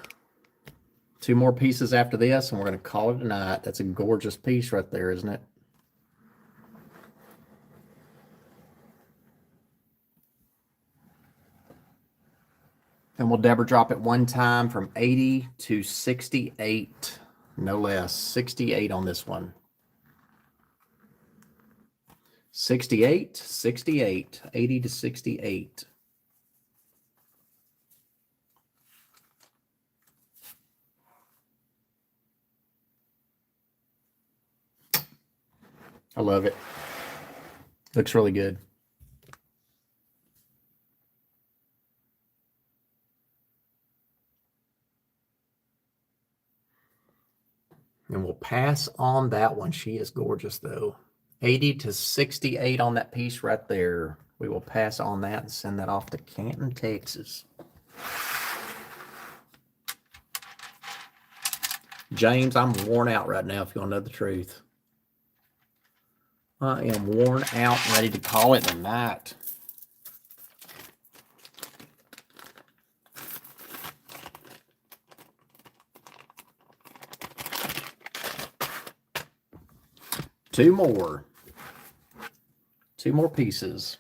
2 more pieces after this, and we're going to call it a night. That's a gorgeous piece right there, isn't it? And we'll Deborah drop it one time from 80 to 68. No less. 68 on this one. 68, 68, 80 to 68. I love it. Looks really good. And we'll pass on that one. She is gorgeous, though. 80 to 68 on that piece right there. We will pass on that and send that off to Canton, Texas. James, I'm worn out right now, if you want to know the truth. I am worn out and ready to call it a night. Two more pieces.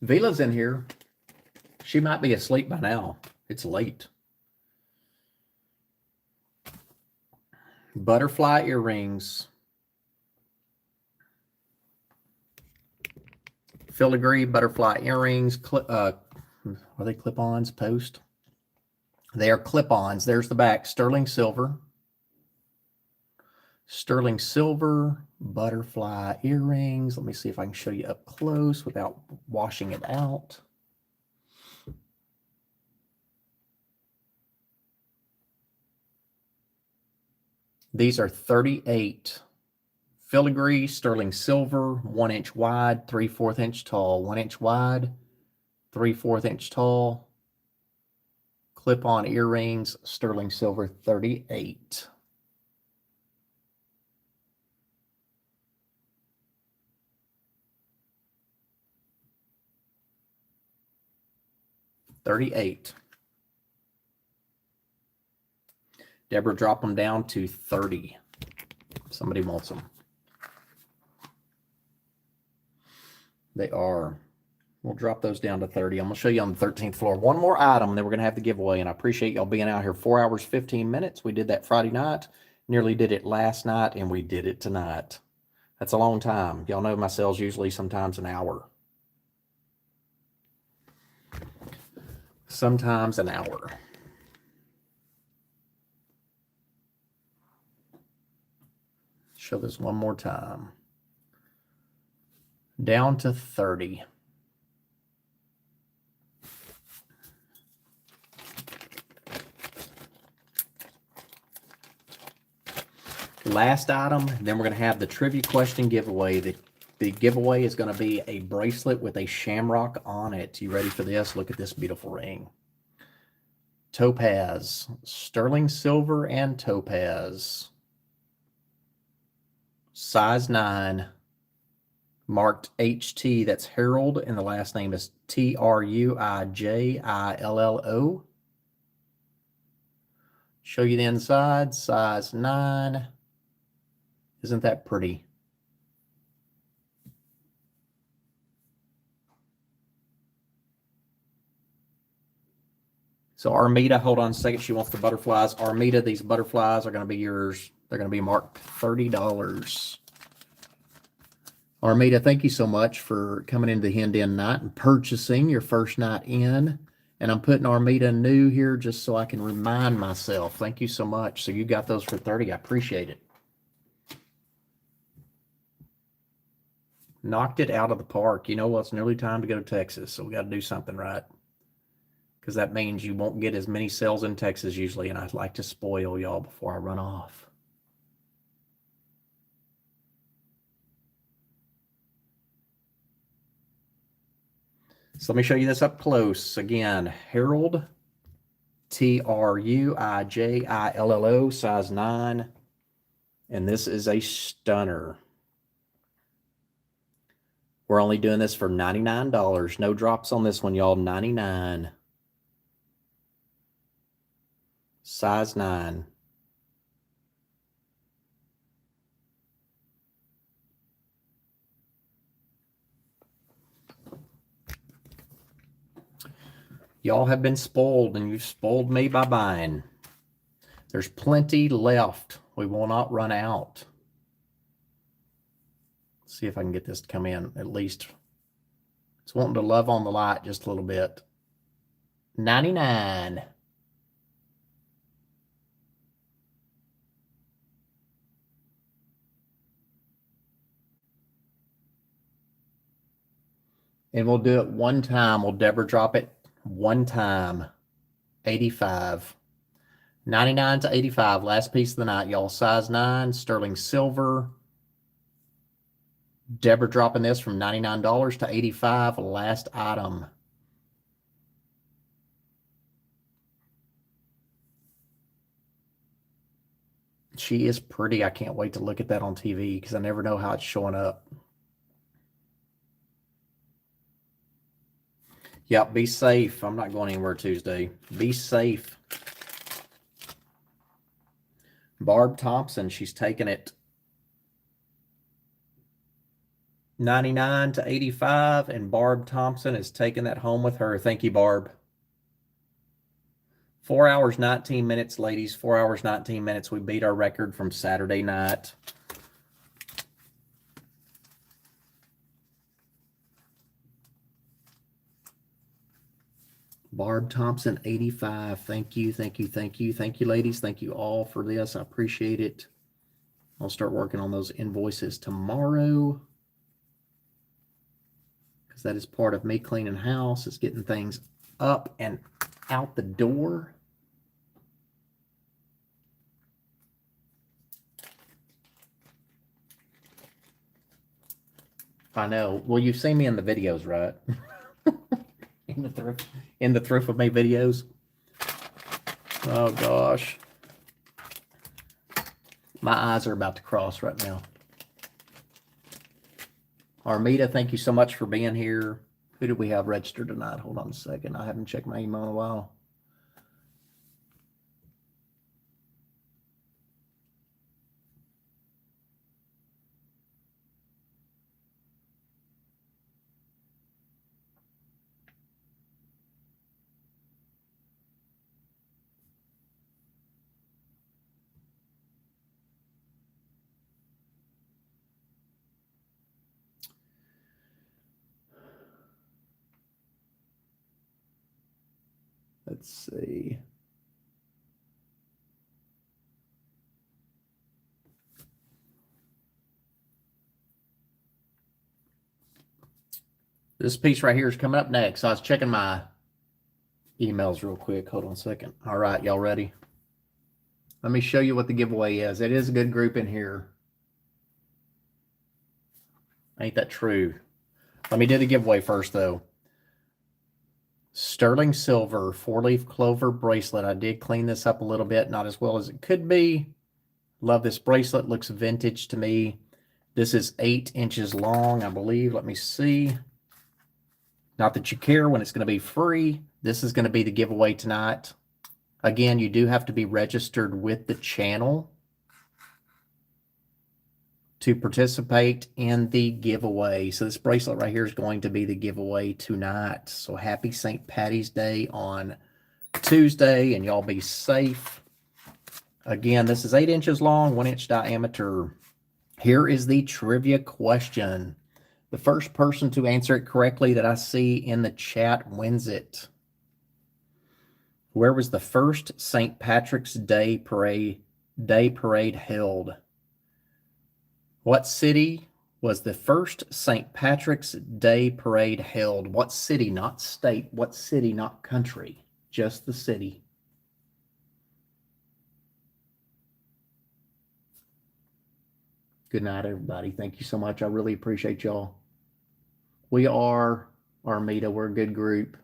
Vila's in here. She might be asleep by now. It's late. Butterfly earrings. Filigree butterfly earrings. Are they clip-ons? Post? They are clip-ons. There's the back. Sterling silver. Sterling silver butterfly earrings. Let me see if I can show you up close without washing it out. These are 38 filigree sterling silver, 1 inch wide, 3/4 inch tall, 1 inch wide, 3/4 inch tall, clip-on earrings, sterling silver, 38. $38. Deborah, drop them down to 30. Somebody wants them. They are. We'll drop those down to 30. I'm going to show you on the 13th floor. One more item, then we're going to have the giveaway, and I appreciate y'all being out here 4 hours, 15 minutes. We did that Friday night, nearly did it last night, and we did it tonight. That's a long time. Y'all know my sales usually sometimes an hour. Sometimes an hour. Show this one more time. Down to 30. Last item, then we're going to have the trivia question giveaway. The giveaway is going to be a bracelet with a shamrock on it. You ready for this? Look at this beautiful ring. Topaz, sterling silver and topaz. Size 9, marked HT. That's Harold, and the last name is Truijillo. Show you the inside. Size 9. Isn't that pretty? So Armida, hold on a second. She wants the butterflies. Armida, these butterflies are going to be yours. They're going to be marked $30. Armida, thank you so much for coming into the Hen Den night and purchasing your first night in. And I'm putting Armida new here just so I can remind myself. Thank you so much. So you got those for 30. I appreciate it. Knocked it out of the park. You know what? It's nearly time to go to Texas, so we got to do something right. Because that means you won't get as many sales in Texas usually, and I'd like to spoil y'all before I run off. So let me show you this up close. Again, Harold, Truijillo, size 9. And this is a stunner. We're only doing this for $99. No drops on this one, y'all. $99. Size 9. Y'all have been spoiled, and you've spoiled me by buying. There's plenty left. We will not run out. Let's see if I can get this to come in at least. It's wanting to love on the light just a little bit. 99. And we'll do it one time. Will Deborah drop it one time? $89.85. $99 to $85. Last piece of the night, y'all. Size 9, sterling silver. Deborah dropping this from $99 to $85. Last item. She is pretty. I can't wait to look at that on TV because I never know how it's showing up. Yep, be safe. I'm not going anywhere Tuesday. Be safe. Barb Thompson, she's taking it 99 to 85, and Barb Thompson is taking that home with her. Thank you, Barb. 4 hours, 19 minutes, ladies. 4 hours, 19 minutes. We beat our record from Saturday night. Barb Thompson, 85. Thank you, thank you, thank you. Thank you, ladies. Thank you all for this. I appreciate it. I'll start working on those invoices tomorrow because that is part of me cleaning house, is getting things up and out the door. I know. Well, you've seen me in the videos, right? in the thrift with me videos. Oh gosh, my eyes are about to cross right now. Armida, thank you so much for being here. Who do we have registered tonight? Hold on a second. I haven't checked my email in a while. Let's see. This piece right here is coming up next. So I was checking my emails real quick. Hold on a second. All right, y'all ready? Let me show you what the giveaway is. It is a good group in here. Ain't that true? Let me do the giveaway first, though. Sterling silver 4-leaf clover bracelet. I did clean this up a little bit, not as well as it could be. Love this bracelet. Looks vintage to me. This is 8 inches long, I believe. Let me see. Not that you care when it's going to be free. This is going to be the giveaway tonight. Again, you do have to be registered with the channel to participate in the giveaway. So this bracelet right here is going to be the giveaway tonight. So happy St. Patty's Day on Tuesday, and y'all be safe. Again, this is 8 inches long, 1 inch diameter. Here is the trivia question. The first person to answer it correctly that I see in the chat wins it. Where was the first St. Patrick's Day parade held? What city was the first St. Patrick's Day parade held? What city, not state? What city, not country? Just the city. Good night, everybody. Thank you so much. I really appreciate y'all. We are Armida. We're a good group.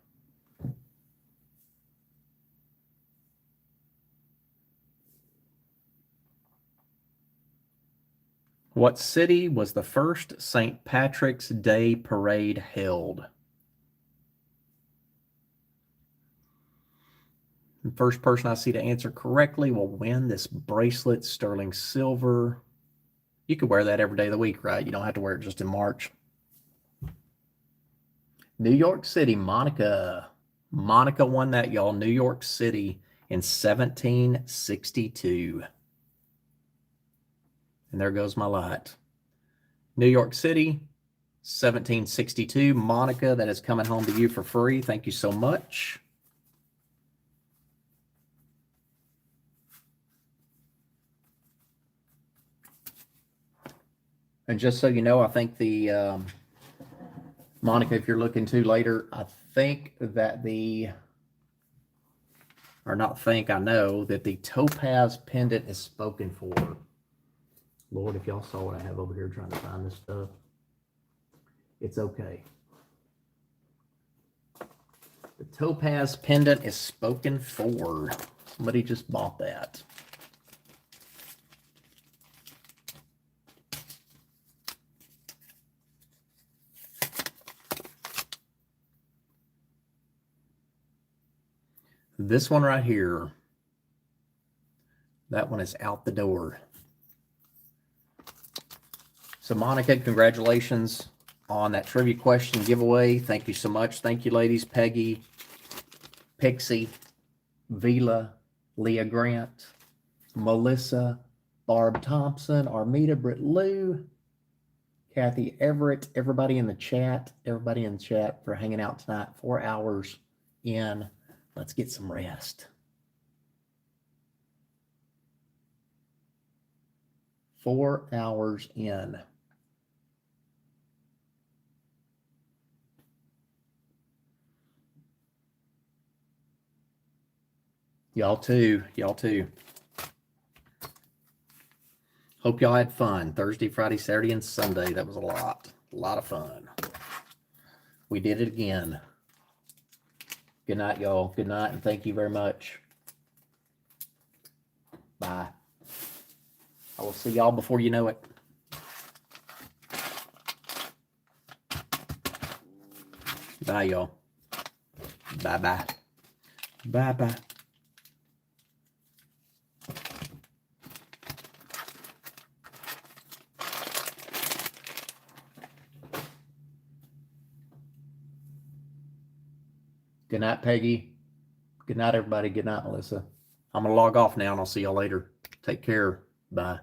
What city was the first St. Patrick's Day parade held? The first person I see to answer correctly will win this bracelet, sterling silver. You could wear that every day of the week, right? You don't have to wear it just in March. New York City, Monica. Monica won that, y'all. New York City in 1762. And there goes my light. New York City, 1762. Monica, that is coming home to you for free. Thank you so much. And just so you know, I think the, Monica, if you're looking to later, I think that the or not think, I know that the topaz pendant is spoken for. Lord, if y'all saw what I have over here trying to find this stuff, it's okay. The topaz pendant is spoken for. Somebody just bought that. This one right here, that one is out the door. So Monica, congratulations on that trivia question giveaway. Thank you so much. Thank you, ladies. Peggy, Pixie, Vila, Leah Grant, Melissa, Barb Thompson, Armida, Britt Lou, Kathy Everett, everybody in the chat for hanging out tonight. 4 hours in. Let's get some rest. 4 hours in. Y'all too. Y'all too. Hope y'all had fun. Thursday, Friday, Saturday, and Sunday. That was a lot. A lot of fun. We did it again. Good night, y'all. Good night, and thank you very much. Bye. I will see y'all before you know it. Bye, y'all. Bye-bye. Bye-bye. Good night, Peggy. Good night, everybody. Good night, Melissa. I'm going to log off now, and I'll see y'all later. Take care. Bye.